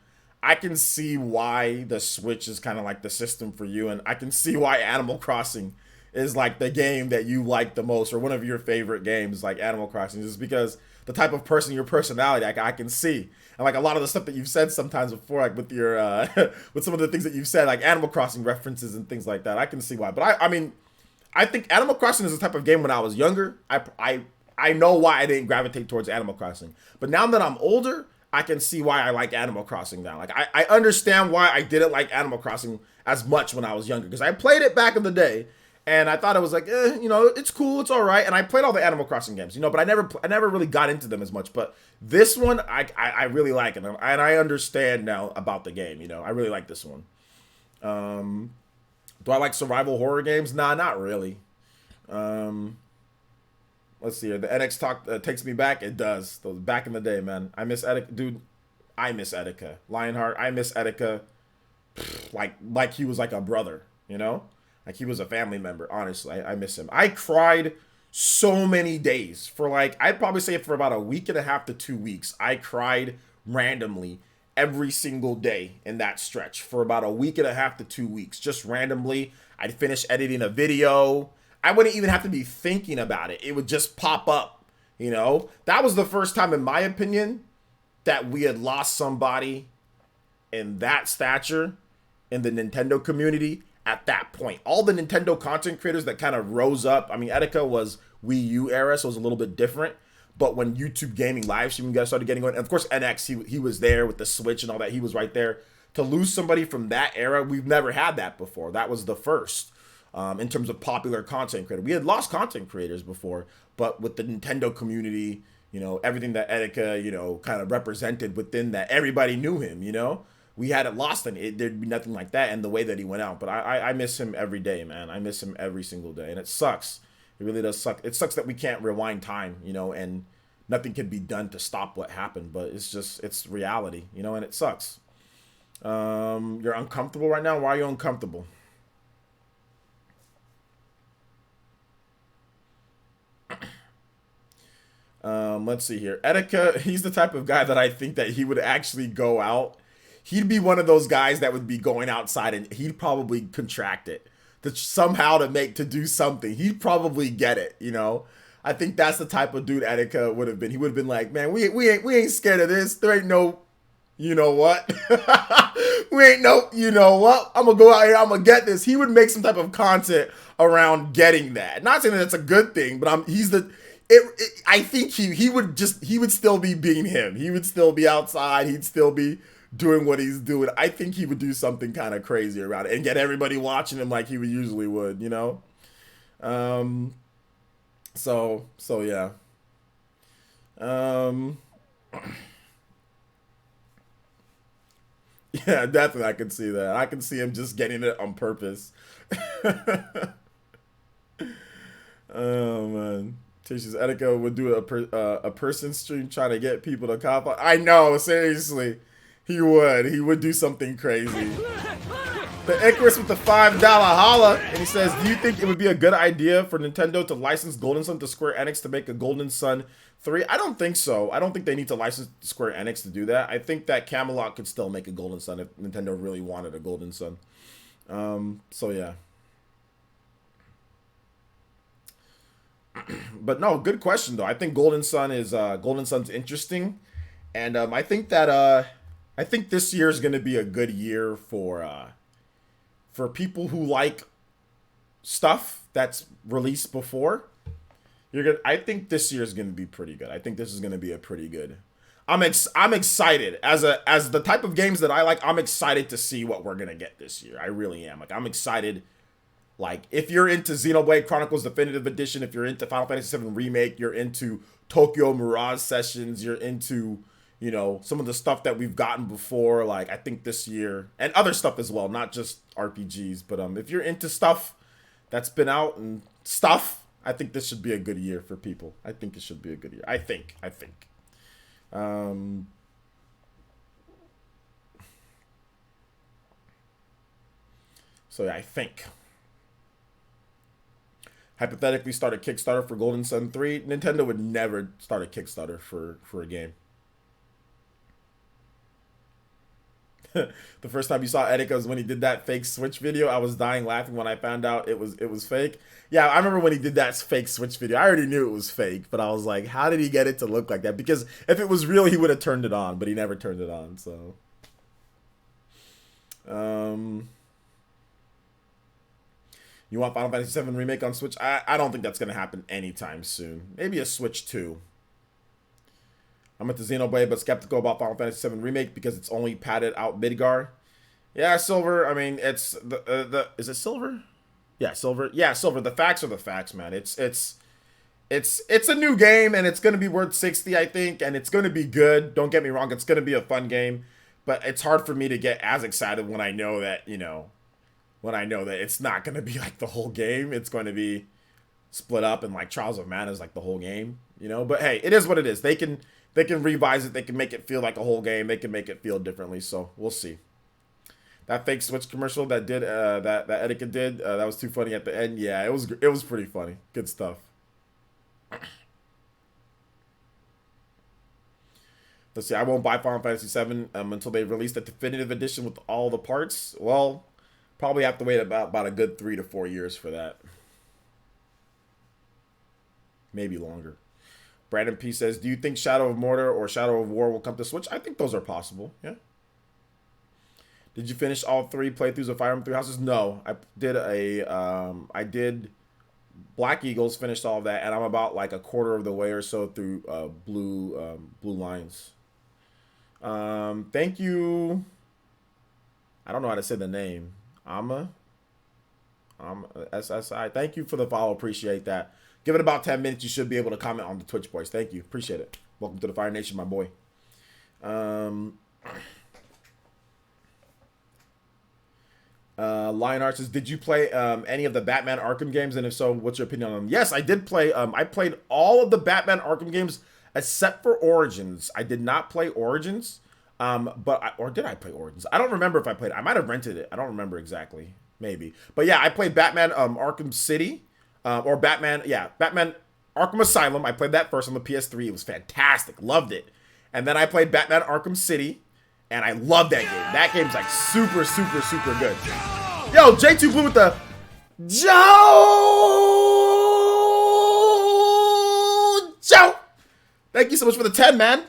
I can see why the Switch is kind of like the system for you, and I can see why Animal Crossing is like the game that you like the most, or one of your favorite games, like Animal Crossing, just because the type of person, your personality, like I can see, and like a lot of the stuff that you've said sometimes before, like with your with some of the things that you've said, like Animal Crossing references and things like that, I can see why. But I mean, I think Animal Crossing is the type of game when I was younger, I know why I didn't gravitate towards Animal Crossing, but now that I'm older, I can see why I like Animal Crossing now. Like I understand why I didn't like Animal Crossing as much when I was younger, because I played it back in the day. And I thought it was like, you know, it's cool, it's all right. And I played all the Animal Crossing games, you know, but I never really got into them as much. But this one, I really like it, and I understand now about the game. You know, I really like this one. Do I like survival horror games? Nah, not really. Let's see here. The NX talk takes me back. It does. Those back in the day, man. I miss Etika, dude. I miss Etika. Lionheart. I miss Etika. Like he was like a brother, you know. Like he was a family member, honestly. I miss him. I cried so many days for like, I'd probably say for about a week and a half to 2 weeks. I cried randomly every single day in that stretch for about a week and a half to 2 weeks. Just randomly. I'd finish editing a video. I wouldn't even have to be thinking about it. It would just pop up, you know? That was the first time, in my opinion, that we had lost somebody in that stature in the Nintendo community. At that point, all the Nintendo content creators that kind of rose up. I mean, Etika was Wii U era, so it was a little bit different. But when YouTube gaming live streaming guys started getting going, and of course NX, he was there with the Switch and all that. He was right there. To lose somebody from that era, we've never had that before. That was the first in terms of popular content creator. We had lost content creators before, but with the Nintendo community, you know, everything that Etika, you know, kind of represented within that, everybody knew him, you know. We hadn't lost any. There'd be nothing like that in the way that he went out. But I miss him every day, man. I miss him every single day. And it sucks. It really does suck. It sucks that we can't rewind time, you know, and nothing can be done to stop what happened. But it's reality, you know, and it sucks. You're uncomfortable right now. Why are you uncomfortable? Let's see here. Etika, he's the type of guy that I think that he would actually go out. He'd be one of those guys that would be going outside and he'd probably contract it to somehow to do something. He'd probably get it, you know. I think that's the type of dude Etika would have been. He would have been like, man, we ain't scared of this. There ain't no, you know what? We ain't no, you know what? I'm gonna go out here. I'm gonna get this. He would make some type of content around getting that. Not saying that that's a good thing, but I think he would still be being him. He would still be outside. He'd still be doing what he's doing. I think he would do something kind of crazy around it and get everybody watching him like he usually would, you know? So yeah. Yeah, definitely I can see that. I can see him just getting it on purpose. Oh man. Tisha's Etika would do a person stream trying to get people to cop on. I know, seriously. He would do something crazy. The Icarus with the $5 holla, and he says, do you think it would be a good idea for Nintendo to license Golden Sun to Square Enix to make a Golden Sun 3? I don't think so. I don't think they need to license Square Enix to do that. I think that Camelot could still make a Golden Sun if Nintendo really wanted a Golden Sun. So yeah. But no, good question though. I think Golden Sun's interesting, and I think this year is going to be a good year for people who like stuff that's released before. I think this year is going to be pretty good. I think this is going to be a pretty good. I'm excited as the type of games that I like. I'm excited to see what we're going to get this year. I really am. Like I'm excited. Like, if you're into Xenoblade Chronicles Definitive Edition, if you're into Final Fantasy VII Remake, you're into Tokyo Mirage Sessions, you're into, you know, some of the stuff that we've gotten before, like, I think this year, and other stuff as well, not just RPGs, but if you're into stuff that's been out and stuff, I think this should be a good year for people. I think it should be a good year. I think. So, yeah, I think. Hypothetically start a Kickstarter for Golden Sun 3. Nintendo would never start a Kickstarter for a game. The first time you saw Etika was when he did that fake Switch video. I was dying laughing when I found out it was fake. Yeah, I remember when he did that fake Switch video. I already knew it was fake, but I was like, how did he get it to look like that? Because if it was real, he would have turned it on, but he never turned it on, so. You want Final Fantasy VII Remake on Switch? I don't think that's going to happen anytime soon. Maybe a Switch 2. I'm into Xenoblade, but skeptical about Final Fantasy VII Remake because it's only padded out Midgar. Yeah, Silver. I mean, it's is it Silver? Yeah, Silver. Yeah, Silver. The facts are the facts, man. It's a new game, and it's going to be worth 60, I think, and it's going to be good. Don't get me wrong. It's going to be a fun game, but it's hard for me to get as excited when I know that, you know, it's not going to be like the whole game. It's going to be split up, and like Trials of Mana is like the whole game, you know. But hey, it is what it is. They can revise it. They can make it feel like a whole game. They can make it feel differently. So we'll see. That fake Switch commercial that did that Etika did, that was too funny at the end. Yeah, it was pretty funny. Good stuff. Let's see. I won't buy Final Fantasy VII until they release the definitive edition with all the parts. Well, probably have to wait about a good 3 to 4 years for that. Maybe longer. Brandon P says, do you think Shadow of Mordor or Shadow of War will come to Switch? I think those are possible, yeah. Did you finish all 3 playthroughs of Fire Emblem Three Houses? No. I did Black Eagles, finished all of that, and I'm about like a quarter of the way or so through Blue Lines. Thank you. I don't know how to say the name. SSI. Thank you for the follow. Appreciate that. Give it about 10 minutes. You should be able to comment on the Twitch, boys. Thank you. Appreciate it. Welcome to the Fire Nation, my boy. Lionheart says, did you play any of the Batman Arkham games? And if so, what's your opinion on them? Yes, I did play. I played all of the Batman Arkham games except for Origins. I did not play Origins. Or did I play Origins? I don't remember if I played it. I might have rented it. I don't remember exactly. Maybe. But yeah, I played Batman Arkham City. Batman Arkham Asylum. I played that first on the PS3. It was fantastic. Loved it. And then I played Batman Arkham City. And I love that game. That game's like super, super, super good. Yo, J2 Blue with the Joe. Thank you so much for the 10, man.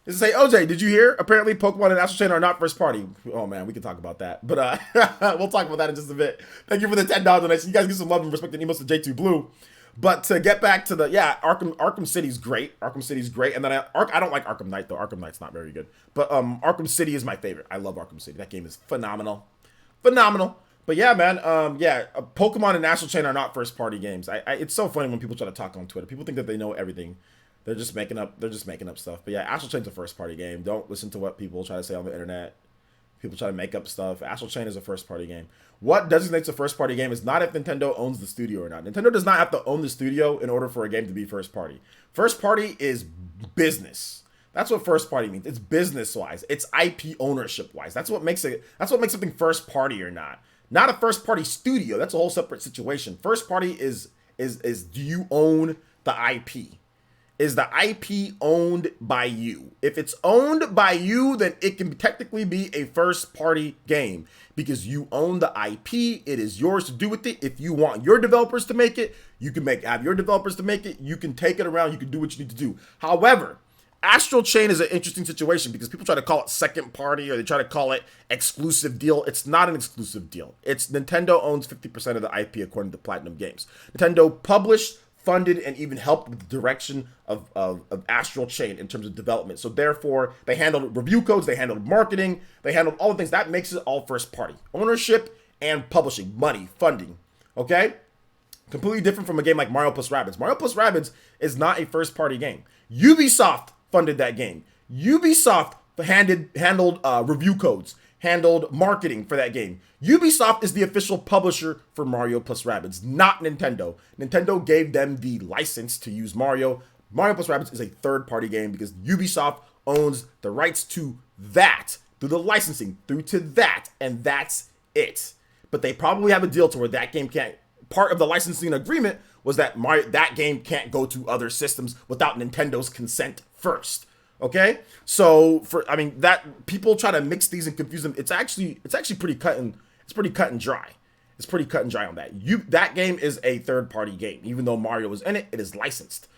This is, hey, OJ, did you hear? Apparently Pokemon and Astral Chain are not first party. Oh, man, we can talk about that. But we'll talk about that in just a bit. Thank you for the $10 donation. You guys give some love and respect and emails to J2 Blue. But to get back to the, Arkham City's great. Arkham City's great. And then I don't like Arkham Knight, though. Arkham Knight's not very good. But Arkham City is my favorite. I love Arkham City. That game is phenomenal. Phenomenal. But yeah, man, Pokemon and Astral Chain are not first party games. It's so funny when people try to talk on Twitter. People think that they know everything. They're just making up stuff. But yeah, Astral Chain's a first party game. Don't listen to what people try to say on the internet. People try to make up stuff. Astral Chain is a first party game. What designates a first party game is not if Nintendo owns the studio or not. Nintendo does not have to own the studio in order for a game to be first party. First party is business. That's what first party means. It's business wise. It's IP ownership wise. That's what makes something first party or not. Not a first party studio. That's a whole separate situation. First party is do you own the IP? Is the IP owned by you? If it's owned by you, then it can technically be a first party game because you own the IP. It is yours to do with it. If you want your developers to make it, you can have your developers to make it. You can take it around. You can do what you need to do. However, Astral Chain is an interesting situation because people try to call it second party or they try to call it exclusive deal. It's not an exclusive deal. It's Nintendo owns 50% of the IP according to Platinum Games. Nintendo published, funded, and even helped with the direction of Astral Chain in terms of development. So therefore, they handled review codes, they handled marketing, they handled all the things. That makes it all first party. Ownership and publishing, money, funding, okay? Completely different from a game like Mario plus Rabbids. Mario plus Rabbids is not a first party game. Ubisoft funded that game. Ubisoft handled review codes, handled marketing for that game. Ubisoft is the official publisher for Mario plus Rabbids, not Nintendo. Nintendo gave them the license to use Mario. Mario plus Rabbids is a third-party game because Ubisoft owns the rights to that, through the licensing, through to that, and that's it. But they probably have a deal to where that game can't, part of the licensing agreement was that that game can't go to other systems without Nintendo's consent first. Okay, so that people try to mix these and confuse them. It's actually pretty cut and dry. It's pretty cut and dry on that. That game is a third party game, even though Mario is in it. It is licensed,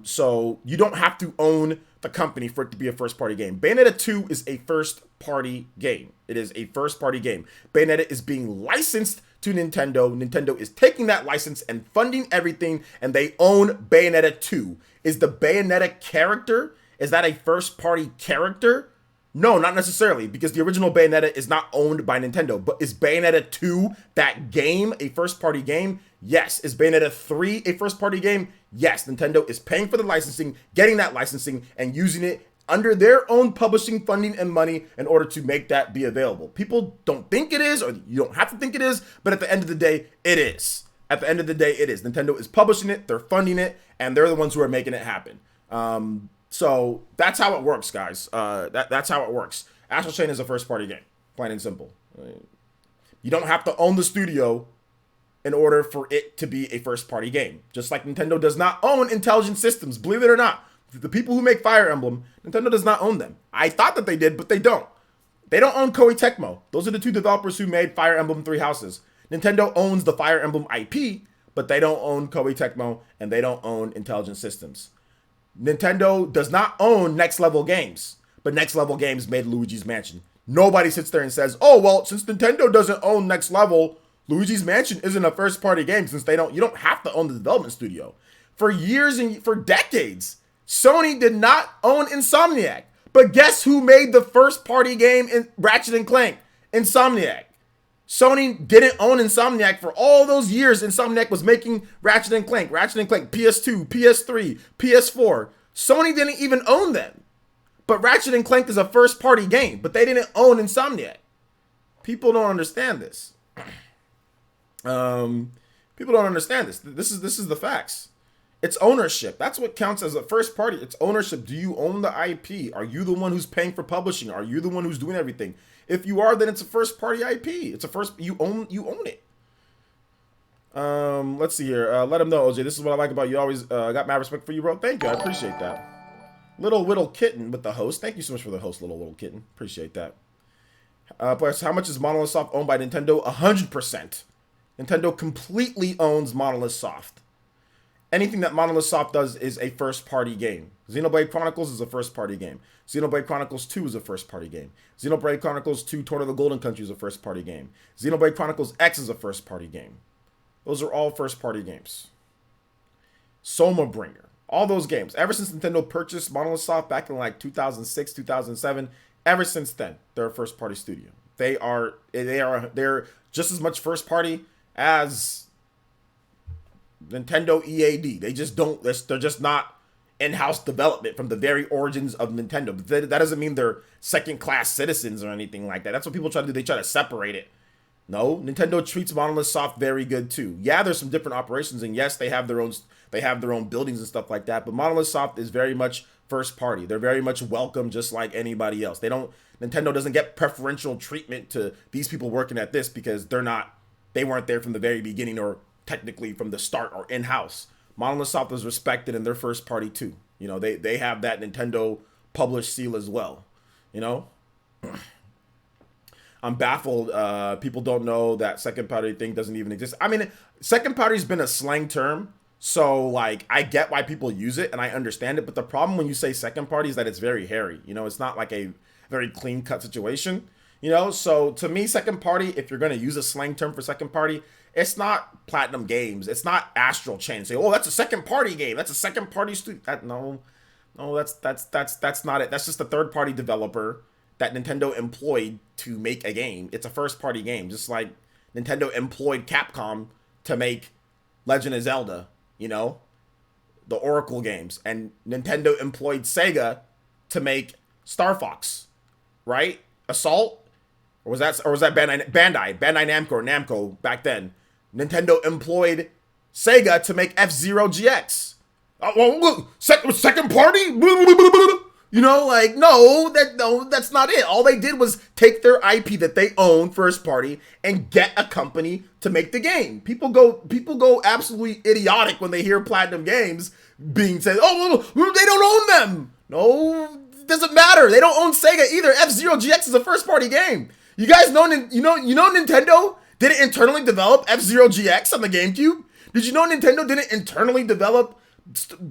so you don't have to own the company for it to be a first party game. Bayonetta 2 is a first party game. It is a first party game. Bayonetta is being licensed to Nintendo. Nintendo is taking that license and funding everything, and they own Bayonetta 2. Is the Bayonetta character? Is that a first-party character? No, not necessarily, because the original Bayonetta is not owned by Nintendo. But is Bayonetta 2, that game, a first-party game? Yes. Is Bayonetta 3 a first-party game? Yes. Nintendo is paying for the licensing, getting that licensing, and using it under their own publishing funding and money in order to make that be available. People don't think it is, or you don't have to think it is, but at the end of the day, it is. At the end of the day, it is. Nintendo is publishing it, they're funding it, and they're the ones who are making it happen. So that's how it works, guys. That's how it works. Astral Chain is a first-party game, plain and simple. You don't have to own the studio in order for it to be a first-party game. Just like Nintendo does not own Intelligent Systems, believe it or not. The people who make Fire Emblem, Nintendo does not own them. I thought that they did, but they don't. They don't own Koei Tecmo. Those are the two developers who made Fire Emblem Three Houses. Nintendo owns the Fire Emblem IP, but they don't own Koei Tecmo, and they don't own Intelligent Systems. Nintendo does not own Next Level Games, but Next Level Games made Luigi's Mansion. Nobody sits there and says, oh, well, since Nintendo doesn't own Next Level, Luigi's Mansion isn't a first-party game since you don't have to own the development studio. For years and for decades, Sony did not own Insomniac. But guess who made the first-party game in Ratchet & Clank? Insomniac. Sony didn't own Insomniac for all those years. Insomniac was making Ratchet & Clank, PS2, PS3, PS4. Sony didn't even own them. But Ratchet & Clank is a first-party game, but they didn't own Insomniac. People don't understand this. People don't understand this. This is the facts. It's ownership. That's what counts as a first party. It's ownership. Do you own the IP? Are you the one who's paying for publishing? Are you the one who's doing everything? If you are, then it's a first party IP. It's a first, you own it. Let's see here. Let him know, OJ. This is what I like about you. Always got mad respect for you, bro. Thank you. I appreciate that. Little Kitten with the host. Thank you so much for the host, Little Kitten. Appreciate that. Plus, how much is Monolith Soft owned by Nintendo? 100%. Nintendo completely owns Monolith Soft. Anything that Monolith Soft does is a first-party game. Xenoblade Chronicles is a first-party game. Xenoblade Chronicles 2 is a first-party game. Xenoblade Chronicles 2 Torn of the Golden Country is a first-party game. Xenoblade Chronicles X is a first-party game. Those are all first-party games. Soma Bringer. All those games. Ever since Nintendo purchased Monolith Soft back in like 2006, 2007, ever since then, they're a first-party studio. They're just as much first-party as Nintendo EAD. They just don't, they're just not in-house development from the very origins of Nintendo. But that doesn't mean they're second-class citizens or anything like that. That's what people try to do. They try to separate it. No, Nintendo treats Monolith Soft very good too. Yeah, there's some different operations, and yes, they have their own buildings and stuff like that. But Monolith Soft is very much first party. They're very much welcome, just like anybody else. Nintendo doesn't get preferential treatment to these people working at this because they weren't there from the very beginning or technically from the start or in-house. Monolith Soft is respected in their first party too. You know, they have that Nintendo published seal as well. You know, I'm baffled. People don't know that second party thing doesn't even exist. I mean, second party's been a slang term, so like I get why people use it and I understand it. But the problem when you say second party is that it's very hairy. You know, it's not like a very clean cut situation. You know, so to me, second party, if you're gonna use a slang term for second party, it's not Platinum Games. It's not Astral Chain. Say, oh, that's a second party game. That's a second party studio. No, that's not it. That's just a third party developer that Nintendo employed to make a game. It's a first party game, just like Nintendo employed Capcom to make Legend of Zelda. You know, the Oracle games, and Nintendo employed Sega to make Star Fox, right? Assault. Or was that Bandai Namco or Namco back then? Nintendo employed Sega to make F-Zero GX. Second party? You know, like, no, that's not it. All they did was take their IP that they own, first party, and get a company to make the game. People go absolutely idiotic when they hear Platinum Games being said, oh, they don't own them. No, it doesn't matter. They don't own Sega either. F-Zero GX is a first party game. You guys know, Nintendo didn't internally develop F-Zero GX on the GameCube? Did you know Nintendo didn't internally develop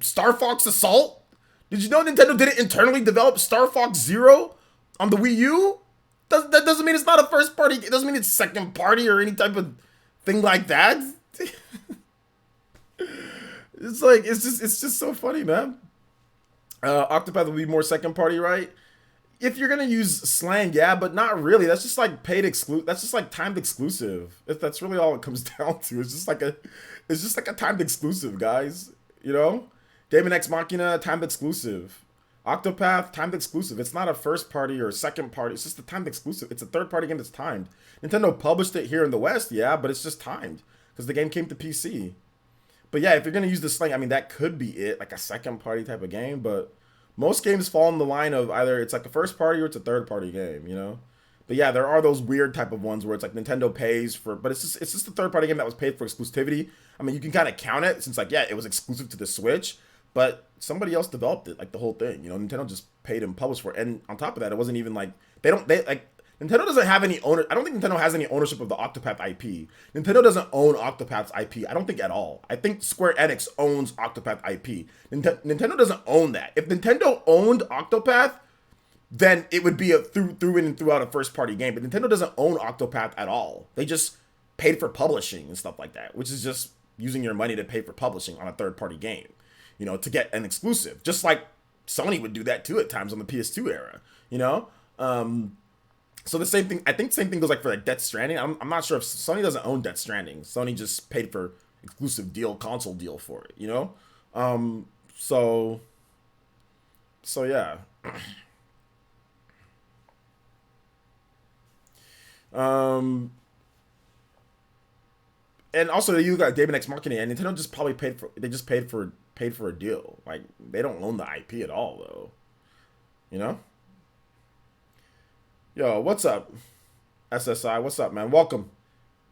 Star Fox Assault? Did you know Nintendo didn't internally develop Star Fox Zero on the Wii U? That doesn't mean it's not a first party. It doesn't mean it's second party or any type of thing like that. It's like, it's just so funny, man. Octopath will be more second party, right? If you're gonna use slang, yeah, but not really. That's just like that's just like timed exclusive. If that's really all it comes down to. It's just like a timed exclusive, guys. You know? Daemon X Machina, timed exclusive. Octopath, timed exclusive. It's not a first party or second party. It's just a timed exclusive. It's a third party game that's timed. Nintendo published it here in the West, yeah, but it's just timed because the game came to PC. But yeah, if you're gonna use the slang, I mean, that could be it, like a second party type of game, but most games fall in the line of either it's like a first party or it's a third party game, you know? But yeah, there are those weird type of ones where it's like Nintendo pays for, but it's just a third party game that was paid for exclusivity. I mean, you can kind of count it since like, yeah, it was exclusive to the Switch, but somebody else developed it, like the whole thing, you know? Nintendo just paid and published for it. And on top of that, it wasn't even like, Nintendo doesn't have any owner. I don't think Nintendo has any ownership of the Octopath IP. Nintendo doesn't own Octopath's IP. I don't think at all. I think Square Enix owns Octopath IP. Nintendo doesn't own that. If Nintendo owned Octopath, then it would be a through in and throughout a first party game. But Nintendo doesn't own Octopath at all. They just paid for publishing and stuff like that, which is just using your money to pay for publishing on a third party game, you know, to get an exclusive. Just like Sony would do that too at times on the PS2 era, you know. So the same thing, I think same thing goes like for like Death Stranding. I'm not sure if Sony doesn't own Death Stranding. Sony just paid for exclusive console deal for it, you know? So yeah. and also you got David X Marketing, and Nintendo just probably paid for a deal. Like, they don't own the IP at all, though. You know? Yo, what's up, SSI? What's up, man? Welcome.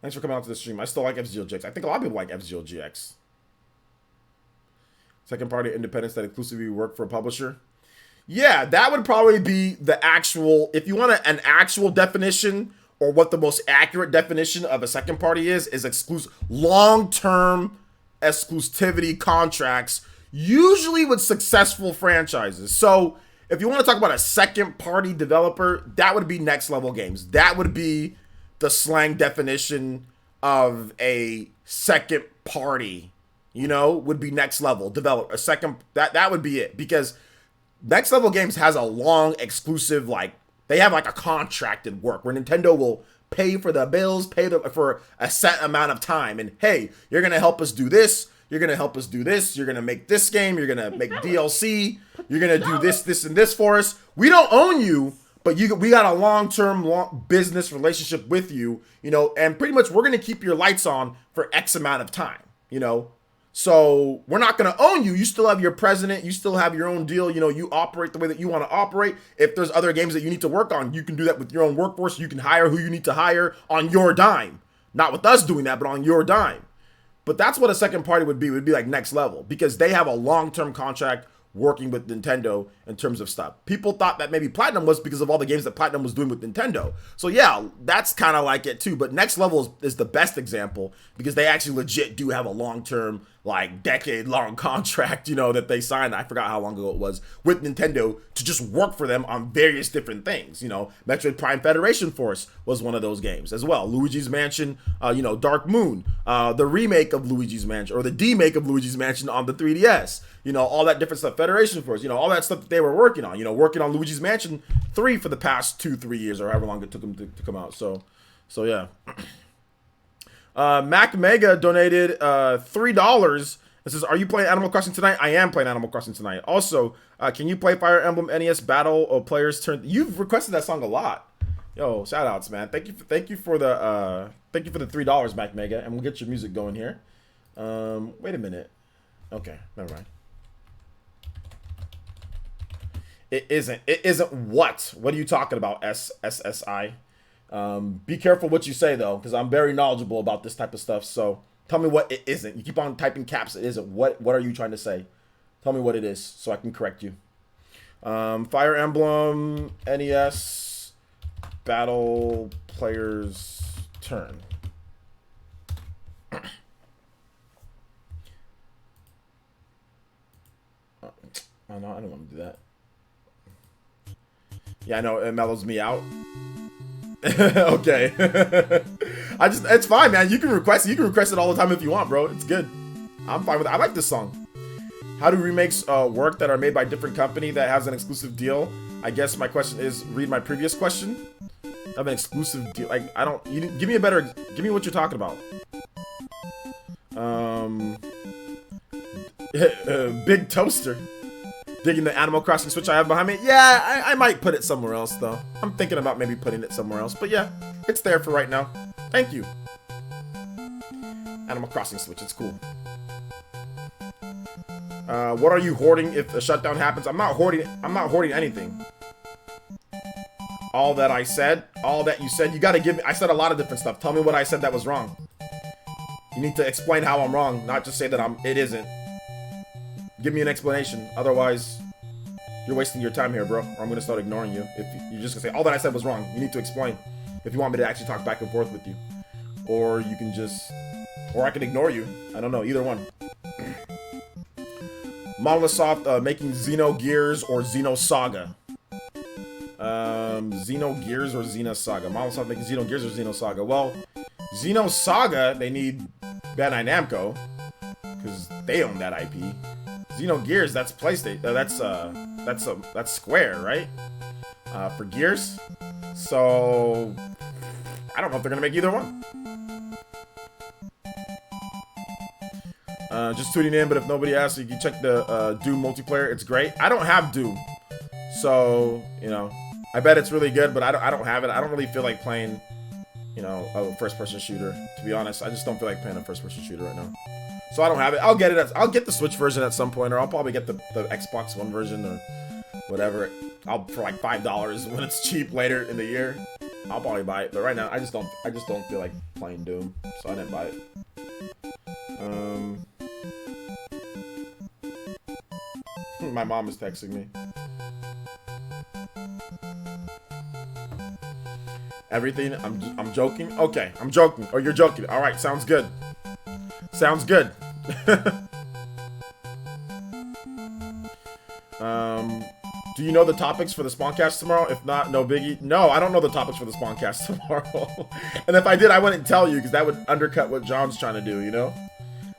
Thanks for coming out to the stream. I still like F-Zero GX. I think a lot of people like F-Zero GX. Second party independence that exclusively work for a publisher. Yeah, that would probably be the actual, if you want an actual definition, or what the most accurate definition of a second party is long-term exclusivity contracts, usually with successful franchises. So if you want to talk about a second party developer, that would be Next Level Games. That would be the slang definition of a second party, you know, would be Next Level developer. That would be it, because Next Level Games has a long exclusive, like, they have like a contracted work where Nintendo will pay for the bills, for a set amount of time. And hey, you're going to help us do this. You're going to help us do this. You're going to make this game. You're going to make DLC. You're going to do this, and this for us. We don't own you, but we got a long-term business relationship with you, you know, and pretty much we're going to keep your lights on for X amount of time, you know. So we're not going to own you. You still have your president. You still have your own deal. You know, you operate the way that you want to operate. If there's other games that you need to work on, you can do that with your own workforce. You can hire who you need to hire on your dime. Not with us doing that, but on your dime. But that's what a second party would be. It would be like Next Level, because they have a long-term contract working with Nintendo in terms of stuff. People thought that maybe Platinum was because of all the games that Platinum was doing with Nintendo. So yeah, that's kind of like it too. But Next Level is the best example, because they actually legit do have a long-term, like decade-long contract, you know, that they signed. I forgot how long ago it was, with Nintendo to just work for them on various different things. You know, Metroid Prime Federation Force was one of those games as well. Luigi's Mansion, you know, Dark Moon, the remake of Luigi's Mansion, or the demake of Luigi's Mansion on the 3DS. You know, all that different stuff. Federation Force, you know, all that stuff that they were working on. You know, working on Luigi's Mansion 3 for the past 2-3 years, or however long it took them to come out. So yeah. Mac Mega donated $3. It says, "Are you playing Animal Crossing tonight?" I am playing Animal Crossing tonight. Also, can you play Fire Emblem NES Battle of Players Turn? You've requested that song a lot. Yo, shout outs, man. Thank you for the $3, Mac Mega, and we'll get your music going here. Wait a minute. Okay, never mind. It isn't what? What are you talking about, SSI? Be careful what you say, though, because I'm very knowledgeable about this type of stuff. So tell me what it isn't. You keep on typing caps. It isn't. What are you trying to say? Tell me what it is so I can correct you. Fire Emblem NES Battle Players Turn. Oh, no, I don't want to do that. Yeah, I know, it mellows me out. Okay. It's fine, man. You can request it all the time if you want, bro. It's good. I'm fine with it. I like this song. How do remakes work that are made by different company that has an exclusive deal? I guess my question is, read my previous question. Have an exclusive deal. Like, give me what you're talking about. Big Toaster. Digging the Animal Crossing Switch I have behind me. Yeah, I might put it somewhere else, though. I'm thinking about maybe putting it somewhere else. But yeah, it's there for right now. Thank you. Animal Crossing Switch, it's cool. What are you hoarding if a shutdown happens? I'm not hoarding anything. All that you said, you gotta give me. I said a lot of different stuff. Tell me what I said that was wrong. You need to explain how I'm wrong, not just say that it isn't. Give me an explanation. Otherwise, you're wasting your time here, bro. Or I'm gonna start ignoring you. If you're just gonna say all that I said was wrong, you need to explain. If you want me to actually talk back and forth with you, or you can just, or I can ignore you. I don't know. Either one. Monolith making Xenogears or Xenosaga. Xenogears or Xenosaga. Monolith making Xenogears or Xenosaga. Well, Xenosaga, they need Bandai Namco because they own that IP. Xenogears, that's PlayStation. That's Square, right? For Gears. So I don't know if they're gonna make either one. Just tuning in, but if nobody asks, you can check the Doom multiplayer. It's great. I don't have Doom, so you know, I bet it's really good, but I don't have it. I don't really feel like playing you know, a first-person shooter. To be honest, I just don't feel like playing a first-person shooter right now. So I don't have it. I'll get it. I'll get the Switch version at some point, or I'll probably get the Xbox One version or whatever. For like $5 when it's cheap later in the year. I'll probably buy it, but right now I just don't feel like playing Doom, so I didn't buy it. My mom is texting me. Everything. I'm joking. Okay, I'm joking. Or you're joking. All right, sounds good. Sounds good. Do you know the topics for the Spawncast tomorrow? If not, no biggie. No, I don't know the topics for the Spawncast tomorrow. And if I did, I wouldn't tell you because that would undercut what John's trying to do, you know?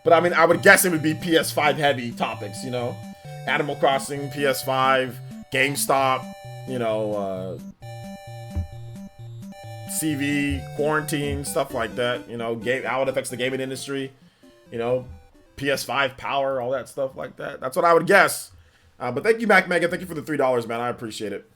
But I mean, I would guess it would be PS5 heavy topics, you know? Animal Crossing, PS5, GameStop, you know, CV, quarantine, stuff like that, you know, how it affects the gaming industry, you know, PS5 power, all that stuff like that. That's what I would guess. But thank you, Mac Mega. Thank you for the $3, man. I appreciate it.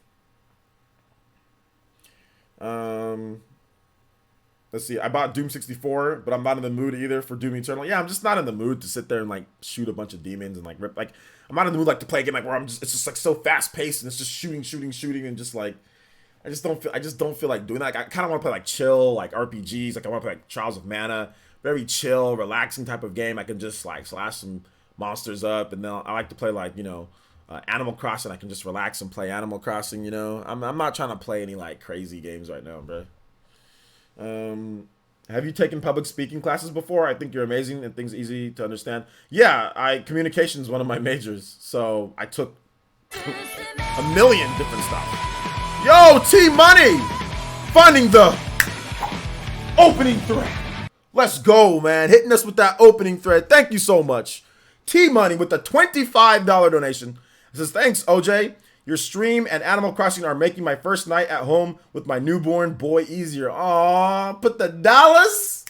Let's see. I bought Doom 64, but I'm not in the mood either for Doom Eternal. Yeah, I'm just not in the mood to sit there and like shoot a bunch of demons and like rip. Like, I'm not in the mood like to play a game like where it's just like so fast paced and it's just shooting, and just like I just don't feel like doing that. Like, I kind of want to play like chill, like RPGs. Like I want to play like Trials of Mana, very chill, relaxing type of game. I can just like slash some monsters up, and then I like to play like, you know, Animal Crossing. I can just relax and play Animal Crossing, you know. I'm not trying to play any like crazy games right now, bro. Have you taken public speaking classes before? I think you're amazing and things easy to understand. Yeah, communication is one of my majors, so I took a million different stuff. Yo, T Money, finding the opening thread. Let's go, man. Hitting us with that opening thread. Thank you so much. T Money with the $25 donation. It says, thanks, OJ. Your stream and Animal Crossing are making my first night at home with my newborn boy easier. Aww, put the dollars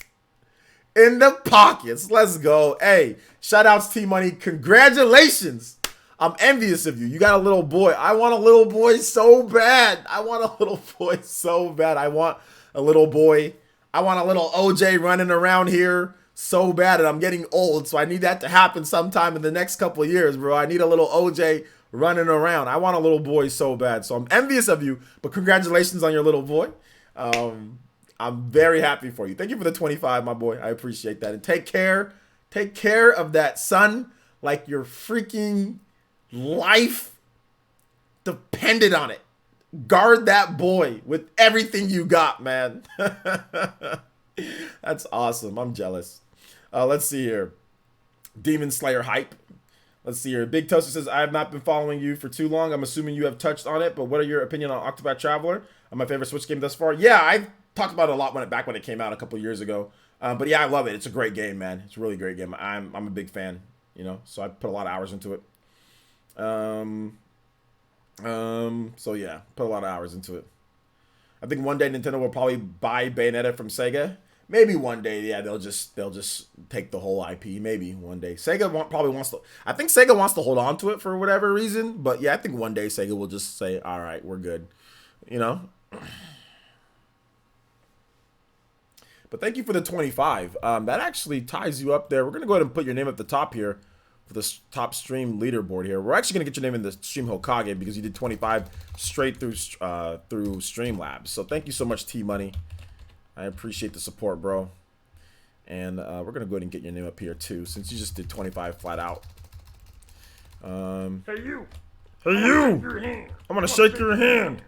in the pockets. Let's go. Hey, shout outs T Money. Congratulations. I'm envious of you. You got a little boy. I want a little boy so bad. I want a little boy so bad. I want a little boy. I want a little OJ running around here so bad, and I'm getting old, so I need that to happen sometime in the next couple of years, bro. I need a little OJ running around. I want a little boy so bad, so I'm envious of you, but congratulations on your little boy. I'm very happy for you. Thank you for the 25, my boy. I appreciate that, and take care of that son like your freaking life depended on it. Guard that boy with everything you got, man. That's awesome. I'm jealous. Let's see here. Demon Slayer hype. Let's see here. Big Toaster says, I have not been following you for too long. I'm assuming you have touched on it, but what are your opinion on Octopath Traveler? My favorite Switch game thus far. Yeah, I talked about it a lot back when it came out a couple years ago. But yeah, I love it. It's a great game, man. It's a really great game. I'm a big fan, you know, so I put a lot of hours into it. So yeah, put a lot of hours into it. I think one day Nintendo will probably buy Bayonetta from Sega. Maybe one day, yeah, they'll just take the whole IP. Maybe one day. Sega probably wants to. I think Sega wants to hold on to it for whatever reason. But yeah, I think one day Sega will just say, "All right, we're good," you know. But thank you for the 25. That actually ties you up there. We're gonna go ahead and put your name at the top here for the top stream leaderboard here. We're actually gonna get your name in the Stream Hokage because you did 25 straight through Streamlabs. So thank you so much, T Money. I appreciate the support, bro. And we're going to go ahead and get your name up here, too, since you just did 25 flat out. Hey, you. Hey, you. I'm going to shake your hand.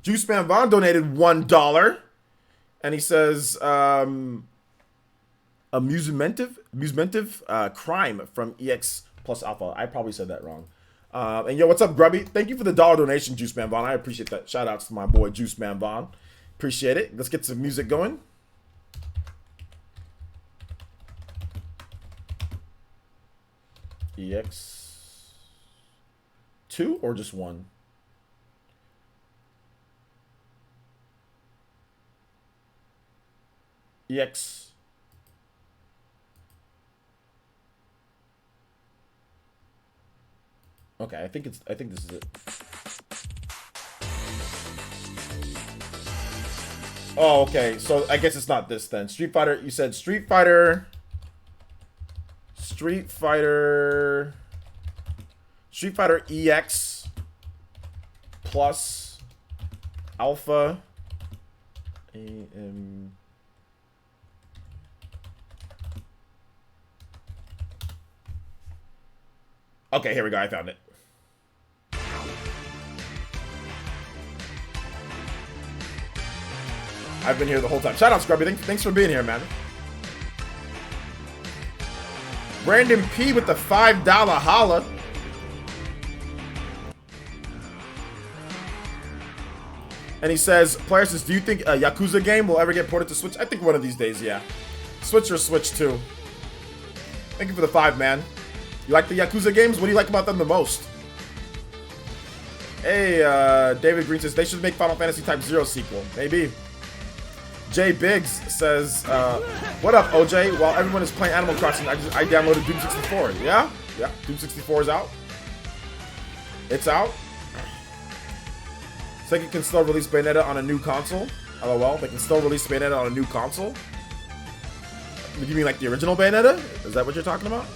Juice Man Von donated $1. And he says, amusimentive crime from EX plus Alpha. I probably said that wrong. And yo, what's up, Grubby? Thank you for the $1 donation, Juice Man Von. I appreciate that. Shout outs to my boy, Juice Man Von. Appreciate it. Let's get some music going. EX2 or just one? EX. Okay, I think this is it. Oh, okay. So I guess it's not this then. Street Fighter. You said Street Fighter. Street Fighter EX plus Alpha AM. Okay, here we go. I found it. I've been here the whole time. Shout out, Scrubby. Thanks for being here, man. Brandon P with the $5 holla. And he says, player says, do you think a Yakuza game will ever get ported to Switch? I think one of these days, yeah. Switch or Switch 2. Thank you for the 5, man. You like the Yakuza games? What do you like about them the most? Hey, David Green says, they should make Final Fantasy Type 0 sequel. Maybe. Jay Biggs says, what up, OJ? While everyone is playing Animal Crossing, I downloaded Doom 64. Yeah? Yeah, Doom 64 is out. It's out. Sega can still release Bayonetta on a new console. LOL, they can still release Bayonetta on a new console? You mean like the original Bayonetta? Is that what you're talking about?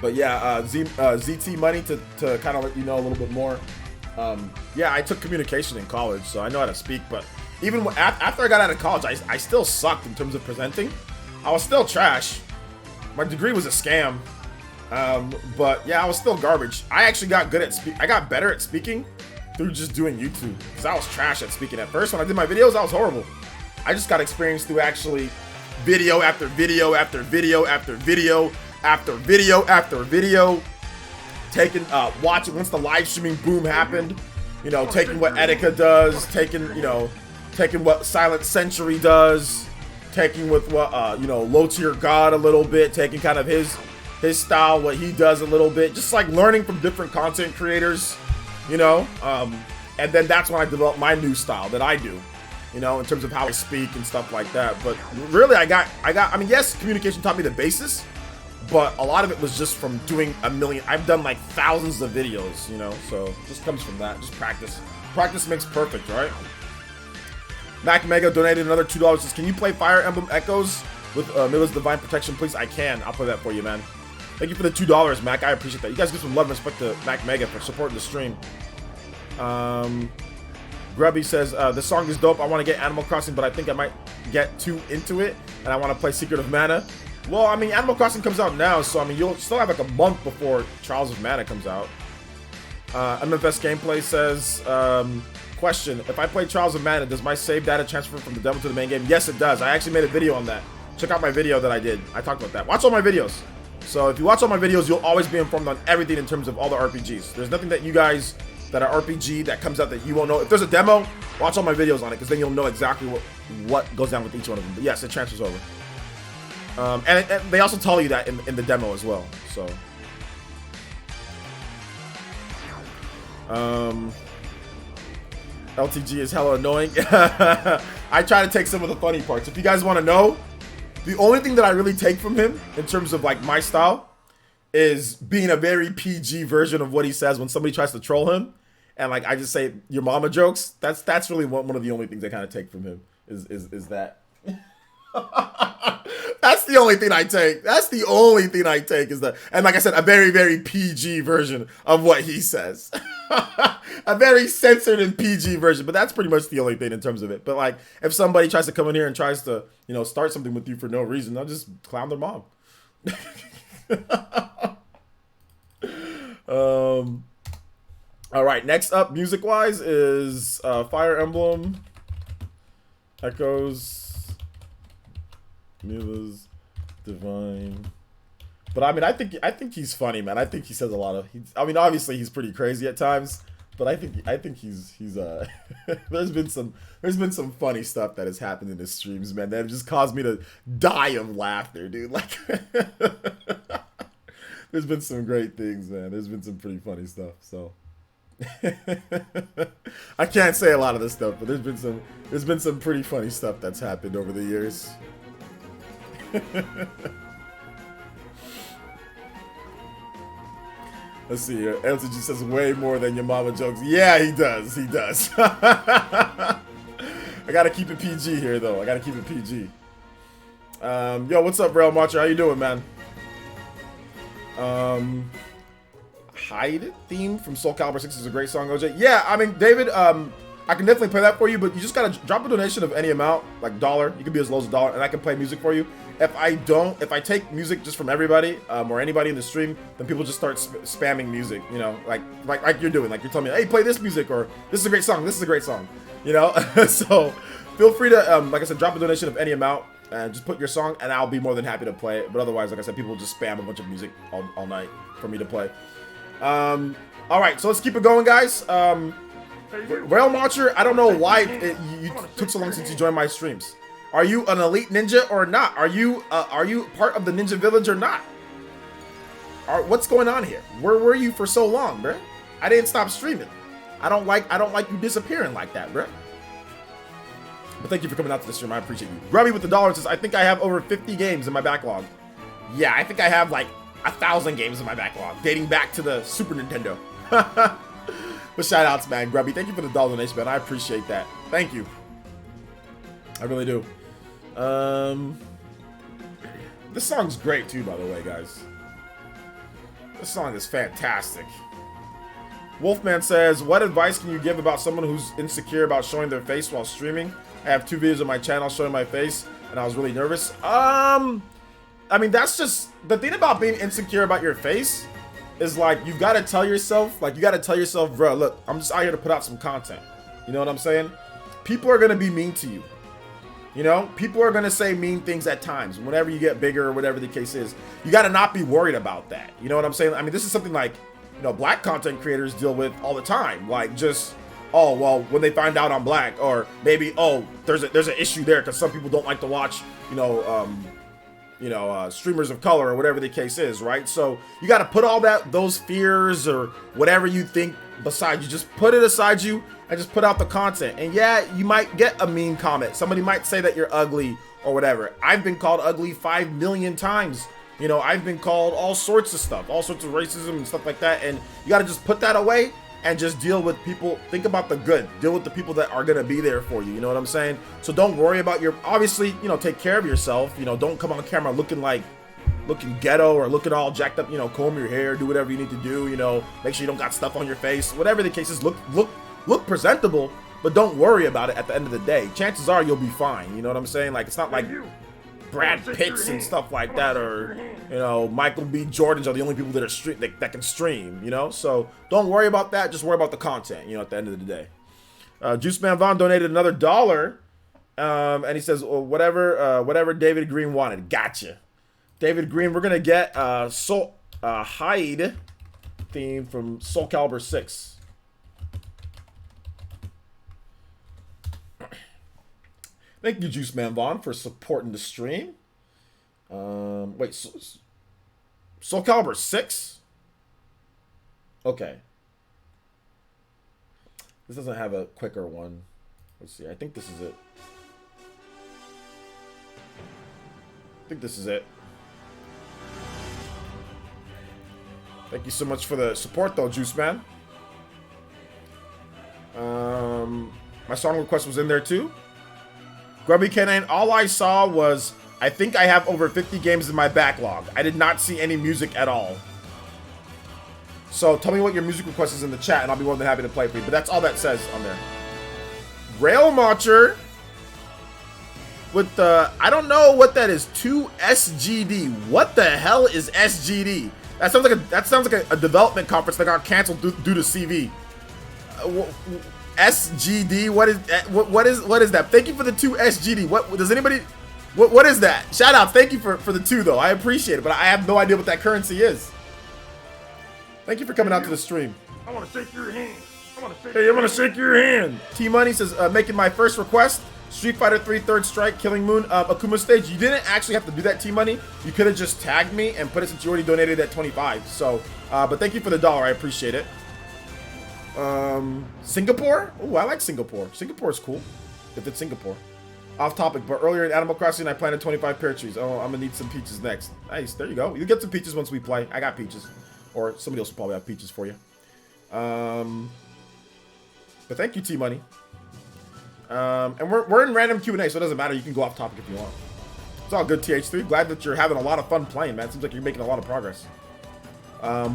But yeah, ZT Money to kind of let you know a little bit more. Yeah, I took communication in college, so I know how to speak. But even after I got out of college, I still sucked in terms of presenting. I was still trash. My degree was a scam. But yeah, I was still garbage. I actually got good at I got better at speaking through just doing YouTube, because I was trash at speaking at first. When I did my videos, I was horrible. I just got experience through actually video after video after video after video after video after video, taking watching once the live streaming boom happened, you know, taking what Etika does, taking what Silent Century does, taking with what Low Tier God a little bit, taking kind of his style, what he does a little bit, just like learning from different content creators, you know, and then that's when I developed my new style that I do, you know, in terms of how I speak and stuff like that. But really, I mean, yes, communication taught me the basis, but a lot of it was just from doing I've done like thousands of videos, you know, so it just comes from that, just practice. Practice makes perfect, right? Mac Mega donated another $2, says, can you play Fire Emblem Echoes with Mila's Divine Protection, please? I can. I'll play that for you, man. Thank you for the $2, Mac. I appreciate that. You guys give some love and respect to Mac Mega for supporting the stream. Grubby says, the song is dope. I want to get Animal Crossing, but I think I might get too into it, and I want to play Secret of Mana. Well, I mean, Animal Crossing comes out now, so I mean, you'll still have like a month before Trials of Mana comes out. MFS Gameplay says, question, if I play Trials of Mana, does my save data transfer from the demo to the main game? Yes, it does. I actually made a video on that. Check out my video that I did. I talked about that. Watch all my videos. So if you watch all my videos, you'll always be informed on everything in terms of all the RPGs. There's nothing that you guys that are RPG that comes out that you won't know. If there's a demo, watch all my videos on it, because then you'll know exactly what goes down with each one of them. But yes, it transfers over. And they also tell you that in the demo as well. So, LTG is hella annoying. I try to take some of the funny parts. If you guys want to know, the only thing that I really take from him in terms of like my style is being a very PG version of what he says when somebody tries to troll him, and like I just say your mama jokes. That's really one of the only things I kind of take from him is that. That's the only thing I take. That's the only thing I take is that, and like I said, a very, very PG version of what he says. A very censored and PG version, but that's pretty much the only thing in terms of it. But like, if somebody tries to come in here and tries to, you know, start something with you for no reason, I'll just clown their mom. All right, next up, music-wise, is Fire Emblem Echoes. Mila's Divine. But I mean, I think he's funny, man. I think he says a lot of. I mean, obviously he's pretty crazy at times, but I think he's there's been some funny stuff that has happened in his streams, man, that have just caused me to die of laughter, dude. Like, there's been some great things, man. There's been some pretty funny stuff. So I can't say a lot of this stuff, but there's been some pretty funny stuff that's happened over the years. Let's see here. LTG says way more than your mama jokes. Yeah, he does. He does. I gotta keep it PG here, though. I gotta keep it PG. Yo, what's up, Rail Marcher? How you doing, man? Hide theme from Soul Calibur 6 is a great song, OJ. Yeah, I mean, David, I can definitely play that for you, but you just gotta drop a donation of any amount, like $1. You can be as low as $1, and I can play music for you. If I take music just from everybody, or anybody in the stream, then people just start spamming music, you know, like you're doing, like you're telling me, hey, play this music, or this is a great song, this is a great song, you know. So feel free to, like I said, drop a donation of any amount, and just put your song, and I'll be more than happy to play it. But otherwise, like I said, people just spam a bunch of music all night for me to play. All right, so let's keep it going, guys. Rail Marcher, I don't know why you took so long since you joined my streams. Are you an elite ninja or not? Are you part of the ninja village or not? What's going on here? Where were you for so long, bruh? I didn't stop streaming. I don't like you disappearing like that, bruh. But thank you for coming out to the stream. I appreciate you. Grubby with the $1 says, I think I have over 50 games in my backlog. Yeah, I think I have like 1,000 games in my backlog, dating back to the Super Nintendo. But shout outs, man. Grubby, thank you for the $1 donation, man. I appreciate that. Thank you. I really do. This song's great too, by the way, guys. This song is fantastic. Wolfman says, what advice can you give about someone who's insecure about showing their face while streaming? I have 2 videos on my channel showing my face, and I was really nervous. I mean, that's just the thing about being insecure about your face is like you gotta tell yourself, bro, look, I'm just out here to put out some content. You know what I'm saying? People are gonna be mean to you. You know, people are gonna say mean things at times whenever you get bigger or whatever the case is. You gotta not be worried about that. You know what I'm saying? I mean, this is something like, you know, black content creators deal with all the time. Like just, oh, well, when they find out I'm black, or maybe, oh, there's an issue there because some people don't like to watch, streamers of color or whatever the case is, right? So you got to put all those fears or whatever you think beside you, just put it aside you and just put out the content. And yeah, you might get a mean comment. Somebody might say that you're ugly or whatever. I've been called ugly 5 million times. You know, I've been called all sorts of stuff, all sorts of racism and stuff like that. And you got to just put that away and just deal with people. Think about the good. Deal with the people that are going to be there for you. You know what I'm saying? So don't worry about obviously, you know, take care of yourself. You know, don't come on camera looking ghetto or looking all jacked up, you know, comb your hair, do whatever you need to do, you know, make sure you don't got stuff on your face. Whatever the case is, look presentable, but don't worry about it at the end of the day. Chances are you'll be fine. You know what I'm saying? Like, it's not like Brad Pitts and stuff like that, or, you know, Michael B. Jordans are the only people that are that can stream, you know? So don't worry about that. Just worry about the content, you know, at the end of the day. Juice Man Vaughn donated another $1. And he says, well, whatever David Green wanted. Gotcha. David Green, we're going to get Hyde theme from Soul Calibur 6. Thank you, Juice Man Vaughn, for supporting the stream. Wait, Soul Calibur 6? Okay. This doesn't have a quicker one. Let's see. I think this is it. Thank you so much for the support, though, Juice Man. My song request was in there, too. Grubby Canine, all I saw was, I think I have over 50 games in my backlog. I did not see any music at all. So tell me what your music request is in the chat, and I'll be more than happy to play for you. But that's all that says on there. Rail Marcher with the, I don't know what that is, 2SGD. What the hell is SGD? That sounds like a development conference that got canceled due to CV. SGD, what is that? Thank you for the 2SGD. What is that? Shout out, thank you for the 2 though. I appreciate it, but I have no idea what that currency is. Thank you for coming out to the stream. I want to shake your hand. I want to shake your hand. T Money says, making my first request. Street Fighter 3 Third Strike, Killing Moon, Akuma stage. You didn't actually have to do that, T Money. You could have just tagged me and put it since you already donated at 25. So, but thank you for the $1. I appreciate it. Singapore? Oh, I like Singapore. Singapore is cool. If it's Singapore. Off topic, but earlier in Animal Crossing, I planted 25 pear trees. Oh, I'm gonna need some peaches next. Nice, there you go. You'll get some peaches once we play. I got peaches. Or somebody else will probably have peaches for you. But thank you, T-Money. And we're in random Q&A, so it doesn't matter. You can go off topic if you want. It's all good, TH3. Glad that you're having a lot of fun playing, man. Seems like you're making a lot of progress.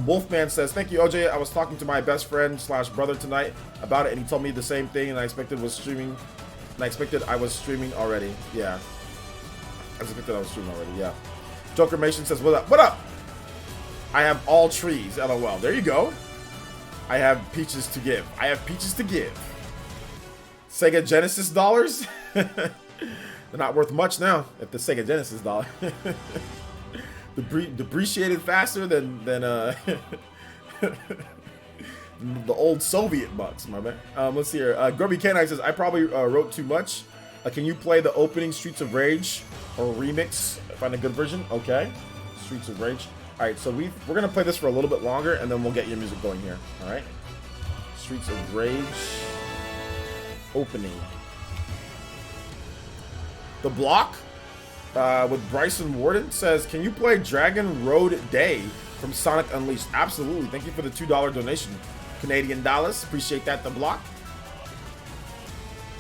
Wolfman says, thank you, OJ. I was talking to my best friend / brother tonight about it, and he told me the same thing, and I expected I was streaming already. Yeah. I expected I was streaming already, yeah. Joker Mation says, what up? What up? I have all trees, LOL. There you go. I have peaches to give. I have peaches to give. Sega Genesis dollars? They're not worth much now if the Sega Genesis dollar. Depreciated faster than the old Soviet bucks, my man. Let's see here. Grubby Canine says, I probably wrote too much. Can you play the opening Streets of Rage or remix? Find a good version? Okay. Streets of Rage. Alright, so we're going to play this for a little bit longer, and then we'll get your music going here. Alright? Streets of Rage. Opening. The Block with Bryson Warden says, can you play Dragon Road Day from Sonic Unleashed? Absolutely. Thank you for the $2 donation. Canadian dollars. Appreciate that, The Block.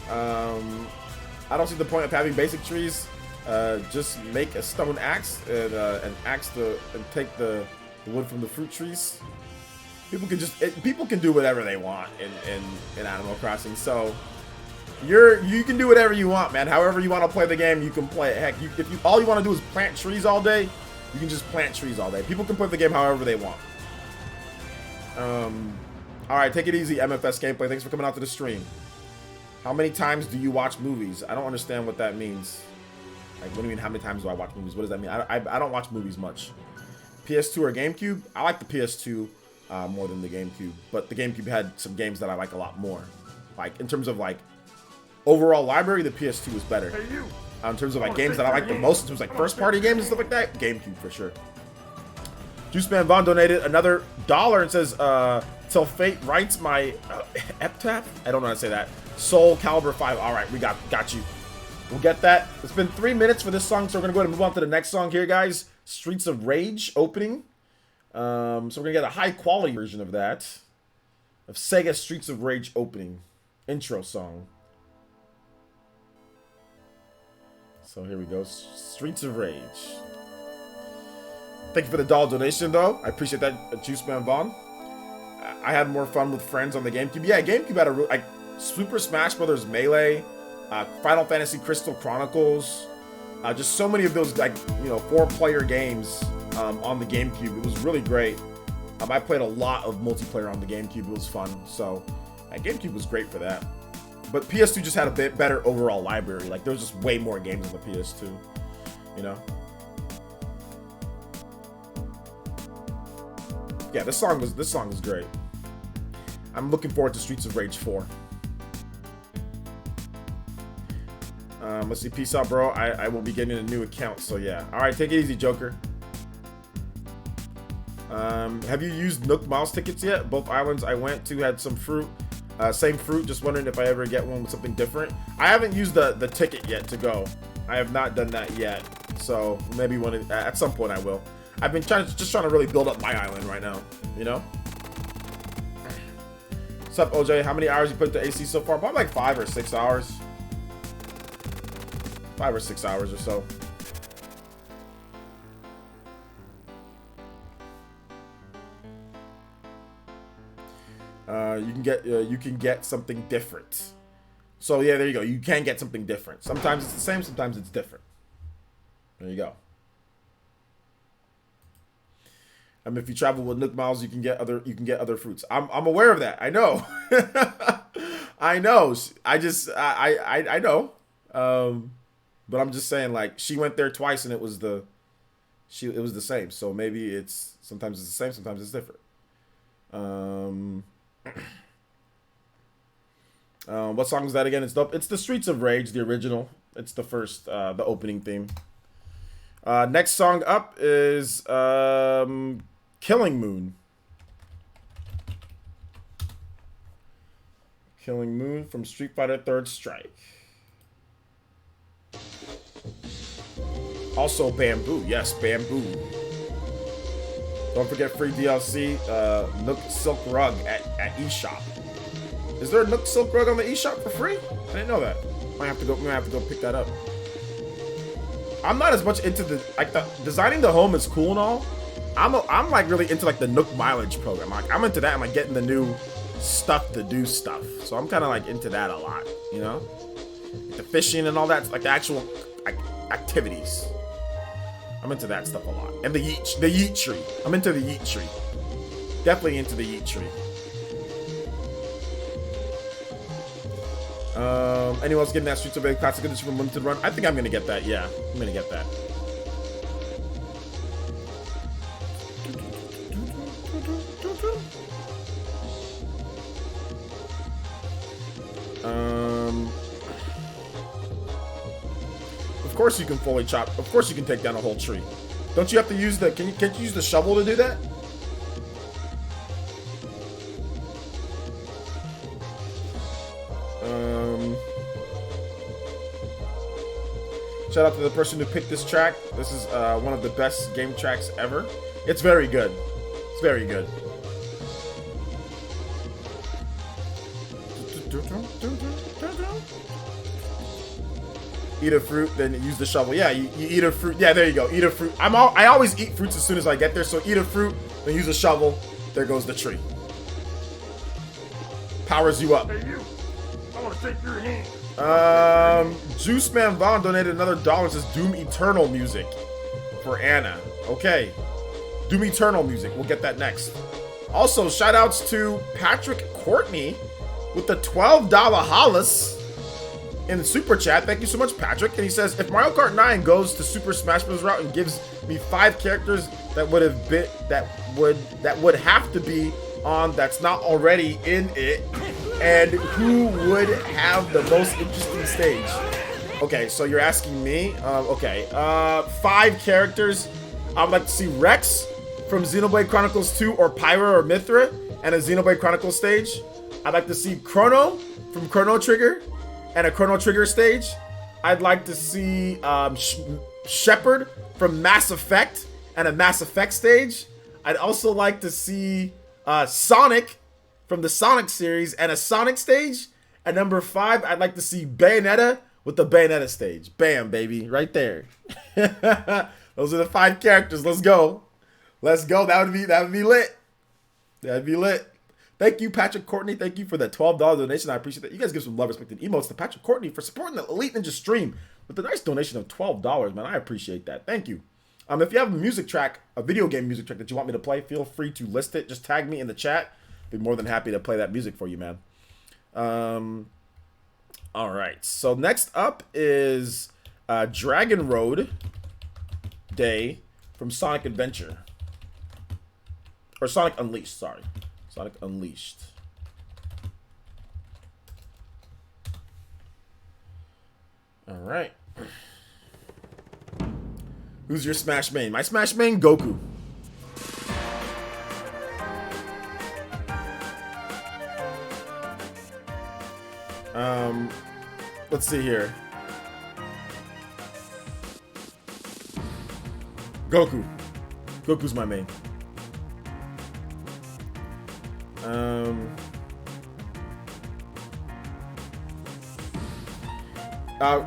I don't see the point of having basic trees. Just make a stone axe and take the wood from the fruit trees. People can do whatever they want in Animal Crossing. So you can do whatever you want, man. However you want to play the game, you can play it. Heck, if all you want to do is plant trees all day, you can just plant trees all day. People can play the game however they want. All right, take it easy, MFS Gameplay. Thanks for coming out to the stream. How many times do you watch movies? I don't understand what that means. Like, what do you mean, how many times do I watch movies? What does that mean? I don't watch movies much. PS2 or GameCube? I like the PS2 more than the GameCube. But the GameCube had some games that I like a lot more. Like, in terms of, like, overall library, the PS2 was better. Hey, you. In terms of, like, games that I like the most, in terms of, like, first-party games and stuff like that, GameCube for sure. Juiceman Vaughn donated another $1 and says, till fate writes my epitaph? I don't know how to say that. Soul Calibur 5. All right, we got you. We'll get that. It's been 3 minutes for this song, so we're going to go ahead and move on to the next song here, guys. Streets of Rage opening. So we're going to get a high-quality version of that. Of Sega Streets of Rage opening. Intro song. So here we go. Streets of Rage. Thank you for the $1 donation, though. I appreciate that, Juiceman Vaughn. I had more fun with friends on the GameCube. Yeah, GameCube had a Super Smash Bros. Melee, Final Fantasy Crystal Chronicles, just so many of those, like, you know, 4-player games on the GameCube. It was really great. I played a lot of multiplayer on the GameCube. It was fun. So, GameCube was great for that. But PS2 just had a bit better overall library. Like, there was just way more games on the PS2. You know? Yeah, this song is great. I'm looking forward to Streets of Rage 4. Let's see. Peace out, bro. I will be getting a new account, so yeah. All right, take it easy, Joker. Have you used Nook Miles tickets yet? Both islands I went to had some fruit. Same fruit. Just wondering if I ever get one with something different. I haven't used the ticket yet to go. I have not done that yet. So maybe at some point I will. I've been trying to really build up my island right now. You know. What's up, OJ? How many hours you put into AC so far? Probably like 5 or 6 hours. 5 or 6 hours or so. You can get something different. So yeah, there you go. You can get something different. Sometimes it's the same, sometimes it's different. There you go. If you travel with Nook Miles, you can get other fruits. I'm aware of that. I know. I know. I know. But I'm just saying, like, she went there twice and it was the same. So maybe sometimes it's the same, sometimes it's different. What song is that again? It's the Streets of Rage, the original. It's the first, the opening theme. Next song up is Killing Moon. Killing Moon from Street Fighter Third Strike. Also Bamboo. Yes, Bamboo. Don't forget free DLC, Nook Silk Rug at eShop. Is there a Nook Silk Rug on the eShop for free? I didn't know that. Might have to go pick that up. I'm not as much into the designing the home is cool and all. I'm like really into like the Nook mileage program. Like I'm into that. I'm like getting the new stuff to do stuff. So I'm kind of like into that a lot, you know? The fishing and all that, like the actual activities. I'm into that stuff a lot. And the yeet tree. I'm into the yeet tree. Definitely into the yeet tree. Anyone else getting that Streets of Rage Classic Edition from Limited Run? I think I'm gonna get that. Yeah, I'm gonna get that. Of course you can fully chop. Of course you can take down a whole tree. Don't you have to use the? Can't you use the shovel to do that? Shout out to the person who picked this track. This is one of the best game tracks ever. It's very good. It's very good. Eat a fruit, then use the shovel. Yeah, you eat a fruit. Yeah, there you go. Eat a fruit. I always eat fruits as soon as I get there. So eat a fruit, then use a shovel. There goes the tree. Powers you up. Hey, you. I want to take your hand. Juice Man Vaughn donated another $1. Says Doom Eternal music for Anna. Okay. Doom Eternal music. We'll get that next. Also, shout outs to Patrick Courtney with the $12 hollis in the super chat. Thank you so much, Patrick. And he says, if Mario Kart 9 goes to Super Smash Bros. Route and gives me 5 characters that would have been that would have to be on that's not already in it, and who would have the most interesting stage? Okay, so you're asking me. Okay, 5 characters. I would like to see Rex from Xenoblade Chronicles 2 or Pyra or Mithra and a Xenoblade Chronicles stage. I'd like to see Chrono from Chrono Trigger and a Chrono Trigger stage. I'd like to see Shepard from Mass Effect and a Mass Effect stage. I'd also like to see Sonic from the Sonic series and a Sonic stage. At number 5, I'd like to see Bayonetta with the Bayonetta stage. Bam, baby, right there. Those are the 5 characters. Let's go. Let's go. That would be lit. That'd be lit. Thank you, Patrick Courtney. Thank you for the $12 donation. I appreciate that. You guys give some love, respect, and emotes to Patrick Courtney for supporting the Elite Ninja stream with a nice donation of $12, man. I appreciate that. Thank you. If you have a music track, a video game music track that you want me to play, feel free to list it. Just tag me in the chat. Be more than happy to play that music for you, man. All right. So next up is Dragon Road Day from Sonic Adventure. Or Sonic Unleashed, sorry. Sonic Unleashed. All right. Who's your Smash main? My Smash main, Goku. Let's see here. Goku. Goku's my main.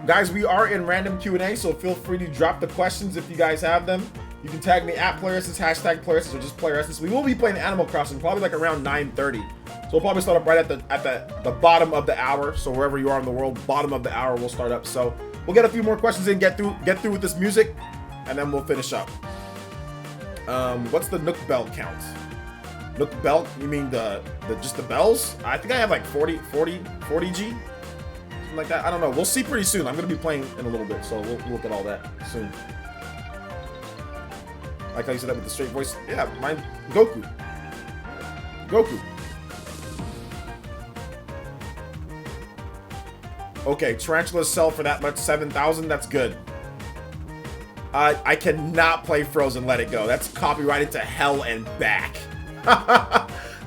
Guys, we are in random Q&A, so feel free to drop the questions if you guys have them. You can tag me at PlayerEssence, hashtag PlayerEssence, or just PlayerEssence. We will be playing Animal Crossing probably like around 9:30. So we'll probably start up right at the bottom of the hour. So wherever you are in the world, bottom of the hour we'll start up. So we'll get a few more questions in, get through with this music, and then we'll finish up. What's the Nook Bell count? Nook Bell? You mean the just the bells? I think I have like 40G. Something like that. I don't know. We'll see pretty soon. I'm gonna be playing in a little bit, so we'll look at all that soon. Like how you said that with the straight voice. Yeah, mine. Goku. Goku. Okay, tarantulas sell for that much, 7,000. That's good. I cannot play Frozen. Let it go. That's copyrighted to hell and back.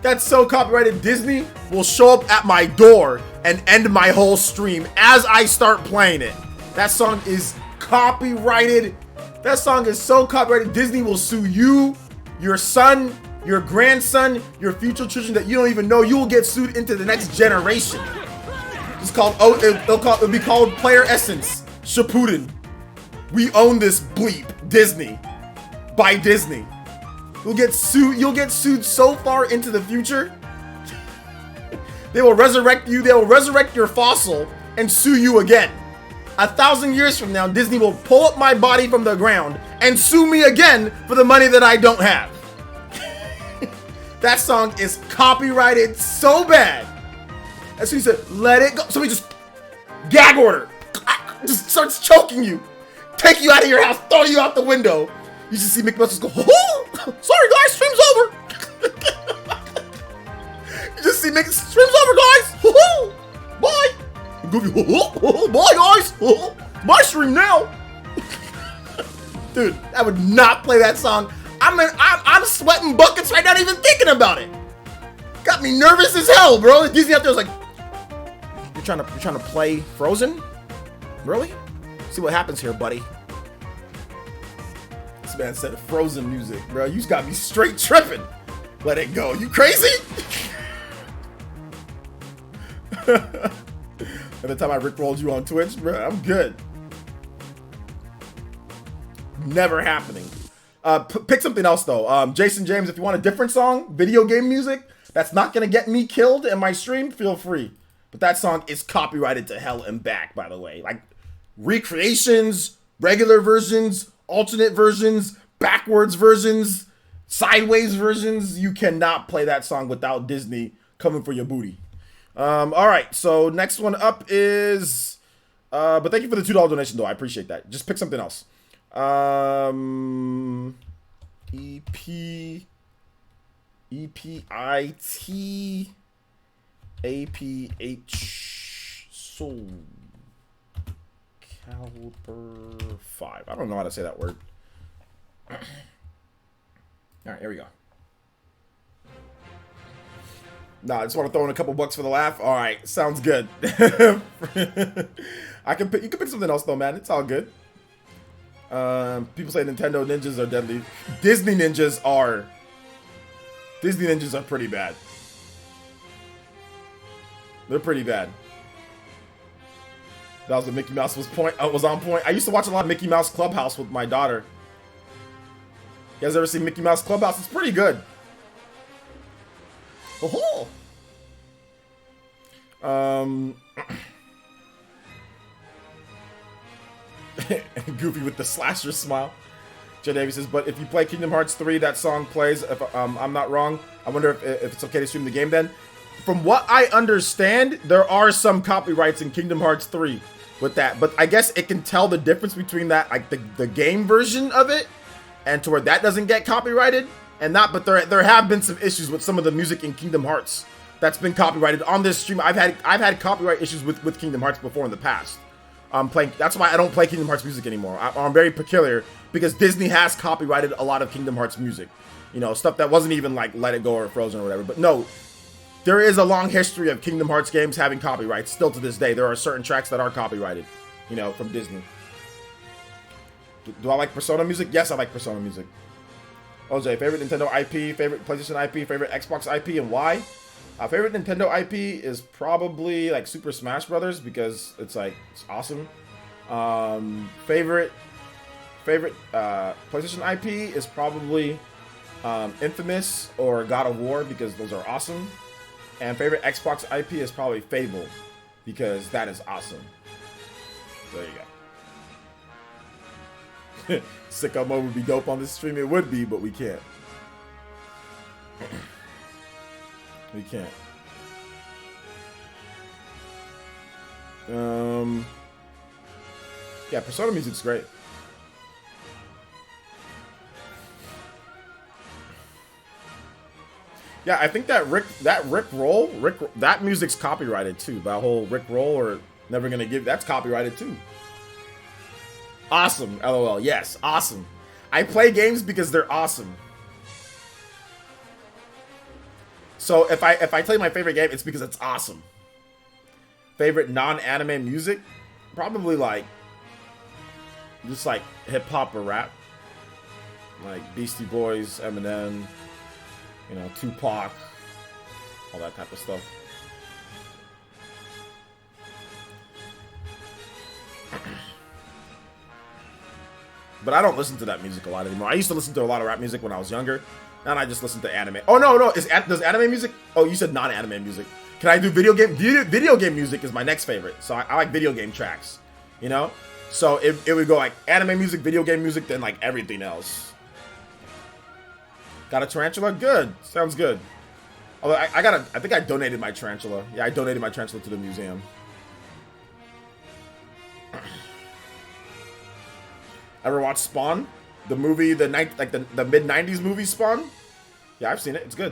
That's so copyrighted. Disney will show up at my door and end my whole stream as I start playing it. That song is copyrighted. That song is so copyrighted. Disney will sue you, your son, your grandson, your future children that you don't even know, you will get sued into the next generation. It's called, it'll be called Player Essence Shippuden. We own this bleep, Disney. By Disney. You'll get sued so far into the future. They will resurrect you, they will resurrect your fossil and sue you again. 1,000 years from now, Disney will pull up my body from the ground and sue me again for the money that I don't have. That song is copyrighted so bad. As soon as he said, let it go, somebody just gag order. Just starts choking you. Take you out of your house, throw you out the window. You just see Mickey Mouse just go, oh, sorry guys, stream's over. You just see Mickey, stream's over guys. Bye. Goofy, bye guys. My stream now. Dude, I would not play that song. I'm sweating buckets right now, even thinking about it. Got me nervous as hell, bro. Disney out there was like, you're trying to play Frozen? Really? See what happens here, buddy. This man said Frozen music, bro. You just got me straight tripping. Let it go. You crazy? Every time I rickrolled you on Twitch, bro, I'm good. Never happening. Pick something else though. Jason James, if you want a different song, video game music, that's not gonna get me killed in my stream, feel free. But that song is copyrighted to hell and back, by the way. Like recreations, regular versions, alternate versions, backwards versions, sideways versions. You cannot play that song without Disney coming for your booty. All right, so next one up is, but thank you for the $2 donation though. I appreciate that. Just pick something else. EPIT APH Soul Calibur 5. I don't know how to say that word. All right, here we go. Nah, I just want to throw in a couple bucks for the laugh. All right, sounds good. You can pick something else though, man. It's all good. People say Nintendo ninjas are deadly. Disney ninjas are pretty bad. They're pretty bad. That was what Mickey Mouse was on point. I used to watch a lot of Mickey Mouse Clubhouse with my daughter. You guys ever seen Mickey Mouse Clubhouse? It's pretty good. Oh. Goofy with the slasher smile. Joe Davies says, but if you play Kingdom Hearts 3, that song plays. If I'm not wrong, I wonder if it's okay to stream the game then. From what I understand, there are some copyrights in Kingdom Hearts 3 with that, but I guess it can tell the difference between that, like the game version of it, and to where that doesn't get copyrighted, and not. But there have been some issues with some of the music in Kingdom Hearts that's been copyrighted on this stream. I've had copyright issues with Kingdom Hearts before in the past. That's why I don't play Kingdom Hearts music anymore. I'm very peculiar because Disney has copyrighted a lot of Kingdom Hearts music. You know, stuff that wasn't even like Let It Go or Frozen or whatever. But no, there is a long history of Kingdom Hearts games having copyrights. Still to this day, there are certain tracks that are copyrighted, you know, from Disney. Do I like Persona music? Yes, I like Persona music. OJ, favorite Nintendo IP, favorite PlayStation IP, favorite Xbox IP, and why? Favorite Nintendo IP is probably like Super Smash Brothers because it's awesome. Favorite PlayStation IP is probably Infamous or God of War because those are awesome. And favorite Xbox IP is probably Fable because that is awesome. There you go. Sicko mode would be dope on this stream. It would be, but we can't. We can't. Yeah, Persona music's great. Yeah, I think that that music's copyrighted too. That whole Rick Roll or Never Gonna Give, that's copyrighted too. Awesome, LOL. Yes, awesome. I play games because they're awesome. So if I tell you my favorite game, it's because it's awesome. Favorite non-anime music? Probably just hip hop or rap. like Beastie Boys, Eminem, you know, Tupac, all that type of stuff. But I don't listen to that music a lot anymore. I used to listen to a lot of rap music when I was younger. Now I just listen to anime. Oh, no. Does anime music? Oh, you said non-anime music. Can I do video game? Video game music is my next favorite. So I like video game tracks, you know? So it would go like anime music, video game music, then like everything else. Got a tarantula? Good. Sounds good. Although I think I donated my tarantula. Yeah, I donated my tarantula to the museum. Ever watch Spawn? The movie, the mid-90s movie Spawn? Yeah, I've seen it. It's good.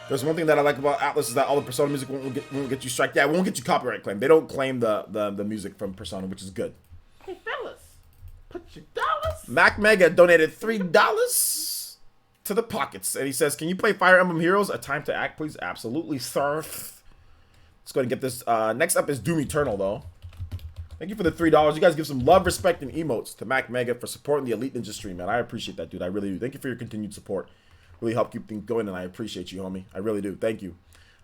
There's one thing that I like about Atlas is that all the Persona music won't get you strike. Yeah, it won't get you copyright claim. They don't claim the music from Persona, which is good. Hey, fellas, put your dollars. Mac Mega donated $3 to the pockets. And he says, can you play Fire Emblem Heroes? A Time to Act, please? Absolutely, sir. Let's go ahead and get this. Next up is Doom Eternal, though. Thank you for the $3. You guys give some love, respect, and emotes to Mac Mega for supporting the Elite Ninja stream, man. I appreciate that, dude. I really do. Thank you for your continued support. Really help keep things going, and I appreciate you, homie. I really do. Thank you.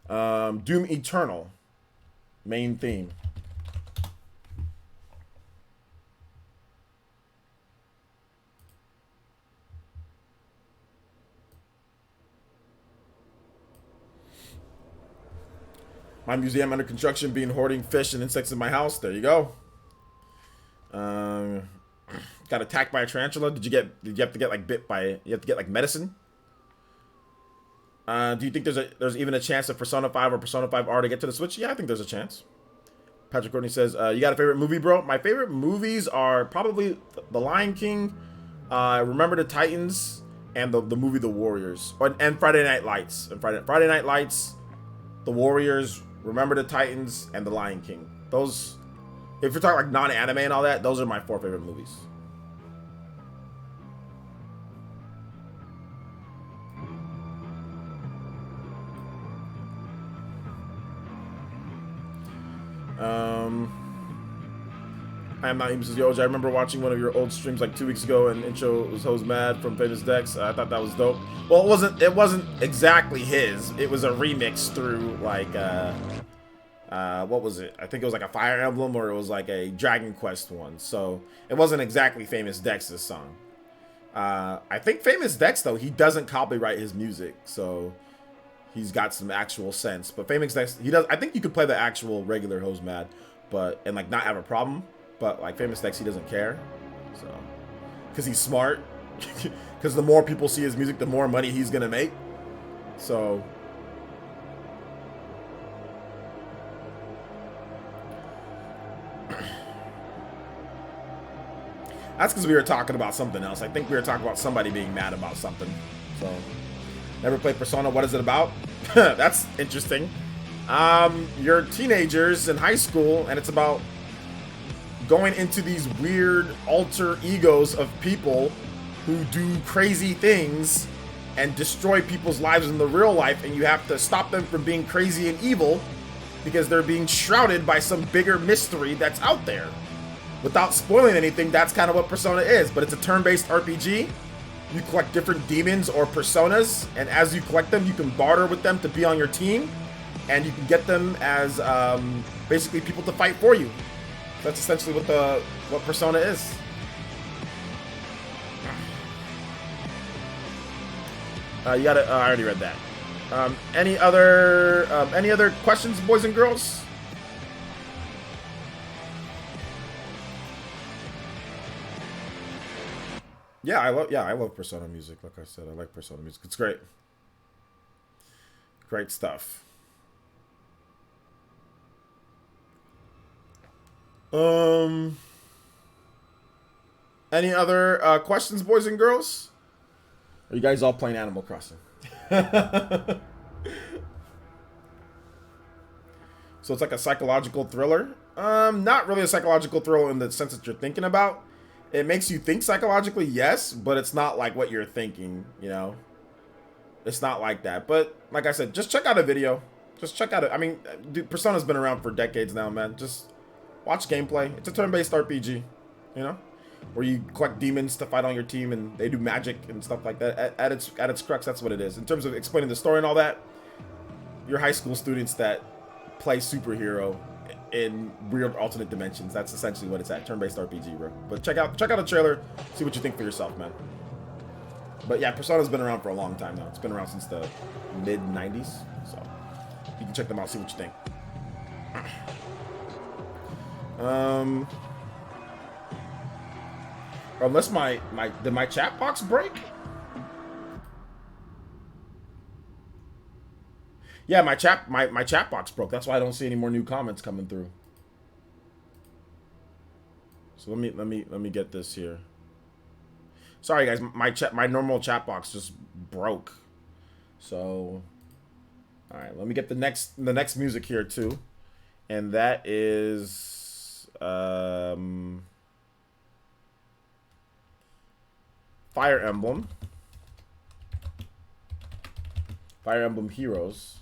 Doom Eternal. Main theme. My museum under construction, being hoarding fish and insects in my house. There you go. Got attacked by a tarantula. Did you have to get like bit by? You have to get like medicine. Do you think there's even a chance of Persona 5 or Persona 5 R to get to the Switch? Yeah, I think there's a chance. Patrick Courtney says, you got a favorite movie, bro? My favorite movies are probably The Lion King, Remember the Titans, and the movie The Warriors, and Friday Night Lights. And Friday Night Lights, The Warriors, Remember the Titans, and The Lion King. Those, if you're talking like non-anime and all that, those are my 4 favorite movies. I am not even Mrs. Yoj. I remember watching one of your old streams like 2 weeks ago, and intro was Hose Mad from Famous Dex. I thought that was dope. Well, it wasn't exactly his. It was a remix through like what was it? I think it was like a Fire Emblem, or it was like a Dragon Quest one. So it wasn't exactly Famous Dex's song. I think Famous Dex though, he doesn't copyright his music, so he's got some actual sense. But Famous Dex, he does. I think you could play the actual regular Hose Mad, and like not have a problem. But like Famous Dex, he doesn't care, so because he's smart. Because the more people see his music, the more money he's gonna make. So that's because we were talking about something else. I think we were talking about somebody being mad about something. So never played Persona. What is it about? That's interesting. You're teenagers in high school, and it's about going into these weird alter egos of people who do crazy things and destroy people's lives in the real life, and you have to stop them from being crazy and evil because they're being shrouded by some bigger mystery that's out there. Without spoiling anything, that's kind of what Persona is, but it's a turn-based RPG. You collect different demons or personas, and as you collect them, you can barter with them to be on your team, and you can get them as basically people to fight for you. That's essentially what Persona is. You got it. I already read that. Any other questions, boys and girls? Yeah, I love Persona music. Like I said, I like Persona music. It's great. Great stuff. Any other questions, boys and girls? Are you guys all playing Animal Crossing? So it's like a psychological thriller? Not really a psychological thriller in the sense that you're thinking about. It makes you think psychologically, yes, but it's not like what you're thinking, you know? It's not like that. But like I said, just check out a video. Just check out it. I mean, dude, Persona's been around for decades now, man. Just watch gameplay. It's a turn-based RPG, you know? where you collect demons to fight on your team, and they do magic and stuff like that. At its crux, that's what it is. In terms of explaining the story and all that, you're high school students that play superhero in weird alternate dimensions. That's essentially what it's at. Turn-based RPG, bro. But check out the trailer, see what you think for yourself, man. But yeah, Persona's been around for a long time now. It's been around since the mid-90s, so you can check them out, see what you think. Unless did my chat box break? Yeah, my chat box broke. That's why I don't see any more new comments coming through. So let me get this here. Sorry guys, my normal chat box just broke. So all right, let me get the next music here too. And that is Fire Emblem Heroes.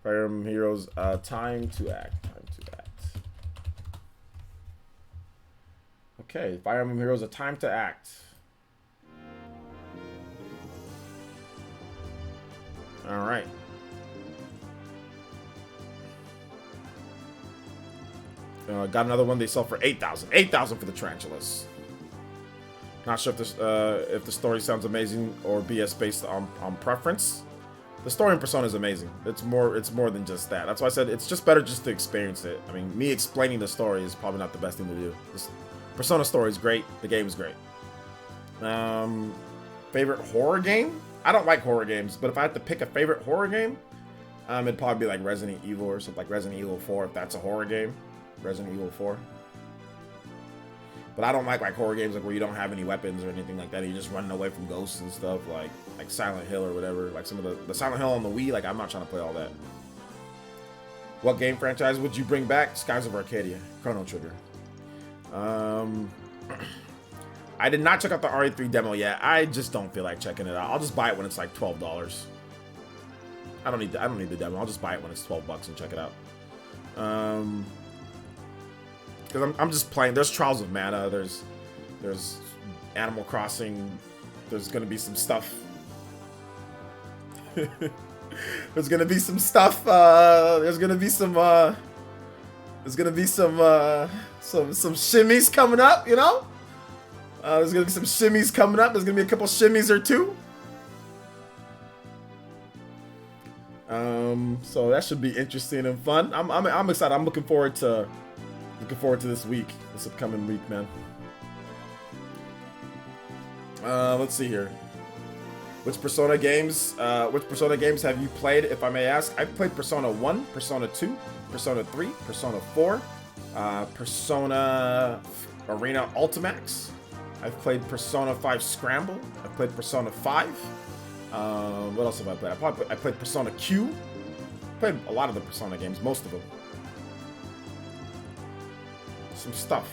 Fire Emblem Heroes, Time to Act. Okay, Fire Emblem Heroes, A Time to Act. All right. Got another one they sell for 8,000. 8,000 for the tarantulas. Not sure if the story sounds amazing or BS based on preference. The story in Persona is amazing. It's more than just that. That's why I said it's just better just to experience it. I mean, me explaining the story is probably not the best thing to do. This Persona story is great. The game is great. Favorite horror game? I don't like horror games, but if I had to pick a favorite horror game, it'd probably be like Resident Evil or something, like Resident Evil 4, if that's a horror game. Resident Evil 4. But I don't like horror games like where you don't have any weapons or anything like that. You're just running away from ghosts and stuff, like Silent Hill or whatever. Like some of the Silent Hill on the Wii. Like, I'm not trying to play all that. What game franchise would you bring back? Skies of Arcadia, Chrono Trigger. I did not check out the RE3 demo yet. I just don't feel like checking it out. I'll just buy it when it's like $12. I don't need the demo. I'll just buy it when it's $12 and check it out. Because I'm just playing. There's Trials of Mana. There's Animal Crossing. There's gonna be some stuff. There's gonna be some stuff. There's gonna be some shimmies coming up. You know. There's gonna be some shimmies coming up. There's gonna be a couple shimmies or two. So that should be interesting and fun. I'm excited. I'm looking forward to this week, this upcoming week, man. Let's see here. Which Persona games have you played, if I may ask? I've played Persona 1, Persona 2, Persona 3, Persona 4, Persona Arena Ultimax. I've played Persona 5 Scramble. I've played Persona 5. What else have I played? I played Persona Q. Played a lot of the Persona games, most of them. Some stuff.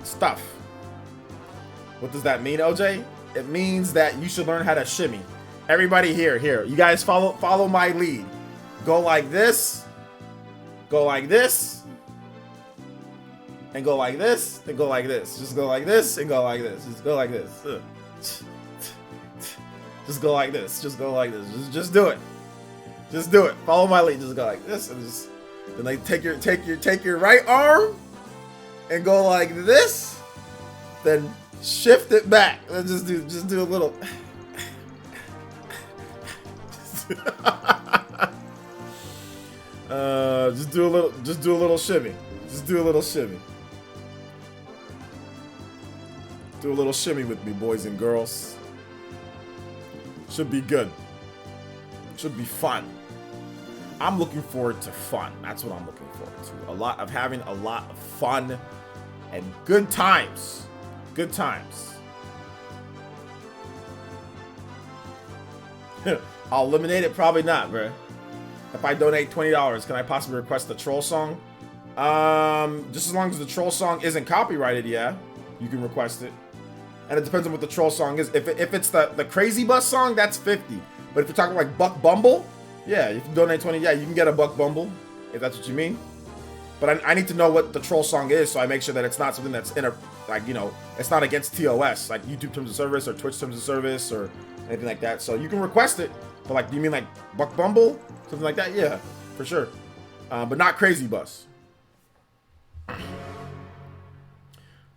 Stuff. What does that mean, OJ? It means that you should learn how to shimmy. Everybody here. You guys follow my lead. Go like this. Go like this. And go like this. Then go like this. Just go like this and go like this. Just go like this. Just go like this. Just go like this. Just do it. Just do it. Follow my lead. Just go like this and just then like take your right arm and go like this. Then shift it back. Let's just do a little. Just do a little shimmy. Just do a little shimmy. Do a little shimmy with me, boys and girls. Should be good. Should be fun. I'm looking forward to fun. That's what I'm looking forward to. Having a lot of fun and good times. Good times. I'll eliminate it? Probably not, bro. If I donate $20, can I possibly request the troll song? Just as long as the troll song isn't copyrighted, yeah. you can request it. And it depends on what the troll song is. If it's the Crazy Bus song, that's 50. But if you're talking like Buck Bumble, yeah, if you donate 20, yeah, you can get a Buck Bumble, if that's what you mean. But I need to know what the troll song is, so I make sure that it's not something that's in a, like, you know, it's not against TOS, like YouTube Terms of Service or Twitch Terms of Service or anything like that. So you can request it. But like, do you mean like Buck Bumble? Something like that? Yeah, for sure. But not Crazy Bus.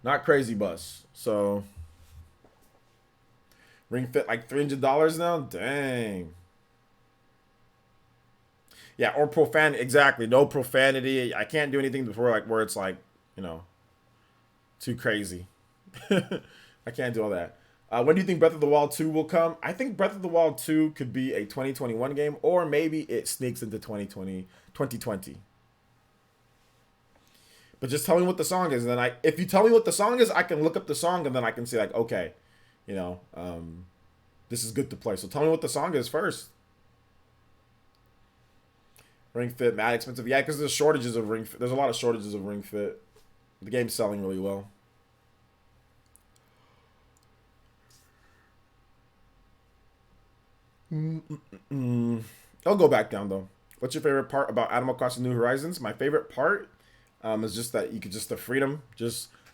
Not Crazy Bus. So Ring Fit like $300 now? Dang. Yeah, or profanity. Exactly. No profanity. I can't do anything before like where it's like, you know, too crazy. I can't do all that. When do you think Breath of the Wild 2 will come? I think Breath of the Wild 2 could be a 2021 game, or maybe it sneaks into 2020. But just tell me what the song is, and then if you tell me what the song is, I can look up the song, and then I can say like, okay, you know, this is good to play. So tell me what the song is first. Ring Fit, mad expensive. Yeah, because there's shortages of Ring Fit. There's a lot of shortages of Ring Fit. The game's selling really well. I'll go back down though. What's your favorite part about Animal Crossing New Horizons? My favorite part is just that you could just the freedom,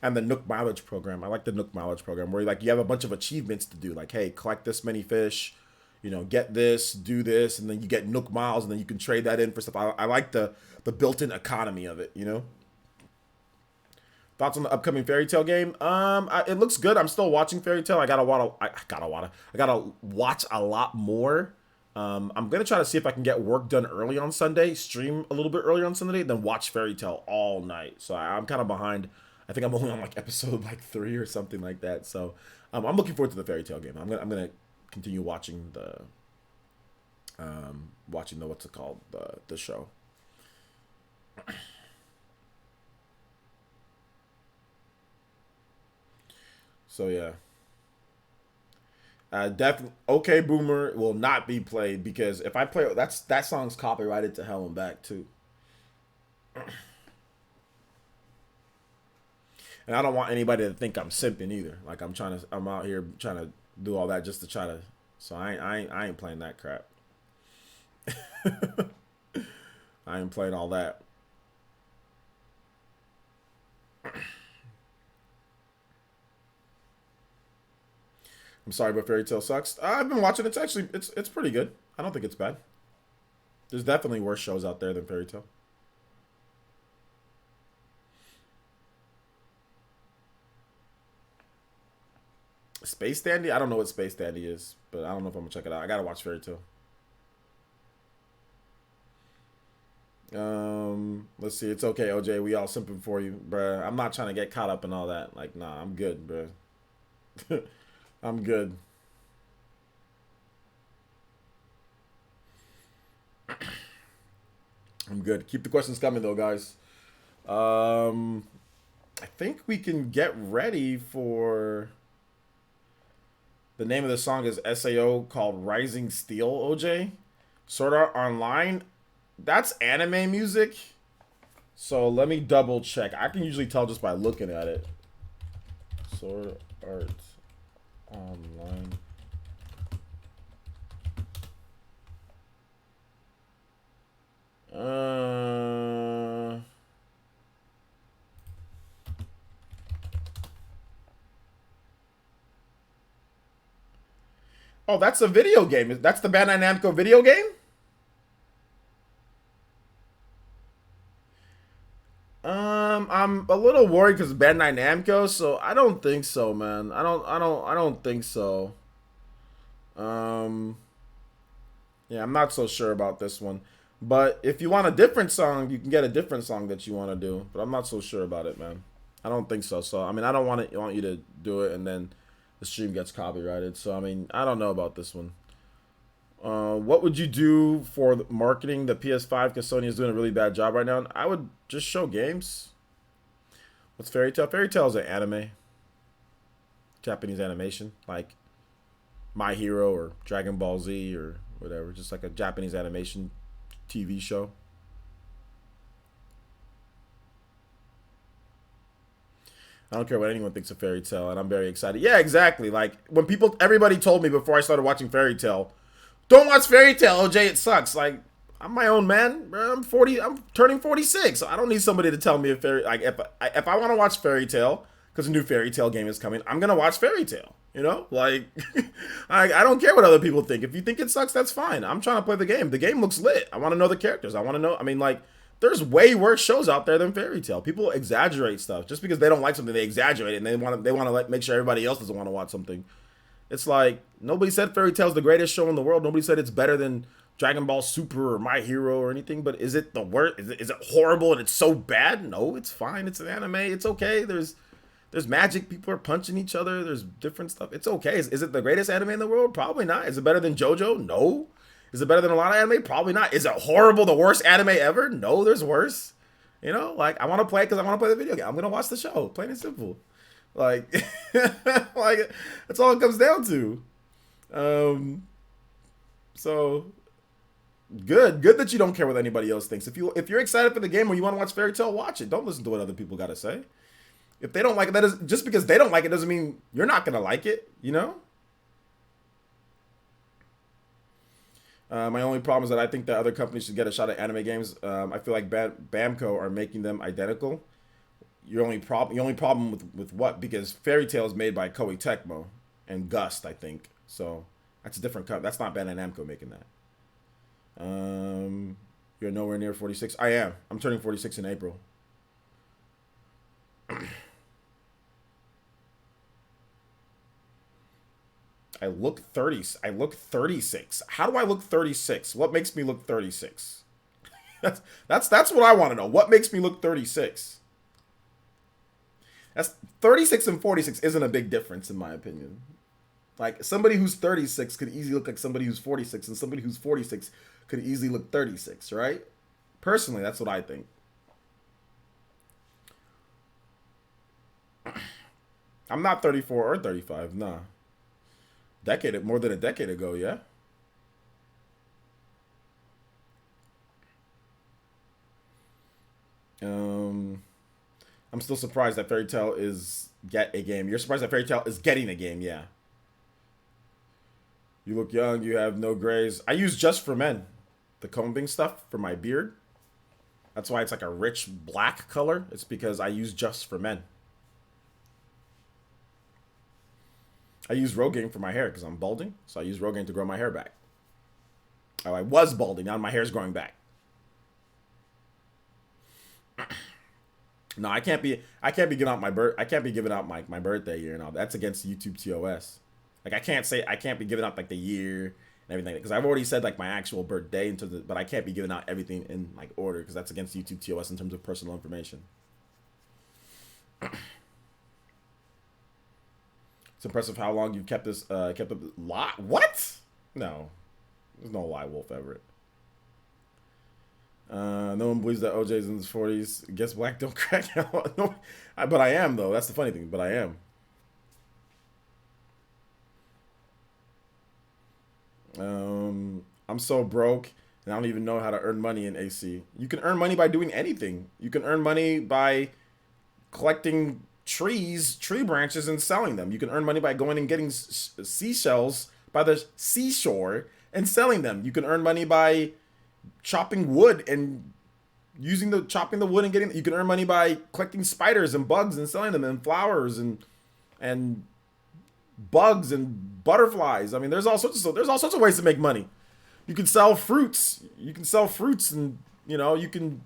and the Nook mileage program. I like the Nook mileage program where like you have a bunch of achievements to do. Like, hey, collect this many fish. You know, get this, do this, and then you get Nook miles, and then you can trade that in for stuff. I like the built-in economy of it, you know? Thoughts on the upcoming Fairy Tail game? It looks good. I'm still watching Fairy Tail. I gotta watch a lot more. I'm gonna try to see if I can get work done early on Sunday, stream a little bit earlier on Sunday, then watch Fairy Tail all night. So I'm kind of behind. I think I'm only on like episode like 3 or something like that. So I'm looking forward to the Fairy Tail game. I'm gonna continue watching the what's it called, the show. So yeah, definitely Okay Boomer will not be played because if I play that song's copyrighted to hell and back too. And I don't want anybody to think I'm simping either. Like I'm out here trying to do all that just to try to. So I ain't playing that crap. I ain't playing all that. I'm sorry, but Fairy Tail sucks. I've been watching it. It's pretty good. I don't think it's bad. There's definitely worse shows out there than Fairy Tail. Space Dandy? I don't know what Space Dandy is, but I don't know if I'm gonna check it out. I gotta watch Fairy Tail. Let's see. It's okay, OJ. We all simping for you, bruh. I'm not trying to get caught up in all that. Like, nah, I'm good, bruh. I'm good. I'm good. Keep the questions coming, though, guys. I think we can get ready for... The name of the song is SAO called Rising Steel, OJ. Sword Art Online. That's anime music. So let me double check. I can usually tell just by looking at it. Sword Art Online. Oh, that's a video game. That's the Bandai Namco video game? I'm a little worried because Bandai Namco, so I don't think so, man. I don't think so. Yeah, I'm not so sure about this one. But if you want a different song, you can get a different song that you want to do. But I'm not so sure about it, man. I don't think so. So I mean, I don't want you to do it and then the stream gets copyrighted. So I mean, I don't know about this one. What would you do for marketing the PS5? Because Sony is doing a really bad job right now. And I would just show games. What's Fairy Tail? Fairy Tail is an anime. Japanese animation. Like My Hero or Dragon Ball Z or whatever. Just like a Japanese animation TV show. I don't care what anyone thinks of Fairy Tail, and I'm very excited. Yeah, exactly. Like when everybody told me before I started watching Fairy Tail, don't watch Fairy Tail, OJ, it sucks. Like I'm my own man, bro. I'm 40. I'm turning 46. So I don't need somebody to tell me if if I want to watch Fairy Tail because a new Fairy Tail game is coming, I'm gonna watch Fairy Tail. You know, like I don't care what other people think. If you think it sucks, that's fine. I'm trying to play the game. The game looks lit. I want to know the characters. I want to know. I mean, like, there's way worse shows out there than Fairy Tail. People exaggerate stuff just because they don't like something. They exaggerate it, and they want to like make sure everybody else doesn't want to watch something. It's like nobody said Fairy Tail's the greatest show in the world. Nobody said it's better than Dragon Ball Super or My Hero or anything. But is it the worst? Is it horrible and it's so bad? No, it's fine. It's an anime. It's okay. There's magic. People are punching each other. There's different stuff. It's okay. Is it the greatest anime in the world? Probably not. Is it better than JoJo? No. Is it better than a lot of anime? Probably not. Is it horrible? The worst anime ever? No, there's worse. You know, like I want to play it because I want to play the video game. I'm gonna watch the show. Plain and simple. Like, like that's all it comes down to. So good that you don't care what anybody else thinks. If you're excited for the game or you want to watch Fairy Tail, watch it. Don't listen to what other people gotta say. If they don't like it, just because they don't like it doesn't mean you're not gonna like it, you know? My only problem is that I think that other companies should get a shot at anime games. I feel like Bamco are making them identical. Your only problem with what? Because Fairy Tail is made by Koei Tecmo and Gust, I think. So that's a different company. That's not Bandai Namco making that. You're nowhere near 46. I am. I'm turning 46 in April. I look 30. I look 36. How do I look 36? What makes me look 36? That's what I want to know. What makes me look 36? That's 36 and 46 isn't a big difference in my opinion. Like somebody who's 36 could easily look like somebody who's 46, and somebody who's 46 could easily look 36, right? Personally, that's what I think. I'm not 34 or 35, nah. More than a decade ago, yeah. I'm still surprised that Fairy Tail is a game. You're surprised that Fairy Tail is getting a game, yeah. You look young, you have no grays. I use Just for Men, the combing stuff for my beard. That's why it's like a rich black color. It's because I use Just for Men. I use Rogaine for my hair because I'm balding, so I use Rogaine to grow my hair back. Oh, I was balding, now my hair's growing back. No, I can't be giving out my birthday year and all. That's against YouTube TOS. Like I can't be giving out like the year and everything because I've already said like my actual birthday but I can't be giving out everything in like order because that's against YouTube TOS in terms of personal information. It's impressive how long you've kept this kept up lie. What? No. There's no lie, Wolf Everett. No one believes that OJ's in his 40s. Guess black don't crack out. No, but I am though. That's the funny thing. But I am. I'm so broke and I don't even know how to earn money in AC. You can earn money by doing anything. You can earn money by collecting tree branches and selling them. You can earn money by going and getting seashells by the seashore and selling them. You can earn money by chopping wood and chopping the wood and getting. You can earn money by collecting spiders and bugs and selling them, and flowers and bugs and butterflies. I mean, there's all sorts of ways to make money. You can sell fruits. And you can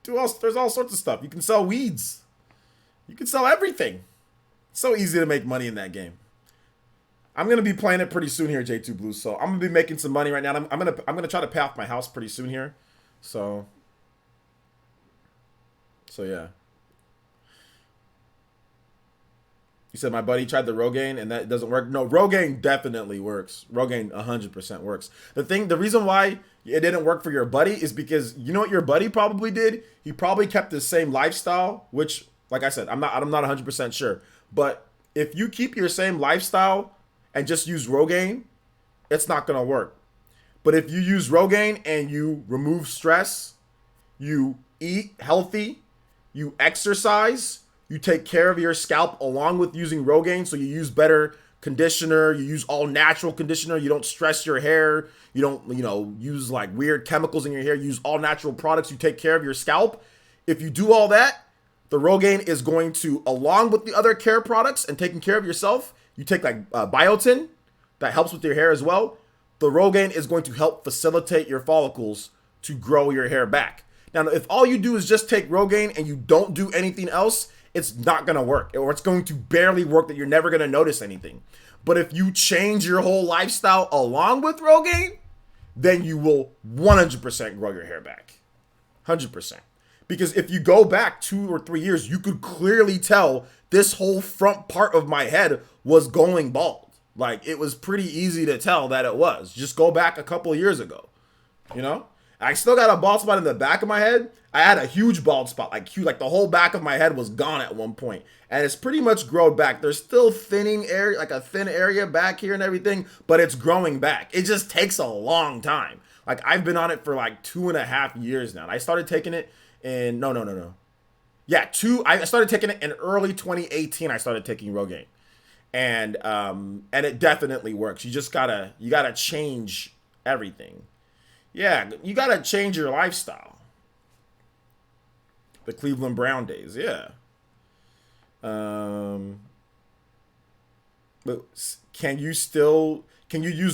there's all sorts of stuff. You can sell weeds. You can sell everything. It's so easy to make money in that game. I'm gonna be playing it pretty soon here, J2 Blues. So I'm gonna be making some money right now. I'm gonna try to pay off my house pretty soon here. So yeah. You said my buddy tried the Rogaine and that doesn't work. No, Rogaine definitely works. Rogaine 100% works. The reason why it didn't work for your buddy is because you know what your buddy probably did? He probably kept the same lifestyle, which, like I said, I'm not 100% sure. But if you keep your same lifestyle and just use Rogaine, it's not gonna work. But if you use Rogaine and you remove stress, you eat healthy, you exercise, You take care of your scalp along with using Rogaine. So you use better conditioner. You use all natural conditioner. You don't stress your hair. You don't, use like weird chemicals in your hair. You use all natural products. You take care of your scalp. If you do all that, the Rogaine is going to, along with the other care products and taking care of yourself, you take like biotin that helps with your hair as well. The Rogaine is going to help facilitate your follicles to grow your hair back. Now, if all you do is just take Rogaine and you don't do anything else, it's not going to work, or it's going to barely work that you're never going to notice anything. But if you change your whole lifestyle along with Rogaine, then you will 100% grow your hair back. 100%. Because if you go back 2 or 3 years, you could clearly tell this whole front part of my head was going bald. Like, it was pretty easy to tell that it was. Just go back a couple of years ago, I still got a bald spot in the back of my head. I had a huge bald spot, like the whole back of my head was gone at one point, and it's pretty much grown back. There's still thinning area, like a thin area back here and everything, but it's growing back. It just takes a long time. Like, I've been on it for like 2.5 years now. I started taking it in I started taking it in early 2018. I started taking Rogaine, and it definitely works. You gotta change everything. Yeah, you gotta change your lifestyle. The Cleveland Brown days, yeah. But can you use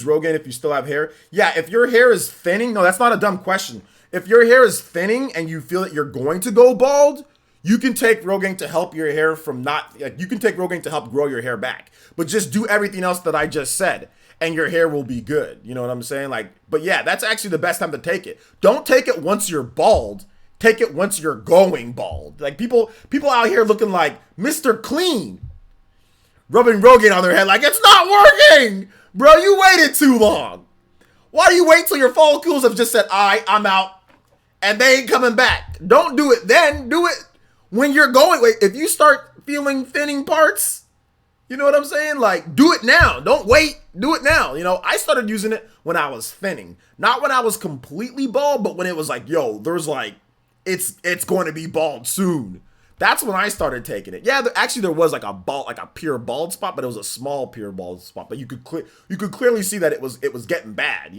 Rogaine if you still have hair? Yeah, if your hair is thinning, no, that's not a dumb question. If your hair is thinning and you feel that you're going to go bald, you can take Rogaine to help your hair you can take Rogaine to help grow your hair back. But just do everything else that I just said, and your hair will be good. You know what I'm saying? But yeah, that's actually the best time to take it. Don't take it once you're bald. Take it once you're going bald. Like, people out here looking like Mr. Clean, rubbing Rogaine on their head like, it's not working! Bro, you waited too long. Why do you wait till your follicles have just said, I'm out, and they ain't coming back? Don't do it then. Do it when you're going. Wait, if you start feeling thinning parts, you know what I'm saying? Like, do it now. Don't wait. Do it now. I started using it when I was thinning. Not when I was completely bald, but when it was like, yo, there's like, it's going to be bald soon. That's when I started taking it. Yeah, there was like a pure bald spot, but it was a small pure bald spot. But you could clearly see that it was getting bad,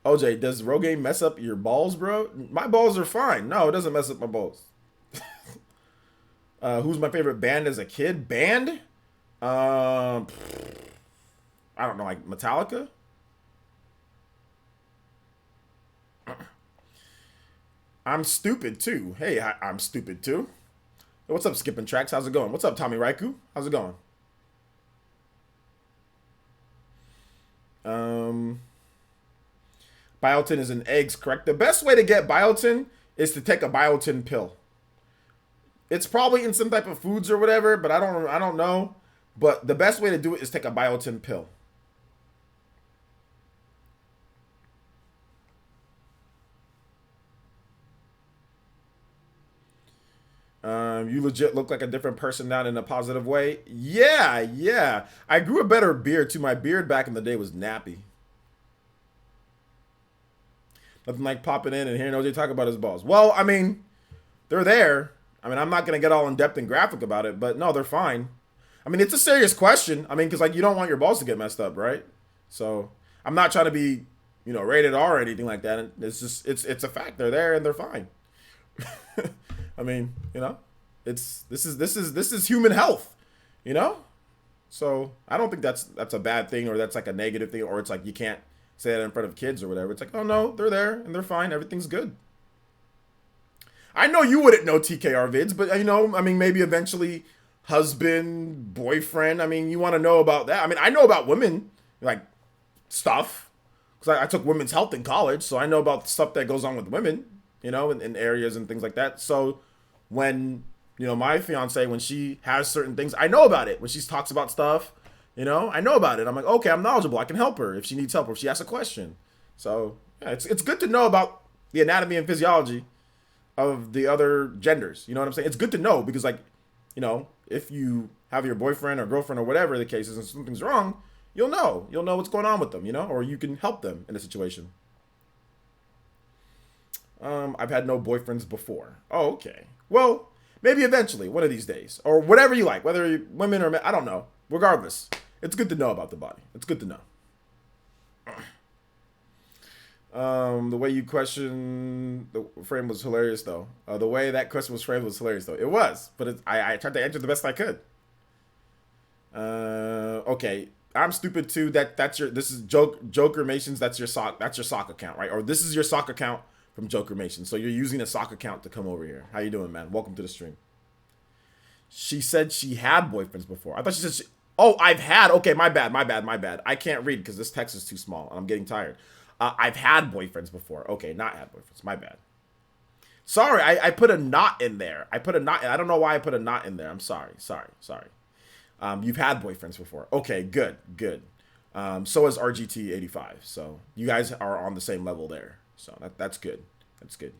OJ, does Rogaine mess up your balls, bro? My balls are fine. No, it doesn't mess up my balls. Who's my favorite band as a kid? Band? I don't know, like Metallica? I'm stupid too. Hey, I'm stupid too. Hey, what's up, Skipping Tracks? How's it going? What's up, Tommy Raiku? How's it going? Biotin is in eggs, correct? The best way to get biotin is to take a biotin pill. It's probably in some type of foods or whatever, but I don't know. But the best way to do it is take a biotin pill. You legit look like a different person now in a positive way. Yeah. I grew a better beard too. My beard back in the day was nappy. Nothing like popping in and hearing OJ talk about his balls. Well, I mean, they're there. I mean, I'm not going to get all in depth and graphic about it, but no, they're fine. I mean, it's a serious question. I mean, because like, you don't want your balls to get messed up, right? So I'm not trying to be, rated R or anything like that. It's just, it's a fact. They're there and they're fine. I mean, this is human health, So I don't think that's a bad thing, or that's like a negative thing, or it's like you can't say that in front of kids or whatever. It's like, oh no, they're there and they're fine. Everything's good. I know you wouldn't know TKR vids, but I mean, maybe eventually husband, boyfriend. I mean, you want to know about that. I mean, I know about women, like stuff, because I took women's health in college. So I know about stuff that goes on with women, in areas and things like that. So when, my fiance, when she has certain things, I know about it. When she talks about stuff, I know about it. I'm like, okay, I'm knowledgeable. I can help her if she needs help or if she asks a question. So yeah, it's good to know about the anatomy and physiology of the other genders. You know what I'm saying? It's good to know because, like, if you have your boyfriend or girlfriend or whatever the case is and something's wrong, you'll know what's going on with them, or you can help them in a situation. I've had no boyfriends before. Oh, okay. Well, maybe eventually, one of these days. Or whatever you like, whether you're women or men, I don't know. Regardless, it's good to know about the body. It's good to know. The way you question the frame was hilarious, though. The way that question was framed was hilarious, though. It was, but I tried to answer the best I could. Okay, I'm stupid too. This is Jokermations. That's your sock account, right? Or this is your sock account from Jokermation. So you're using a sock account to come over here. How you doing, man? Welcome to the stream. She said she had boyfriends before. I thought she said oh, I've had. Okay, my bad. I can't read because this text is too small and I'm getting tired. I've had boyfriends before. Okay, not had boyfriends. My bad. Sorry, I put a not in there. I don't know why I put a not in there. I'm sorry. You've had boyfriends before. Okay, good. So is RGT85. So you guys are on the same level there. So that's good. That's good.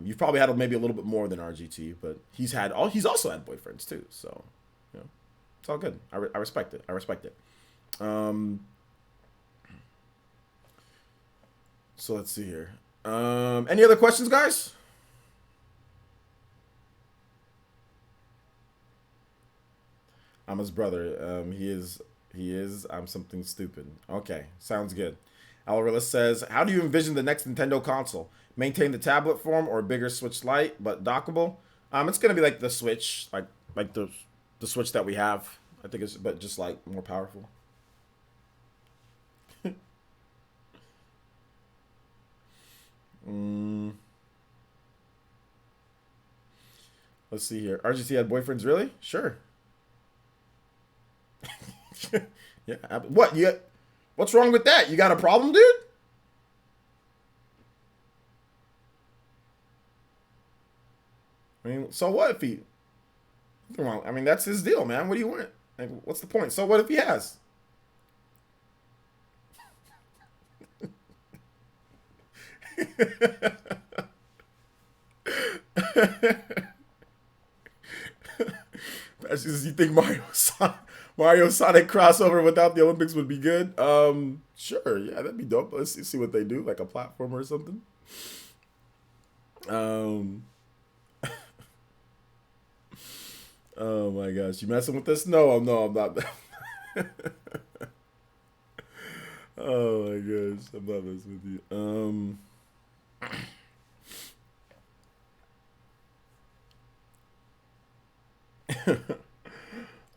You've probably had maybe a little bit more than RGT, but he's also had boyfriends too. So, you know, it's all good. I respect it. So let's see here. Any other questions, guys? I'm his brother. He is. I'm something stupid. Okay, sounds good. Alorilla says, how do you envision the next Nintendo console? Maintain the tablet form or a bigger Switch Lite, but dockable? It's gonna be like the Switch, like the Switch that we have. I think but just like more powerful. Let's see here. RGT had boyfriends, really? Sure. Yeah. What? What's wrong with that? You got a problem, dude? I mean, so what if he? I mean, that's his deal, man. What do you want? Like, what's the point? So what if he has? You think Mario Sonic crossover without the Olympics would be good? Sure, yeah, that'd be dope. Let's see what they do, like a platformer or something. Oh my gosh, you messing with this? No, I'm not. Oh my gosh, I'm not messing with you.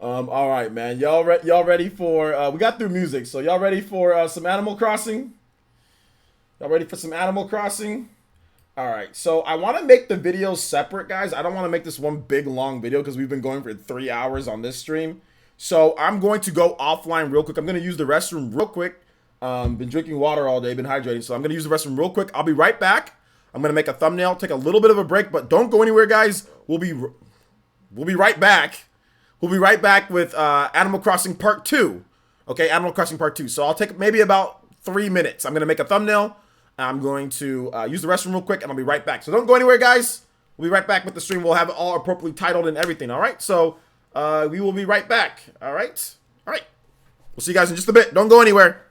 All right, man. Y'all ready for? We got through music, so y'all ready for some Animal Crossing? Y'all ready for some Animal Crossing? All right, so I want to make the videos separate, guys. I don't want to make this one big long video because we've been going for 3 hours on this stream. So I'm going to go offline real quick. I'm going to use the restroom real quick. Been drinking water all day, been hydrating, so I'm going to use the restroom real quick. I'll be right back. I'm going to make a thumbnail, take a little bit of a break, but don't go anywhere, guys. We'll be right back. We'll be right back with Animal Crossing Part 2. Okay, Animal Crossing Part 2. So I'll take maybe about 3 minutes. I'm going to make a thumbnail. I'm going to use the restroom real quick, and I'll be right back. So don't go anywhere, guys. We'll be right back with the stream. We'll have it all appropriately titled and everything, all right? So we will be right back, all right? All right. We'll see you guys in just a bit. Don't go anywhere.